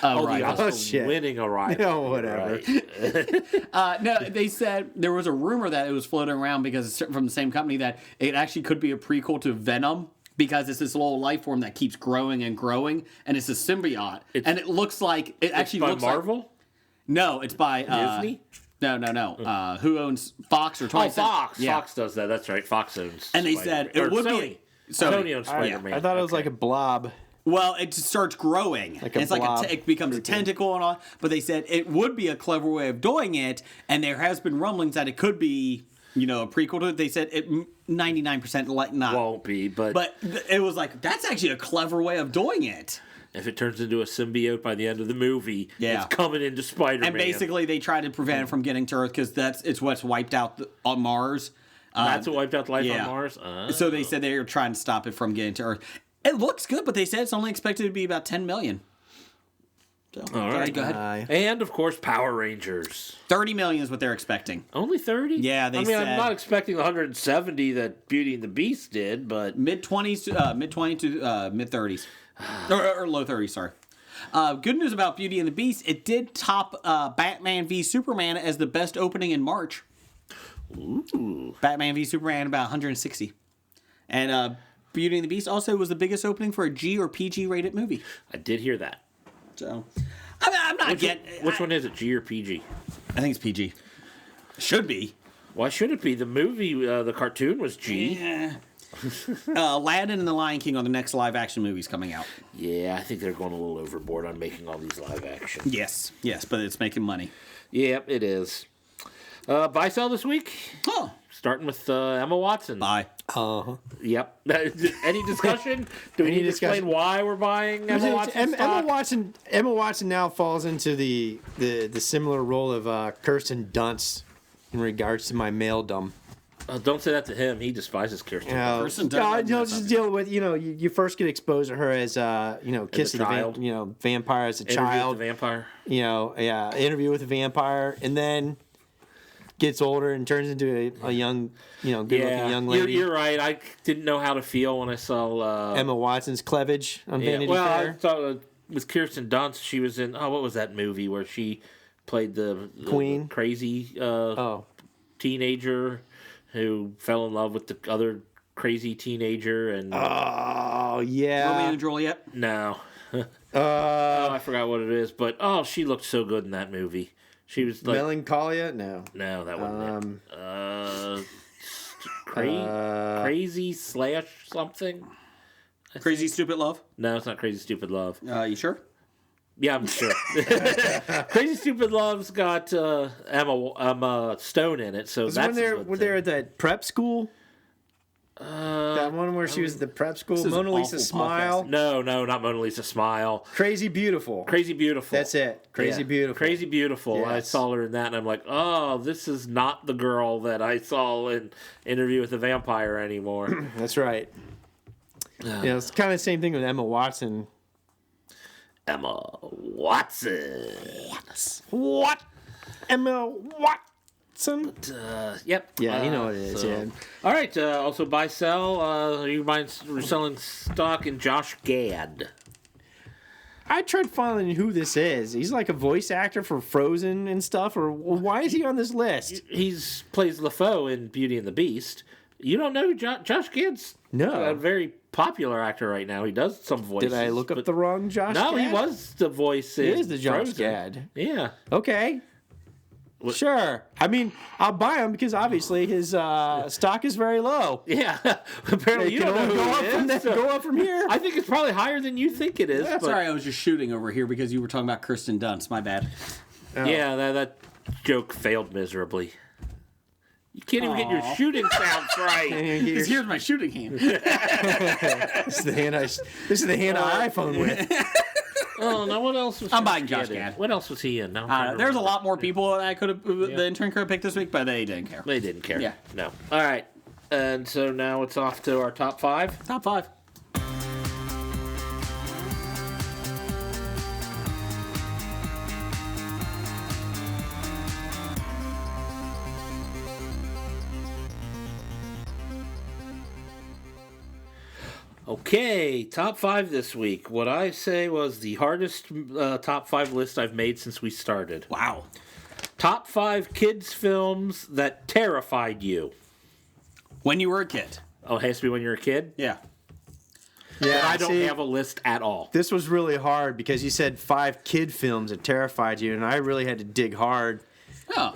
The Arrival. Oscar winning Arrival. No, whatever. Right. No, they said there was a rumor that it was floating around because it's from the same company that it actually could be a prequel to Venom because it's this little life form that keeps growing and growing, and it's a symbiote. And it looks like it actually by looks Marvel? Like, no, it's by Disney. No. Who owns Fox or 20th? Fox. Yeah. Fox does that. That's right. Fox owns. And they Spider-Man. said it Or would Sony. be Sony owns Spider-Man. I thought it was like a blob. Well, it just starts growing. Like a it's blob. like it becomes a tentacle and all. But they said it would be a clever way of doing it, and there has been rumblings that it could be, a prequel to it. They said it 99% not Won't be, but it was like that's actually a clever way of doing it. if it turns into a symbiote by the end of the movie, Yeah. it's coming into Spider-Man. And basically, they try to prevent it from getting to Earth because it's what's wiped out on Mars. That's what wiped out life yeah. on Mars. So they said they were trying to stop it from getting to Earth. It looks good, but they said it's only expected to be about 10 million. So, All right. go ahead. And of course, Power Rangers. 30 million is what they're expecting. Only 30? Yeah, they I mean, said- I'm not expecting the 170 that Beauty and the Beast did, but Mid-20s to mid-30s. or low 30s, sorry. Good news about Beauty and the Beast, it did top Batman v Superman as the best opening in March. Ooh. Batman v Superman about 160. And Beauty and the Beast also was the biggest opening for a G or PG rated movie. I did hear that. So, I'm not getting... Which one is it, G or PG? I think it's PG. Should be. Why should it be? The movie, the cartoon was G. Yeah. Aladdin and the Lion King are the next live action movies coming out. Yeah, I think they're going a little overboard on making all these live action. Yes, but it's making money. Yep, it is. Buy sell this week? Oh. Starting with Emma Watson. Bye. Yep. Any discussion? Do we need to explain why we're buying Emma Watson stock? Emma Watson now falls into the similar role of Kirsten Dunst in regards to my maledom. Don't say that to him. He despises Kirsten. Kirsten Dunst. Just deal with you first get exposed to her as kissing child. vampire as a Interview child. with the vampire. Interview with a vampire, and then gets older and turns into a young, good-looking young lady. You're right. I didn't know how to feel when I saw Emma Watson's cleavage on Vanity I Fair. thought with Kirsten Dunst, she was in. Oh, what was that movie where she played the Queen? crazy teenager who fell in love with the other crazy teenager and Oh, yeah. Romeo and Juliet. no. I forgot what it is, but she looked so good in that movie. She was like Melancholia? No. no, that wasn't it. Crazy slash something. Crazy Stupid Love. No, it's not Crazy Stupid Love. You sure? Yeah, I'm sure. Crazy Stupid Love's got Emma Stone in it, so Was that's when they're at that prep school? That one where she was at the prep school? This is Mona Lisa awful Smile? No, not Mona Lisa Smile. Crazy Beautiful. Crazy Beautiful. That's it. Crazy Beautiful. Crazy Beautiful. Yes. I saw her in that, and I'm like, oh, this is not the girl that I saw in Interview with the Vampire anymore. That's right. Yeah, it's kind of the same thing with Emma Watson. Emma Watson. What? Emma Watson? Yep. Yeah, you know what it is, yeah. All right. Also, buy, sell. You mind selling stock in Josh Gad. I tried finding who this is. He's like a voice actor for Frozen and stuff, or why is he on this list? He's plays LeFou in Beauty and the Beast. You don't know who Josh Gad's a very popular actor right now. He does some voices. Did I look up the wrong Josh No, Gad? he was the voice in He is the Josh Frozen. Gad. Yeah. Okay. Sure. I mean, I'll buy him because obviously his stock is very low. Yeah. Apparently you It don't can know only who it is. go up from here. I think it's probably higher than you think it is. but Sorry, I was just shooting over here because you were talking about Kirsten Dunst. My bad. Yeah, that joke failed miserably. You can't even get your shooting sounds right. Here's my shooting hand. This is the hand I iPhone with. Oh, now what else was I'm buying Josh in? Gad. What else was he in? Now I'm trying to There's a remember. lot more people that I could have the intern could have picked this week, but they didn't care. They didn't care. Yeah. No. All right. And so now it's off to our top 5. Top 5. Okay, top 5 this week. What I say was the hardest top 5 list I've made since we started. Wow. Top 5 kids' films that terrified you. When you were a kid. Oh, it has to be when you're a kid? Yeah. Yeah, I don't have a list at all. This was really hard because you said 5 kid films that terrified you, and I really had to dig hard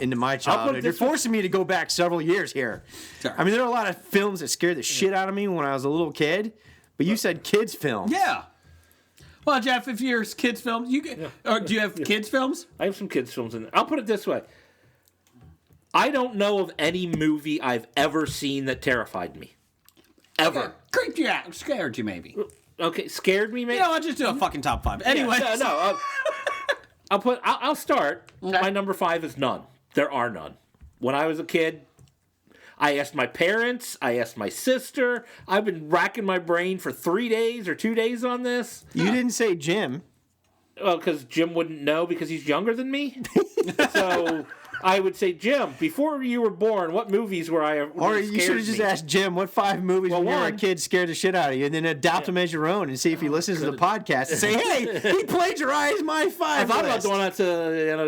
into my childhood. You're forcing me to go back several years here. Sorry. I mean, there are a lot of films that scared the shit out of me when I was a little kid, but you said kids films. Yeah. Well, Jeff, if you're kids films, you get. Or do you have kids films? I have some kids' films in there. I'll put it this way. I don't know of any movie I've ever seen that terrified me. Ever. Creeped you out. Scared you, maybe. Okay, scared me, maybe? You know, I'll just do a fucking top 5. Anyway. I'll start. Okay. My number 5 is none. There are none. When I was a kid, I asked my parents, I asked my sister. I've been racking my brain for 3 days or 2 days on this. You didn't say Jim. Well, because Jim wouldn't know because he's younger than me. So I would say, Jim, before you were born, what movies were I? Or you should have just asked Jim what 5 movies when you were a kid scared the shit out of you, and then adopt them as your own and see if he listens to the podcast and say, hey, he plagiarized my 5 I thought about list. doing that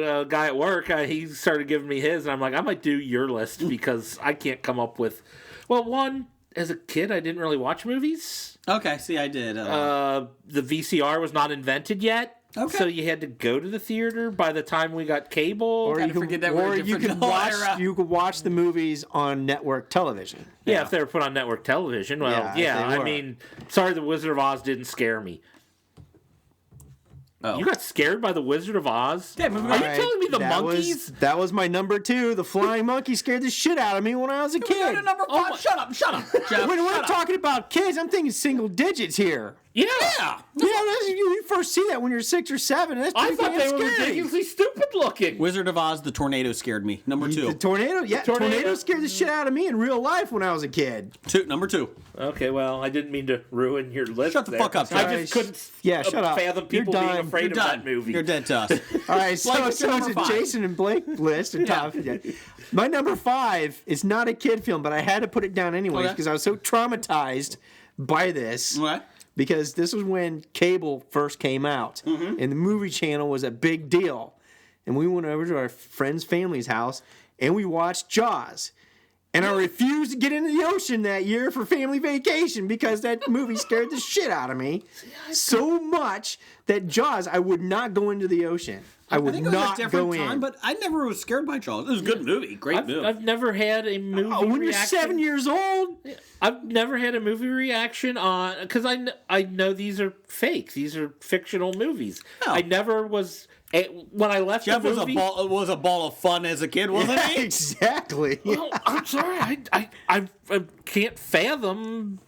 to a guy at work. He started giving me his, and I'm like, I might do your list because I can't come up with. Well, one, as a kid, I didn't really watch movies. Okay, see, I did. The VCR was not invented yet. Okay. So you had to go to the theater by the time we got cable. Or you forget that could, we're or a you different could watch era. you could watch the movies on network television. Yeah, if they were put on network television. Well, Yeah, if yeah, they I were. mean, sorry, The Wizard of Oz didn't scare me. Oh. You got scared by The Wizard of Oz? Yeah, but Are you telling me the that monkeys? that was my number 2. The flying monkey scared the shit out of me when I was a Go kid. to number 5. Shut up, Jeff. When we're shut up. talking about kids, I'm thinking single digits here. Yeah. You first see that when you're 6 or 7. That's I pretty thought they damn were scary. ridiculously stupid looking. Wizard of Oz, the tornado scared me. Number 2. The tornado? Yeah, tornado? tornado scared the shit out of me in real life when I was a kid. Number 2. Okay, well, I didn't mean to ruin your list. Shut the fuck up, I Josh. just couldn't Shut up. fathom You're people being done. afraid You're of done. that movie. You're dead to us. All right, so what's your it's number a 5? Jason and Blake list. And tough. Yeah. My number 5 is not a kid film, but I had to put it down anyways Okay. because I was so traumatized by this. What? Because this was when cable first came out, and the movie channel was a big deal. And we went over to our friend's family's house, and we watched Jaws. And I refused to get into the ocean that year for family vacation because that movie scared the shit out of me so much that Jaws, I would not go into the ocean. I would think it was not a different go time, in. but I never was scared by Jaws. It was a good movie. Great movie. I've never had a movie When you're reaction. 7 years old, I've never had a movie reaction on because I know these are fake. These are fictional movies. Oh. I never was when I left Jeff the movie. was a ball of fun as a kid, wasn't he? exactly. Well, I'm sorry. I can't fathom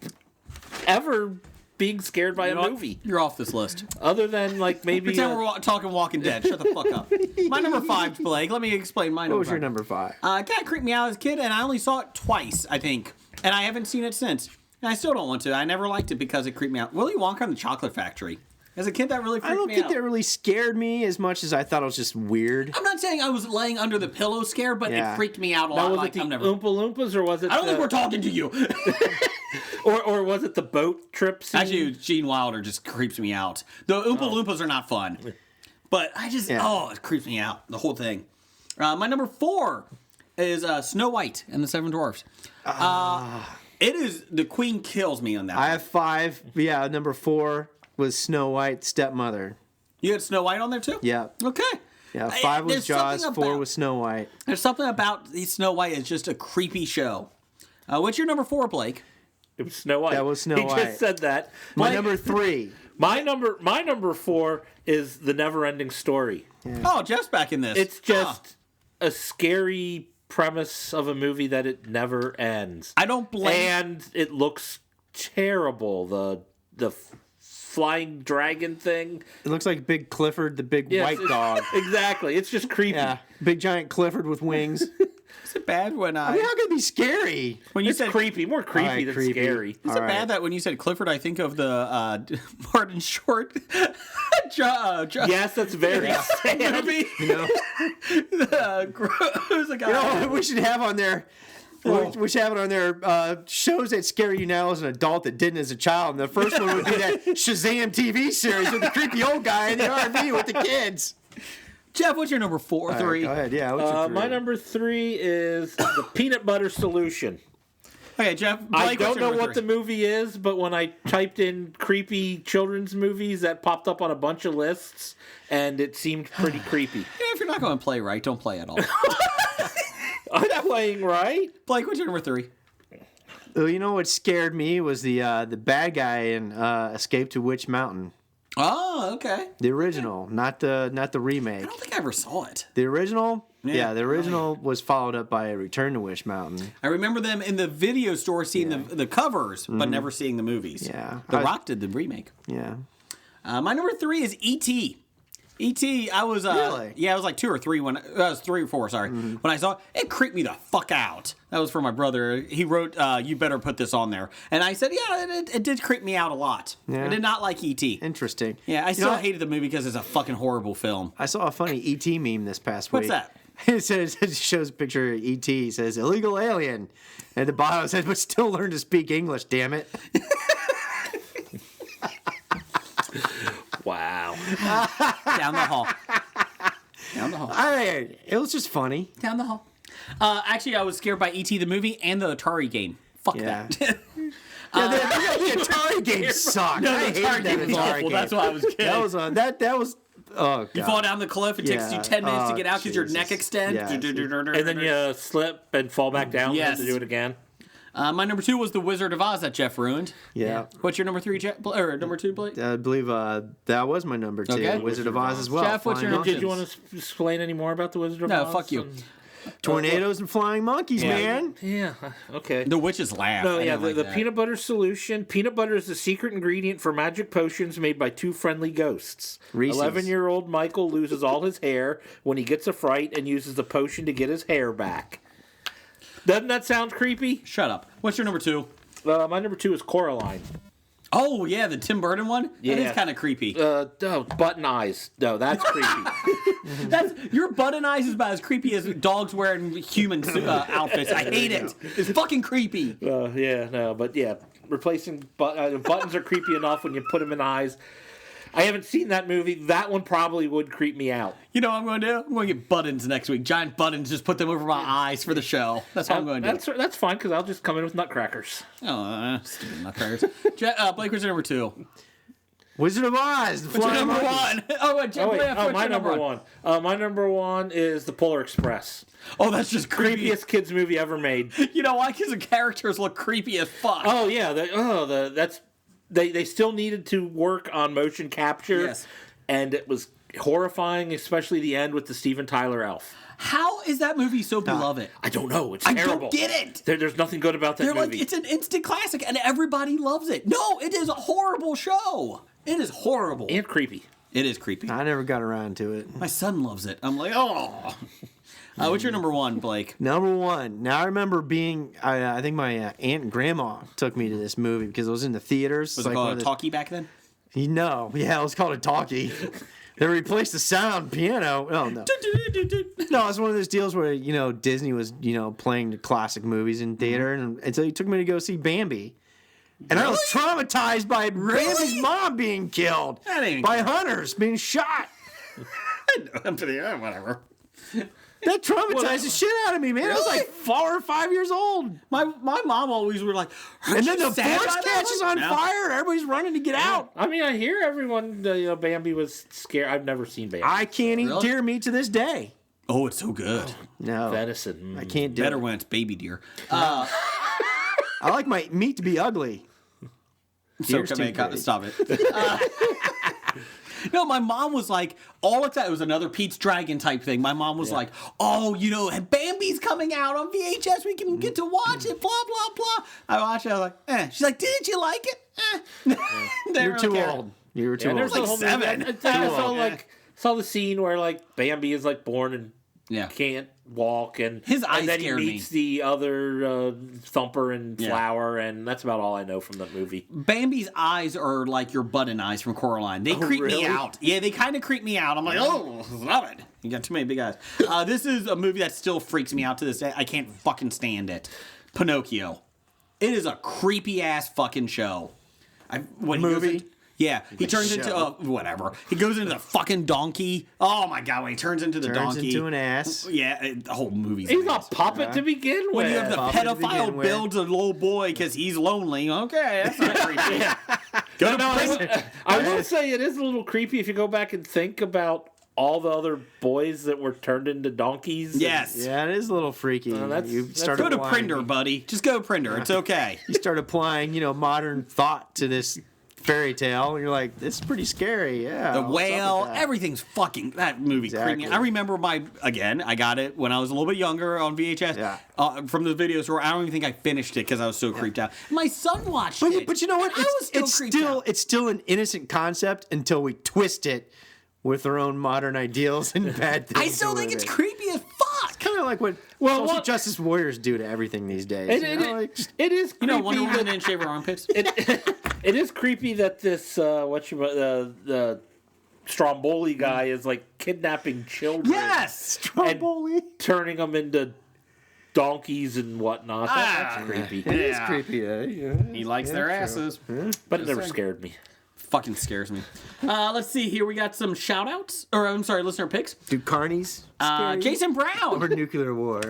ever being scared by You know a what? movie You're off this list. other than like maybe. Pretend we're talking Walking Dead. Shut the fuck up. My number 5, Blake. Let me explain my number What was your 5. number 5? Cat creeped me out as a kid, and I only saw it twice, I think. And I haven't seen it since. And I still don't want to. I never liked it because it creeped me out. Willy Wonka and the Chocolate Factory. As a kid, that really freaked I don't me think out. that really scared me as much as I thought it was just weird. I'm not saying I was laying under the pillow scared, but Yeah. it freaked me out a Now, lot. was Like, it the I'm never. Oompa Loompas or was it? I don't think we're talking to you. Or was it the boat trip scene? Actually, Gene Wilder just creeps me out. The Oompa Loompas are not fun. But I just, it creeps me out. The whole thing. My number 4 is Snow White and the Seven Dwarfs. It is, the Queen kills me on that I one. have 5. Yeah, number 4 was Snow White, Stepmother. You had Snow White on there too? Yeah. Okay. Yeah, 5 was There's Jaws, something 4 about- was Snow White. There's something about Snow White is just a creepy show. What's your number 4, Blake? It was Snow White. That was Snow he White. just said that. My number 3. My number 4 is The Never-Ending Story. Oh, Jeff's back in this. It's just a scary premise of a movie that it never ends. I don't blame. And it looks terrible. The flying dragon thing. It looks like Big Clifford, the big Yes, white it's- dog. Exactly. It's just creepy. Yeah, big giant Clifford with wings. Is it bad when I mean, how could it be scary? when you It's said creepy. More creepy Alright, than creepy. scary. Is it bad that when you said Clifford, I think of the Martin Short Yes, that's very sad. movie? You know, Who's the guy? you know what we should have on there. We should have it on there. Shows that scare you now as an adult that didn't as a child. And the first one would be that Shazam TV series with the creepy old guy in the RV with the kids. Jeff, what's your number 4 or All 3? right, go ahead. Yeah, what's your 3? My number 3 is The Peanut Butter Solution. Okay, Jeff. Blake, I what's don't your know number what 3? the movie is, but when I typed in creepy children's movies, that popped up on a bunch of lists, and it seemed pretty creepy. Yeah, if you're not going to play right, don't play at all. I'm not playing right. Blake, what's your number 3? Oh, you know what scared me was the bad guy in Escape to Witch Mountain. Oh, okay. The original, not the remake. I don't think I ever saw it. The original? Yeah. Yeah, the original was followed up by Return to Wish Mountain. I remember them in the video store seeing the covers, but never seeing the movies. Yeah. The Rock did the remake. Yeah. My number 3 is E.T. E.T. I was Really? yeah, I was like 2 or 3 when I was 3 or 4. Sorry, when I saw it, it creeped me the fuck out. That was for my brother. He wrote, "You better put this on there," and I said, "Yeah, it did creep me out a lot." Yeah. I did not like E.T. Interesting. Yeah, I You still know, hated the movie because it's a fucking horrible film. I saw a funny E.T. meme this past week. What's that? It says, it shows a picture of E.T. It says, illegal alien. And at the bottom it says, but still learn to speak English, damn it. Wow. Down the hall. Down the hall. It was just funny. Down the hall. Actually, I was scared by E.T. the movie and the Atari game. Fuck Yeah. that. Yeah, the Atari game sucked. No, I the hated Atari that game was Atari awful. game. That's why I was kidding. That was that was oh god. You fall down the cliff. It takes Yeah. you 10 minutes to Oh, get out because your Jesus. neck extends. Yeah. And then you slip and fall back down Yes. and have to do it again. My number 2 was The Wizard of Oz that Jeff ruined. Yeah. What's your number 3, Jeff? Or number 2, Blake? I believe that was my number 2. Okay. Wizard of Oz as well. Jeff, what's your Flying number Did you want to explain any more about the Wizard of No, Oz? fuck you. Tornadoes and flying monkeys, man. Yeah. Okay. The witches laugh. No, I yeah, didn't like the that. peanut butter solution. Peanut butter is the secret ingredient for magic potions made by two friendly ghosts. Reese's. 11-year-old Michael loses all his hair when he gets a fright and uses the potion to get his hair back. Doesn't that sound creepy? Shut up. What's your number 2? My number 2 is Coraline. Oh, yeah, the Tim Burton one? Yeah. That is kind of creepy. Button eyes. No, that's creepy. Your button eyes is about as creepy as dogs wearing human outfits. I hate it. It's fucking creepy. Replacing buttons are creepy enough when you put them in eyes. I haven't seen that movie. That one probably would creep me out. You know what I'm going to do? I'm going to get buttons next week. Giant buttons. Just put them over my eyes for the show. That's what I'm going to do. That's fine, because I'll just come in with nutcrackers. Oh, stupid nutcrackers. Blake, what's your number 2? Wizard of Oz. What's your number 1? What's my your number 1. My number 1 is The Polar Express. Oh, that's just creepy. Creepiest kids movie ever made. You know why? Because the characters look creepy as fuck. Oh yeah, they still needed to work on motion capture. Yes. And it was horrifying, especially the end with the Steven Tyler elf. How is that movie so beloved? I don't know. It's I terrible. don't get it. There's nothing good about that They're movie. like, it's an instant classic, and everybody loves it. No, it is a horrible show. It is horrible. And creepy. It is creepy. I never got around to it. My son loves it. I'm like, oh. What's your number 1, Blake? Number 1. Now I remember being, I think my aunt and grandma took me to this movie because it was in the theaters. Was it called a talkie back then? No, yeah, it was called a talkie. They replaced the sound piano. Oh no, no, it's one of those deals where Disney was playing the classic movies in theater, and so he took me to go see Bambi. And I was traumatized by Bambi's mom being killed by hunters, being shot. Whatever. That traumatized the shit out of me, man. I was like 4 or 5 years old. My mom always were like, and then the forest catches on fire, and everybody's running to get out. I mean, I hear everyone, Bambi was scared. I've never seen Bambi. I can't eat deer meat to this day. Oh, it's so good. No. Venison. I can't do it. Better when it's baby deer. I like my meat to be ugly. So stop it. No, my mom was like, all excited. It was another Pete's Dragon type thing. My mom was like, oh, Bambi's coming out on VHS. We can get to watch it, blah, blah, blah. I watched it. I was like, eh. She's like, didn't you like it? You're too old. You were too old. Like 7. I saw the scene where Bambi is born and can't walk, and his eyes then he scared meets the other Thumper and Flower, and that's about all I know from that movie. Bambi's eyes are like your button eyes from Coraline. They creep me out. Yeah, they kind of creep me out. I'm like, oh, love it. You got too many big eyes. This is a movie that still freaks me out to this day. I can't fucking stand it. Pinocchio. It is a creepy ass fucking show. Movie? He turns into whatever. He goes into the fucking donkey. Oh my god, when he turns into the donkey, turns into an ass. Yeah, the whole movie's. He's a puppet to begin with. When you have the pedophile builds a little boy because he's lonely. Okay, that's not creepy. I will say it is a little creepy if you go back and think about all the other boys that were turned into donkeys. Yes. Yeah, it is a little freaky. Go to Prinder, buddy. Just go Prinder. It's okay. You start applying, modern thought to this fairy tale. You're like, this is pretty scary. Yeah. The whale, everything's fucking. That movie creeped me. I remember I got it when I was a little bit younger on VHS from the video store. I don't even think I finished it because I was so creeped out. My son watched it. But you know what? It's still an innocent concept until we twist it with our own modern ideals and bad things. I still think it's creepy as fuck. It's kind of like what social justice warriors do to everything these days. It is creepy. Wonder Woman didn't shave her armpits. It is creepy that this the Stromboli guy is kidnapping children. Yes, Stromboli, and turning them into donkeys and whatnot. That's creepy. It is creepy. He likes their asses, but it never scared me. Fucking scares me. Let's see here. We got some shout outs. Or, I'm sorry, listener picks. Do carnies? Jason Brown. Or nuclear war.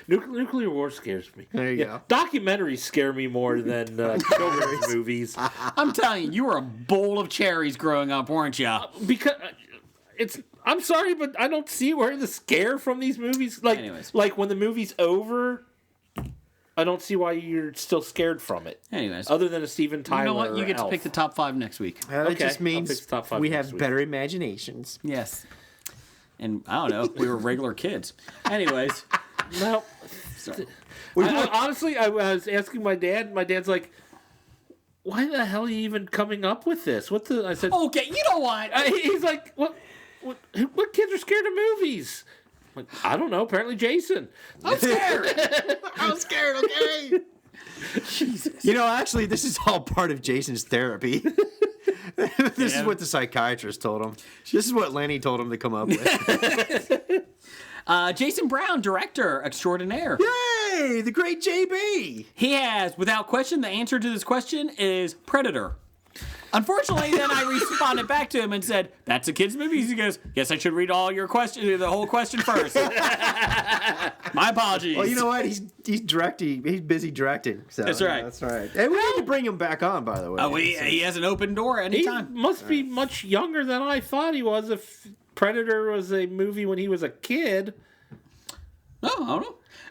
Nuclear war scares me. There you go. Documentaries scare me more than children's movies. I'm telling you, you were a bowl of cherries growing up, weren't you? Because I'm sorry, but I don't see where the scare from these movies. Like when the movie's over, I don't see why you're still scared from it. Anyways. Other than a Steven Tyler. You know what? You get elf. to pick the top 5 next week. It just means top 5 we next have week. better imaginations. Yes. and I don't know, we were regular kids. Anyways, No. Honestly, I was asking my dad. My dad's like, "Why the hell are you even coming up with this?" What the? I said, okay, you know what? He's like, "What kids are scared of movies?" I'm like, I don't know. Apparently, Jason. I'm scared. I'm scared, okay? Jesus. You know, actually, this is all part of Jason's therapy. This is what the psychiatrist told him. This is what Lenny told him to come up with. Jason Brown, director extraordinaire. Yay! The great JB! He has, without question, the answer to this question is Predator. Unfortunately, then I responded back to him and said, "That's a kid's movie." He goes, "Guess I should read all your question, the whole question first." My apologies. Well, you know what? He's directing. He's busy directing. So That's right. That's right. And we need to bring him back on, by the way. Oh, he has an open door He anytime. must be much younger than I thought he was. If Predator was a movie when he was a kid. No, I don't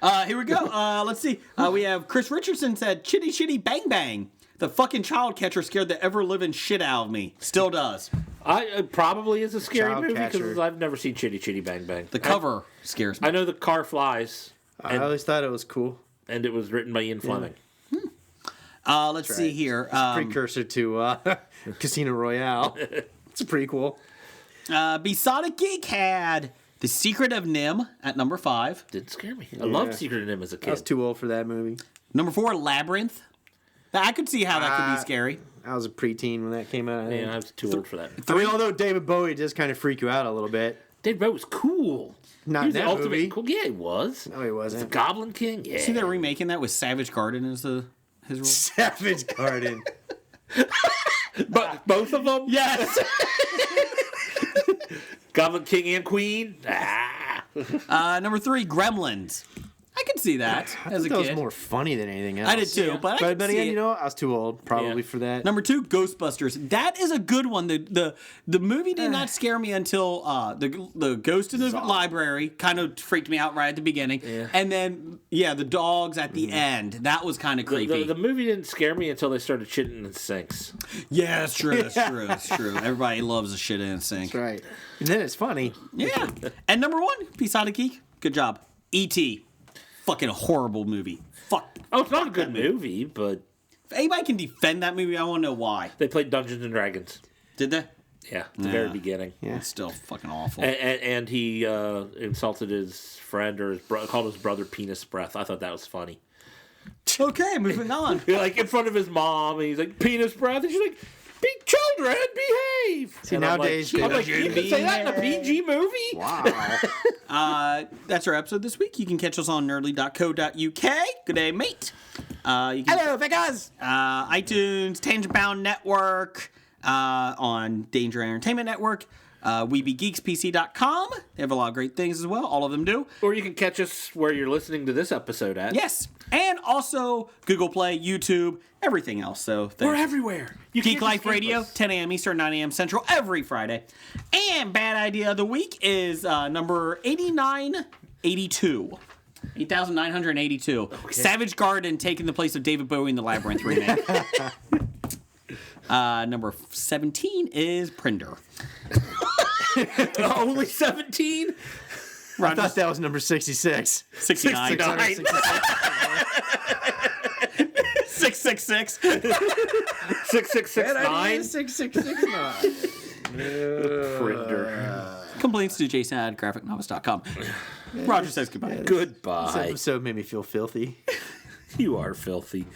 know. Here we go. Let's see. We have Chris Richardson said, "Chitty Chitty Bang Bang. The fucking child catcher scared the ever living shit out of me. Still does." It probably is a scary Child movie catcher. because I've never seen Chitty Chitty Bang Bang. The cover scares me. I know the car flies, I always thought it was cool. and it was written by Ian Fleming. Let's see here. Precursor to Casino Royale. It's a prequel. Besotted Geek had The Secret of Nim at number 5. Didn't scare me. I loved Secret of Nim as a I was kid. too old for that movie. Number 4, Labyrinth. I could see how that could be scary. I was a preteen when that came out. I think. Man, I was too old for that. I mean, although David Bowie does kind of freak you out a little bit. Dave Bowie was cool. Not He was in the that ultimate movie. cool. Yeah, he was. No, he The wasn't. Goblin King. Yeah. See, they're remaking that with Savage Garden as his role. Savage Garden. But both of them. Yes. Goblin King and Queen. Number 3, Gremlins. I could see that as a That was kid. more funny than anything else. I did too, but I could then see again, it. you know, I was too old probably Yeah. for that. Number 2, Ghostbusters. That is a good one. The movie did not scare me until the ghost in the library kind of freaked me out right at the beginning, and then the dogs at the end. That was kind of creepy. The movie didn't scare me until they started shitting in sinks. Yeah, it's true. It's true. It's true. Everybody loves a shit in a sink. That's right. And then it's funny. Yeah. And number 1, Besotted Geek. Good job. E.T. Fucking horrible movie. Fuck. Oh, it's not a good movie, but If anybody can defend that movie, I want to know why. they played Dungeons and Dragons. Did they? Yeah, at the very beginning. It's still fucking awful. And he insulted his friend or called his brother penis breath. I thought that was funny. Okay, moving on. Like in front of his mom, and he's like penis breath, and she's like, "Be children, behave." See, And I'm nowadays, I'm like, you can say that in a PG movie? Wow. That's our episode this week. You can catch us on nerdly.co.uk. Good day, mate. You can, Hello, Vegas. iTunes, Tangent Bound Network, on Danger Entertainment Network, WeBeGeeksPC.com. They have a lot of great things as well. All of them do. Or you can catch us where you're listening to this episode at. Yes. And also Google Play, YouTube, everything else. So We're thanks. everywhere. You Geek can't Life escape Radio, us. 10 a.m. Eastern, 9 a.m. Central, every Friday. And Bad Idea of the Week is number 8982. 8,982. Savage Garden taking the place of David Bowie in the Labyrinth remake. Number 17 is Prinder. Only 17? I thought that was number 66. 69. 666. 6669? 6669. Prinder. Complaints to Jason at graphicnovice.com. Roger says goodbye. This Goodbye. episode made me feel filthy. You are filthy.